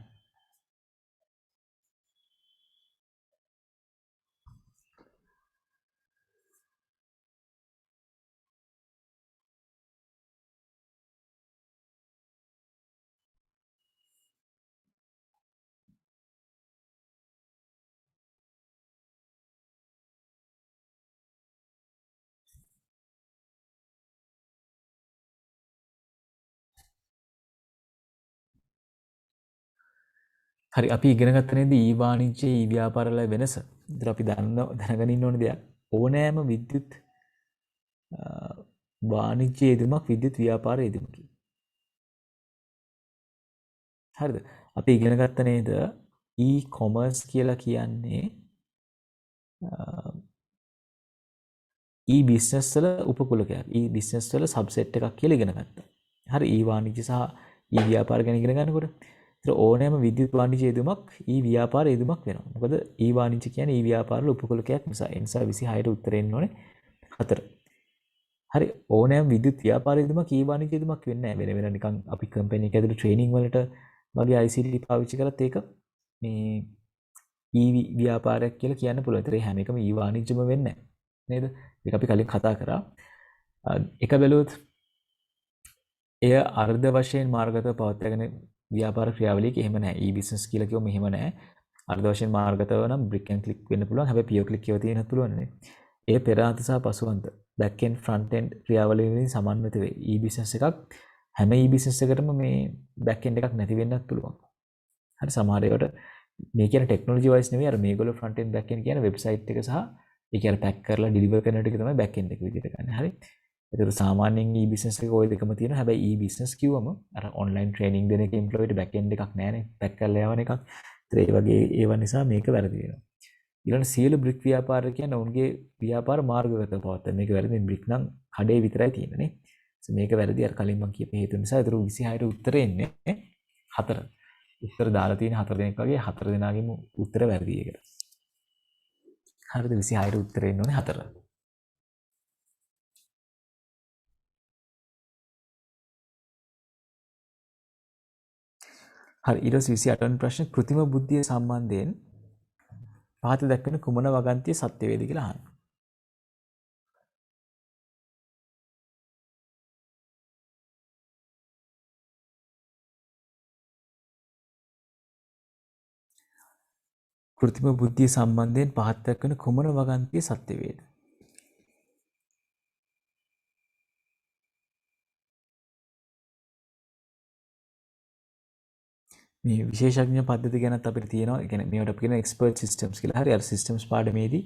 හරි අපි ඉගෙන ගත්ත නේද ඊ වාණිජ්‍ය ඊ ව්‍යාපාර වල වෙනස. ඒතර අපි දැනගෙන ඉන්න ඕනේ දෙයක්. ඕනෑම විද්‍යුත් වාණිජ්‍ය යෙදුමක් විද්‍යුත් ව්‍යාපාර යෙදුමකි. හරිද? අපි ඉගෙන ගත්ත නේද ඊ කොමර්ස් කියලා කියන්නේ ඊ බිස්නස් වල උපකුලකයක්. ඊ බිස්නස් වල සබ්සෙට් එකක් කියලා ඉගෙන ගත්තා. හරි ඊ වාණිජ්‍ය සහ ඊ ව්‍යාපාර ගැන ඉගෙන ගන්නකොට ඒතර ඕනෑම විද්‍යුත් වාණිජ්‍ය යෙදුමක් ඊ ව්‍යාපාර යෙදුමක් වෙනවා. මොකද ඊ වාණිජ්‍ය කියන්නේ ඊ ව්‍යාපාර වල උපකුලකයක් නිසා. ඒ නිසා 26ට උත්තරේ එන්න ඕනේ 4. හරි ඕනෑම විද්‍යුත් ව්‍යාපාර යෙදුමක් ඊ වාණිජ්‍ය යෙදුමක් වෙන්නේ නැහැ. වෙන නිකන් අපි කම්පැනි එක ඇතුළේ ට්‍රේනින් වලට වගේ ICT පාවිච්චි කරත් ඒක මේ ඊ ව්‍යාපාරයක් කියලා කියන්න පුළුවන්. ඒතර හැම එකම ඊ වාණිජ්‍යම වෙන්නේ නැහැ. නේද? ඒක අපි කලින් කතා කරා. එක බැලුවොත් එය අර්ධ වශයෙන් මාර්ගගත පවත්වාගෙන ව්‍යාපාර ක්‍රියාවලියක එහෙම නැහැ. e-business කියලා කිව්වම එහෙම නැහැ. අර්ධ වශයෙන් මාර්ගගතව නම් brick and click වෙන්න පුළුවන්. හැබැයි pure click කියව තියෙනත් පුළුවන් නේ. ඒ පෙර අන්ත සහ පසු අන්ත back end front end ක්‍රියාවලිය වලින් සමන්විත වේ. e-business එකක් හැම e-business එකකටම මේ back end එකක් නැති වෙන්නත් පුළුවන්. හරි සමහර ඒවාට මේ කියන technology wise නෙවෙයි අර මේගොල්ලෝ front end back end කියන website එක සහ ඒ කියන්නේ pack කරලා deliver කරන ටික තමයි back end එක විදිහට ගන්න. හරි. ඒතර සාමාන්‍යයෙන් e-business එක ඔය දෙකම තියෙනවා. හැබැයි e-business කිව්වම අර online training දෙන එක employee back end එකක් නෑනේ. pack කරලා යවන එකක්. ඒතර ඒ වගේ ඒවා නිසා මේක වැරදි වෙනවා. ඊළඟ සියලු brick ව්‍යාපාර කියන්නේ ඔවුන්ගේ ව්‍යාපාර මාර්ගගත පවත්වන. මේක වැරදි. brick නම් කඩේ විතරයි තියෙන්නේ නේ. මේක වැරදි. අර කලින් මම කියපු හේතු නිසා. ඒතර 26ට උත්තරේ එන්නේ 4. උත්තර දාලා තියෙන 4 දෙනෙක් වගේ 4 දෙනාගේම උත්තර වැරදි ඒකට. හරිද 26ට උත්තරේ එන්න ඕනේ 4. හරි ඊට පස්සේ 28 වෙනි ප්‍රශ්නේ කෘත්‍රිම බුද්ධිය සම්බන්ධයෙන් පහත දක්වන කුමන වගන්තිය සත්‍ය වේද කියලා අහන්න. කෘත්‍රිම බුද්ධිය සම්බන්ධයෙන් පහත දක්වන කුමන වගන්තිය සත්‍ය වේද? මේ විශේෂඥ පද්ධති ගැනත් අපිට තියෙනවා. ඒ කියන්නේ මේවට අපි කියන එක්ස්පර්ට් සිස්ටම්ස් කියලා. හරි අර සිස්ටම්ස් පාඩමේදී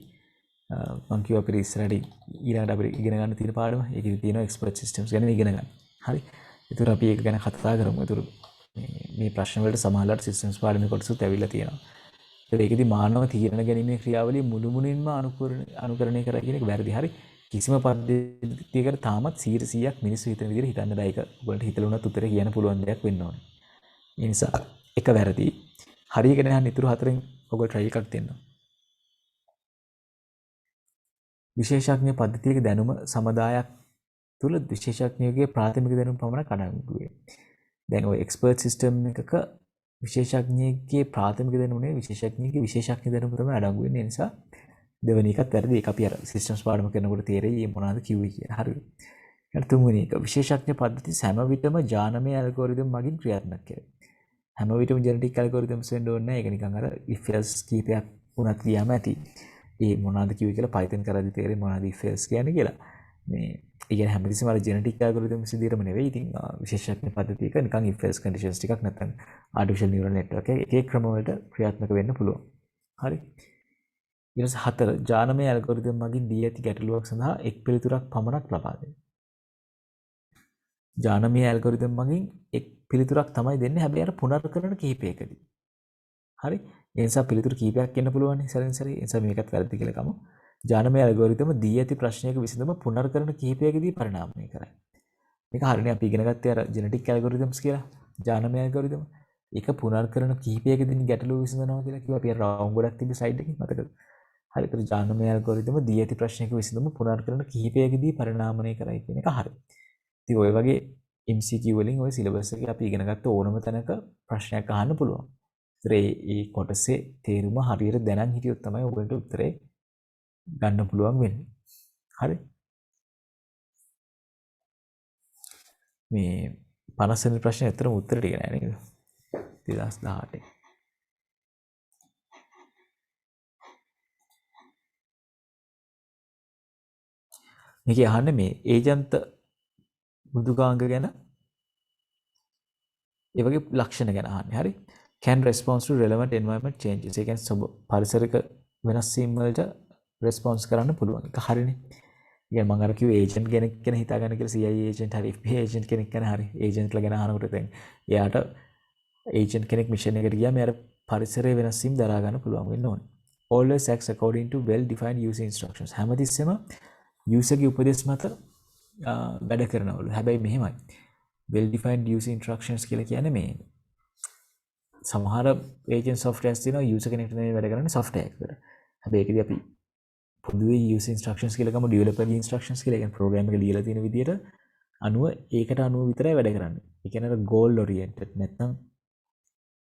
මම කිව්වා අපිට ඉස්සරහට ඊළඟට අපිට ඉගෙන ගන්න තියෙන පාඩම. ඒකෙදි තියෙනවා එක්ස්පර්ට් සිස්ටම්ස් ගැන ඉගෙන ගන්න. හරි. ඒතර අපි ඒක ගැන කතා කරමු. ඒතර මේ ප්‍රශ්න වලට සමහරවිට සිස්ටම්ස් පාඩමේ කොටසුත් ඇවිල්ලා තියෙනවා. ඒකෙදි මානව තීරණ ගැනීමේ ක්‍රියාවලිය මුළුමනින්ම අනුකරණය කරලා කියන එක වැරදි. හරි. කිසිම පද්ධතියකට තාමත් 100%ක් මිනිස්සු හිතන විදිහට හිතන්න බෑ. ඒක ඔයගොල්ලන්ට හිතලා උනත් උත්තරේ කියන්න පුළුවන් දෙයක් වෙන්න ඕනේ. ඒ නිසා එක වැරදි. හරියගෙන යන ඉතුරු හතරෙන් ඔයගොල්ලෝ try එකක් දෙන්න. විශේෂඥ පද්ධතියක දැනුම සමුදායක් තුල විශේෂඥයෙකුගේ ප්‍රාථමික දැනුම පමණක් අඩංගු වේ. දැන් ඔය එක්ස්පර්ට් සිස්ටම් එකක විශේෂඥයෙකුගේ ප්‍රාථමික දැනුම නේ විශේෂඥයෙකුගේ විශේෂඥ දැනුම තමයි අඩංගු වෙන්නේ. ඒ නිසා දෙවෙනි එකත් වැරදි. ඒක අපි අර සිස්ටම්ස් පාඩම කරනකොට තේරෙයි මේ මොනවද කිව්වේ කියලා. හරිද? ඊට තුන්වෙනි එක විශේෂඥ පද්ධති හැම විටම ජානමය ඇල්ගොරිතම් මගින් ක්‍රියාත්මක කරයි. හැම විටම ජෙනටික් ඇල්ගොරිතම්ස් වෙන්න ඕනේ නැහැ. ඒක නිකන් අර if else කීපයක් වුණත් ගියාම ඇති. ඒ මොනවද කිව්වේ කියලා Python කරද්දි තේරෙන්නේ මොනවද if else කියන්නේ කියලා. මේ ඉතින් හැමතිස්සෙම අර ජෙනටික් ඇල්ගොරිතම්ස් විදිහටම නෙවෙයි. ඉතින් විශේෂඥ පද්ධතියක නිකන් if else conditions ටිකක් නැත්නම් artificial neural network එකේ ක්‍රම වලට ක්‍රියාත්මක වෙන්න පුළුවන්. හරි. ඊට පස්සේ 4 ජානමය ඇල්ගොරිතම් මගින් දී ඇති ගැටලුවක් සඳහා එක් පිළිතුරක් පමණක් ලබා දෙන්න. ජානමය ඇල්ගොරිතම් මගින් එක් පිළිතුරක් තමයි දෙන්නේ. හැබැයි අර පුනර්කරන කිහිපයකදී. හරි. ඒ නිසා පිළිතුරු කිහිපයක් එන්න පුළුවන් නේ සැරින් සැරේ. ඒ නිසා මේකත් වැරදි කියලා ගමු. ජානමය ඇල්ගොරිතම දී ඇති ප්‍රශ්නයක විසඳුම පුනර්කරන කිහිපයකදී පරිණාමණය කරයි. මේක හරියනේ අපි ඉගෙන ගත්තේ අර ජෙනටික් ඇල්ගොරිතම්ස් කියලා. ජානමය ඇල්ගොරිතම. ඒක පුනර්කරන කිහිපයකදී ගැටලුව විසඳනවා කියලා කිව්වා. අපි රවුම් ගොඩක් තිබ්බ ස්ලයිඩ් එකේ මතකද? හරි. ඒතර ජානමය ඇල්ගොරිතම දී ඇති ප්‍රශ්නයක විසඳුම පුනර්කරන කිහිපයකදී පරිණාමණය කරයි කියන එක හරි. ඉතින් ඔය වගේ MCQ වලින් ඔය සිලබස් එකේ අපි ඉගෙන ගත්ත ඕනම තැනක ප්‍රශ්නයක් අහන්න පුළුවන්. ඒතර ඒ කොටසේ තේරුම හරියට දැනන් හිටියොත් තමයි ඔයගොල්ලන්ට උත්තරේ ගන්න පුළුවන් වෙන්නේ. හරි. මේ 50 වෙනි ප්‍රශ්නේ ඇත්තටම උත්තර ටික නෑ නේද? 2018. මේකේ අහන්නේ මේ ඒජන්ත මෘදුකාංග ගැන ඒ වගේ ලක්ෂණ ගැන අහන්නේ. හරි. Can respond to relevant environment changes. ඒ කියන්නේ පරිසරික වෙනස් වීම් වලට response කරන්න පුළුවන්. ඒක හරිනේ. ඉතින් මම අර කිව්වේ ඒජන්ට් කෙනෙක් ගැන හිතා ගන්න කියලා CIA ඒජන්ට් හරි FBI ඒජන්ට් කෙනෙක් ගැන හරි ඒජන්ට්ලා ගැන අහනකොට දැන් එයාට ඒජන්ට් කෙනෙක් මිෂන් එකට ගියාම එයාට පරිසරයේ වෙනස් වීම් දරා ගන්න පුළුවන් වෙන්න ඕනේ. Always acts according to well defined user instructions. හැමතිස්සෙම user ගේ උපදෙස් මත වැඩ කරනවලු. හැබැයි මෙහෙමයි. well defined user instructions කියලා කියන්නේ මේ සමහර agent softwares තියෙනවා user කෙනෙක්ට නෙමෙයි වැඩ කරන්නේ software එකකට. හැබැයි ඒකදී අපි පොදුවේ user instructions කියලා ගමු developer instructions කියලා. ඒ කියන්නේ program එක ලියලා තියෙන විදිහට ඒකට අනුව විතරයි වැඩ කරන්නේ. ඒ කියන්නේ අර goal oriented නැත්නම්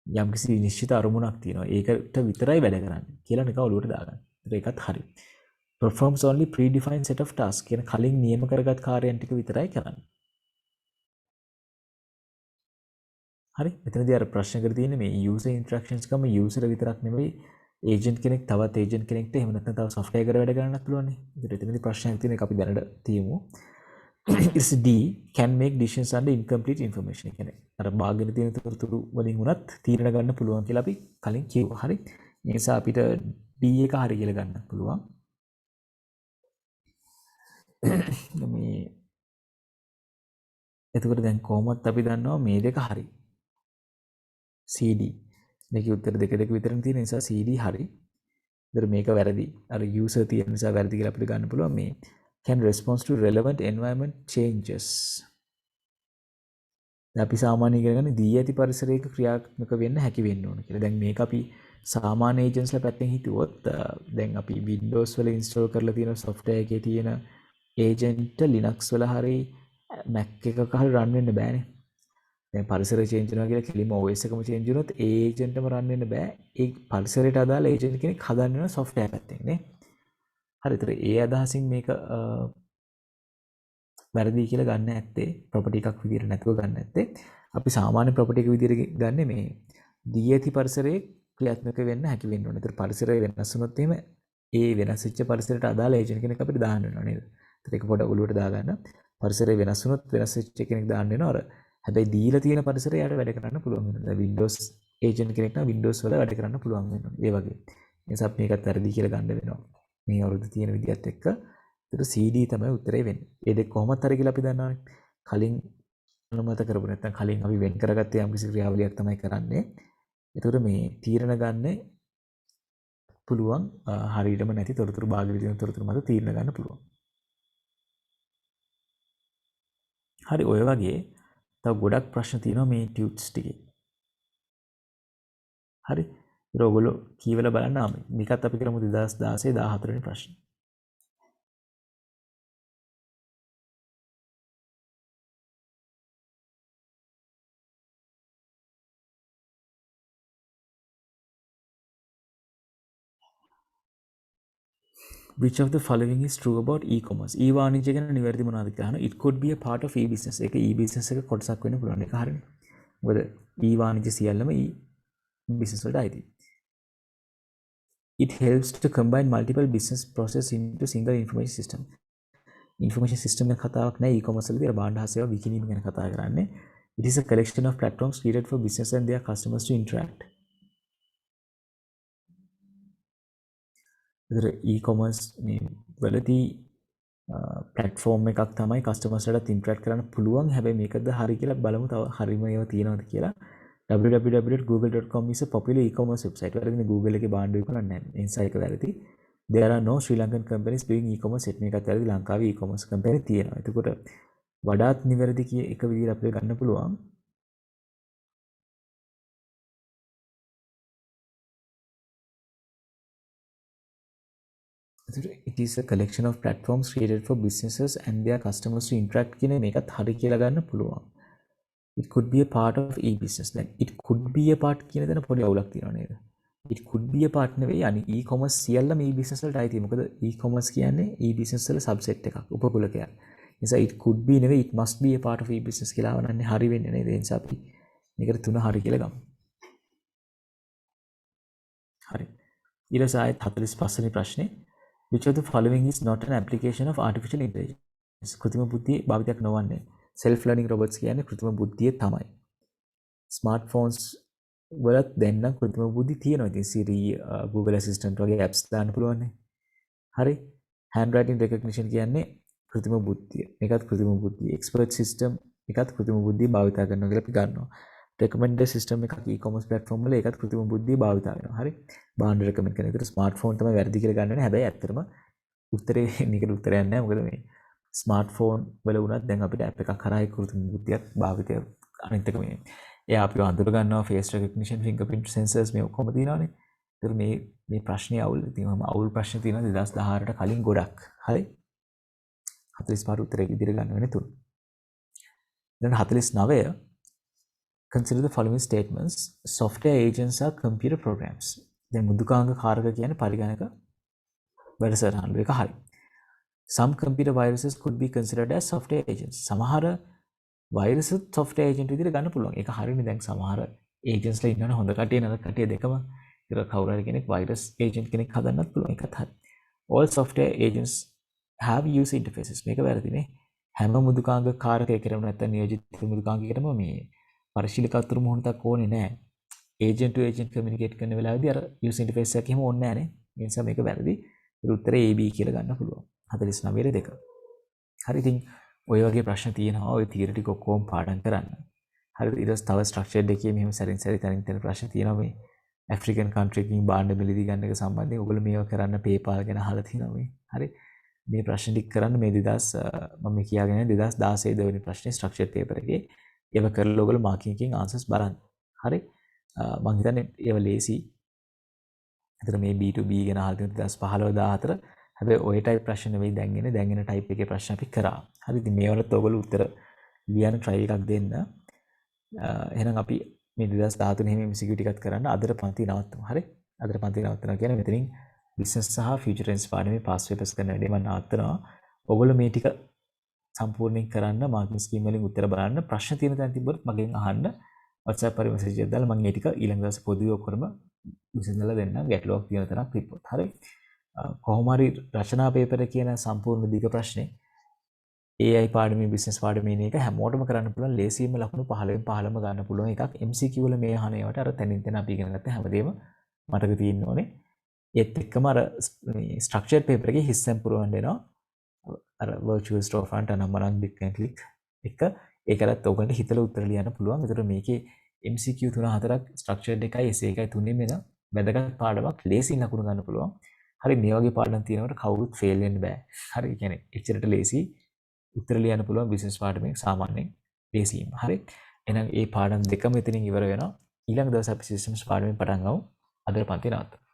යම්කිසි නිශ්චිත අරමුණක් තියෙනවා. ඒකට විතරයි වැඩ කරන්නේ කියලා නිකන් ඔලුවට දාගන්න. ඒකත් හරි. performs only predefined set of tasks කියන කලින් නියම කරගත් කාර්යයන් ටික විතරයි කරන්නේ. හරි. මෙතනදී අර ප්‍රශ්නකට තියෙන්නේ මේ user interactions ගම user විතරක් නෙමෙයි agent කෙනෙක් තවත් agent කෙනෙක්ට එහෙම නැත්නම් තව software එකට වැඩ කරන්නත් පුළුවන් නේ. ඒකට එතනදී ප්‍රශ්නයක් තියෙන එක අපි දැනට තියමු. is D can make decisions under incomplete information. ඒ කියන්නේ අර බාගෙන තියෙන තොරතුරු වලින් උනත් තීරණ ගන්න පුළුවන් කියලා අපි කලින් කිව්වා. හරි. ඒ නිසා අපිට D එක හරි කියලා ගන්නත් පුළුවන්. මේ එතකොට දැන් කොහොමත් අපි දන්නවා මේ දෙක හරි. CD මේකේ උත්තර දෙක විතරනේ තියෙන නිසා CD හරි. ඒතර මේක වැරදි. අර user තියෙන නිසා වැරදි කියලා අපිට ගන්න පුළුවන්. මේ can respond to relevant environment changes. දැන් අපි සාමාන්‍ය ඉගෙන ගන්න දී ඇති පරිසරයක ක්‍රියාත්මක වෙන්න හැකි වෙන්න ඕන කියලා. දැන් මේක අපි සාමාන්‍ය ඒජන්ට්ස්ලා පැත්තෙන් හිතුවොත් දැන් අපි Windows වල install කරලා තියෙන software එකේ තියෙන agent Linux වල හරි Mac එකක හරි run වෙන්න බෑනේ. දැන් පරිසරය change වෙනවා කියලා කෙලින්ම OS එකම change වුණොත් ඒ agent එකම run වෙන්න බෑ. ඒ පරිසරයට අදාළ agent කෙනෙක් හදන්න වෙන software පැත්තෙන් නේ. හරි. ඒතර ඒ අදහසින් මේක වැරදි කියලා ගන්න ඇත්තේ property එකක් විදිහට නැතුව ගන්න ඇත්තේ. අපි සාමාන්‍ය property එක විදිහට ගන්නෙ මේ දී ඇති පරිසරයේ ක්‍රියාත්මක වෙන්න හැකි වෙන්න ඕනේ. ඒතර පරිසරය වෙනස් වුණොත් එහෙම ඒ වෙනස් වෙච්ච පරිසරයට අදාළ agent කෙනෙක් අපිට දාන්න වෙනවා නේද? ඒතර ඒක පොඩ ඔලුවට දාගන්න. පරිසරය වෙනස් වුණොත් වෙනස් වෙච්ච කෙනෙක් දාන්න වෙනවා. අර හැබැයි දීලා තියෙන පරිසරයට වැඩ කරන්න පුළුවන් වෙනවා. Windows agent කෙනෙක් නම් Windows වල වැඩ කරන්න පුළුවන් වෙනවා. ඒ වගේ. ඒ නිසා මේකත් වැරදි කියලා ගන්න වෙනවා. මේ අවුරුද්ද තියෙන විදිහත් එක්ක. ඒතර CD තමයි උත්තරේ වෙන්නේ. ඒ දෙක කොහොමද හරි කියලා අපි දන්නවනේ. කලින් අනුමත කරපු නැත්නම් කලින් අපි වෙන් කරගත්ත යම් කිසි ක්‍රියාවලියක් තමයි කරන්නේ. ඒතර මේ තීරණ ගන්න පුළුවන් හරියටම නැති තොරතුරු භාගවල තියෙන තොරතුරු මත තීරණ ගන්න පුළුවන්. හරි ඔය වගේ තව ගොඩක් ප්‍රශ්න තියෙනවා මේ ටියුට්ස් ටිකේ. හරි. ඒක ඔයගොල්ලෝ කියවලා බලන්න මේකත් අපි කරමු 2016 14 වෙනි ප්‍රශ්නේ. Which of the following is true about e-commerce? e-වාණිජ්‍ය ගැන නිවැරදි මොනවද කියලා අහනවා. It could be a part of e-business. ඒක e-business එක කොටසක් වෙන්න පුළුවන්. ඒක හරිනේ. මොකද e-වාණිජ්‍ය සියල්ලම e-business වලට අයිති. It helps to combine multiple business process into single information system. Information system එක කතාවක් නෑ e-commerce වලදී අර භාණ්ඩ හා සේවා විකිණීම ගැන කතා කරන්නේ. It is a collection of platforms created for business and their customers to interact. e-commerce වලදී platform එකක් තමයි customers ලට interact කරන්න පුළුවන්. හැබැයි මේකද හරි කියලා බලමු. තව හරිම ඒවා තියෙනවද කියලා. www.google.com is a popular e-commerce website. වැරදිනේ Google එකේ භාණ්ඩ විකුණන්නේ නැහැ. ඒ නිසා ඒක වැරදි. There are no Sri Lankan companies doing e-commerce yet. මේකත් වැරදි. ලංකාවේ e-commerce company තියෙනවා. එතකොට වඩාත් නිවැරදි කිය එක විදිහට අපිට ගන්න පුළුවන්. It is a collection of platforms created for businesses and their customers to interact කියන මේකත් හරි කියලා ගන්න පුළුවන්. It could be a part of e-business. Then it could be a part කියන දේ පොඩි අවුලක් තියෙනවා නේද? It could be a part නෙවෙයි. අනි e-commerce සියල්ලම e-business වලට අයිති. මොකද e-commerce කියන්නේ e-business වල subset එකක්, උපකුලකයක්. නිසා it could be නෙවෙයි, it must be a part of e-business කියලා වනන්නේ හරි වෙන්නේ නේද? ඒ නිසා අපි මේකට 3 හරි කියලා ගමු. හරි. ඊළඟ ආයත් 45 වෙනි ප්‍රශ්නේ. Which of the following is not an application of artificial intelligence? කෘත්‍රිම බුද්ධිය භාවිතයක් නොවන්නේ. self learning robots කියන්නේ කෘත්‍රිම බුද්ධිය තමයි. smartphones වලත් දැන් නම් කෘත්‍රිම බුද්ධිය තියෙනවා. ඉතින් Siri, Google Assistant වගේ apps දාන්න පුළුවන් නේ. හරි. handwriting recognition කියන්නේ කෘත්‍රිම බුද්ධිය. මේකත් කෘත්‍රිම බුද්ධිය. expert system එකත් කෘත්‍රිම බුද්ධිය භාවිත කරනවා කියලා අපි ගන්නවා. recommender system එකක් e-commerce platform වල ඒකත් කෘත්‍රිම බුද්ධිය භාවිත වෙනවා. හරි. භාණ්ඩ recommend කරන විතර smartphone තමයි වැරදි කියලා ගන්නනේ. හැබැයි ඇත්තටම උත්තරේ මේකට උත්තරයක් නැහැ. මොකද මේ ස්මාර්ට්ෆෝන් වල වුණත් දැන් අපිට ඇප් එකක් කරා කෘත්‍රිම බුද්ධියක් භාවිතය අනිත් එක මේ එයා අපිව අඳුර ගන්නවා face recognition fingerprint sensors මේ ඔක්කොම තියෙනවානේ. ඒතර මේ ප්‍රශ්නේ අවුල්. ඉතින් මම අවුල් ප්‍රශ්න තියෙනවා 2018ට කලින් ගොඩක්. හරි. 45 උත්තරේ ඉදිරිය ගන්න වෙන්නේ 3. දැන් 49 consider the following statements. Software agents are computer programs. දැන් මුදුකාංග කාරක කියන්නේ පරිගණක වැඩසටහන් එක හරි. Some computer viruses could be considered as software agents. සමහර virus software agent විදිහට ගන්න පුළුවන්. ඒක හරියනේ. දැන් සමහර agents ලා ඉන්නවනේ හොඳ කටිය නරක කටිය දෙකම. ඒක කවුරු හරි කෙනෙක් virus agent කෙනෙක් හදන්නත් පුළුවන්. ඒකත් හරි. All software agents have user interfaces. මේක වැරදිනේ. හැම මුදුකාංග කාරකයකටම නැත්නම් නියෝජිත මුදුකාංගයකටම මේ පරිශීලකතුරු මොහොතක් ඕනේ නැහැ. agent to agent communicate කරන වෙලාවේදී අර user interface එකක් එහෙම ඕනේ නැහැ නේ. ඒ නිසා මේක වැරදි. ඒ උත්තරේ AB කියලා ගන්න පුළුවන්. 49 2. හරි. ඉතින් ඔය වගේ ප්‍රශ්න තියෙනවා. ඔය තියරි ටික ඔක්කොම පාඩම් කරන්න. හරි. ඊට පස්සේ තව ස්ට්‍රක්චර්ඩ් එකේ මෙහෙම සැරින් සැරේ තනින් ප්‍රශ්න තියෙනවා මේ ඇෆ්‍රිකන් කන්ට්‍රි එකකින් භාණ්ඩ මිලදී ගන්න එක සම්බන්ධයෙන්. ඔයගොල්ලෝ මේවා කරන්න PayPal ගැන අහලා තියෙනවා මේ. හරි. මේ ප්‍රශ්න ටික කරන්න මේ 2000 මම කියාගෙන 2016 දෙවෙනි ප්‍රශ්නේ ස්ට්‍රක්චර්ඩ් පේපර් එකේ ඒව කරලා ඔයගොල්ලෝ මාකින් එකකින් ආන්සර්ස් බලන්න. හරි. මම හිතන්නේ ඒව ලේසි. එතන මේ B2B ගැන අහලා තියෙන 2015 14 හැබැයි ඔය ටයිප් ප්‍රශ්න නෙවෙයි දැන් එන්නේ. දැන් එන ටයිප් එකේ ප්‍රශ්න අපි කරා. හරි. ඉතින් මේවලත් ඔයගොල්ලෝ උත්තර ලියන්න try එකක් දෙන්න. එහෙනම් අපි මේ 2013 හැම MCQ ටිකත් කරන්න අදට පන්ති නවත්තමු. හරි. අදට පන්ති නවත්තනවා කියන්නේ මෙතනින් business සහ future tense පාඩමේ past papers කරන වැඩේ මම නවත්තනවා. ඔයගොල්ලෝ මේ ටික සම්පූර්ණයෙන් කරන්න මාකින් ස්කීම් වලින් උත්තර බලන්න. ප්‍රශ්න තියෙන තැන තිබ්බොත් මගෙන් අහන්න. WhatsApp පරි message එකක් දාලා මම ඒ ටික ඊළඟ දවසේ පොදුවේ ඔක්කොම විසඳලා දෙන්නම්. ගැටලුවක් තියෙන තරම් තිබ්බොත්. හරි. කොහොම හරි රචනා පේපර් කියන සම්පූර්ණ දිග ප්‍රශ්නේ AI පාඩමේ business පාඩමේ මේක හැමෝටම කරන්න පුළුවන්. ලේසියෙන්ම ලකුණු 15න් 15ම ගන්න පුළුවන් එකක්. MCQ වල මේ අහන ඒවාට අර තනින් තන අපි ඉගෙන ගත්ත හැමදේම මතක තියෙන්න ඕනේ. ඒත් එක්කම අර ස්ට්‍රක්චර්ඩ් පේපර් එකේ හිස්සෙන් පුරවන්න දෙනවා. අර virtual storefront අනම්මනම් big and click එක ඒකලත් ඔයගොල්ලන්ට හිතලා උත්තර ලියන්න පුළුවන්. ඒතර මේකේ MCQ 3-4ක් ස්ට්‍රක්චර්ඩ් එකයි essay එකයි තුනෙම වෙන වැදගත් පාඩමක් ලේසියෙන් ලකුණු ගන්න පුළුවන්. හරි. මේ වගේ පාඩම් තියෙනකොට කවුරුත් ෆේල් වෙන්න බෑ. හරි. කියන්නේ එච්චරට ලේසි උත්තර ලියන්න පුළුවන් බිස්නස් පාඩමේ සාමාන්‍යයෙන් ලේසියිම. හරි. එහෙනම් මේ පාඩම් දෙකම එතනින් ඉවර වෙනවා. ඊළඟ දවසේ අපි සිස්ටම්ස් පාඩමෙන් පටන් ගමු. අදට පන්ති නවත්වමු.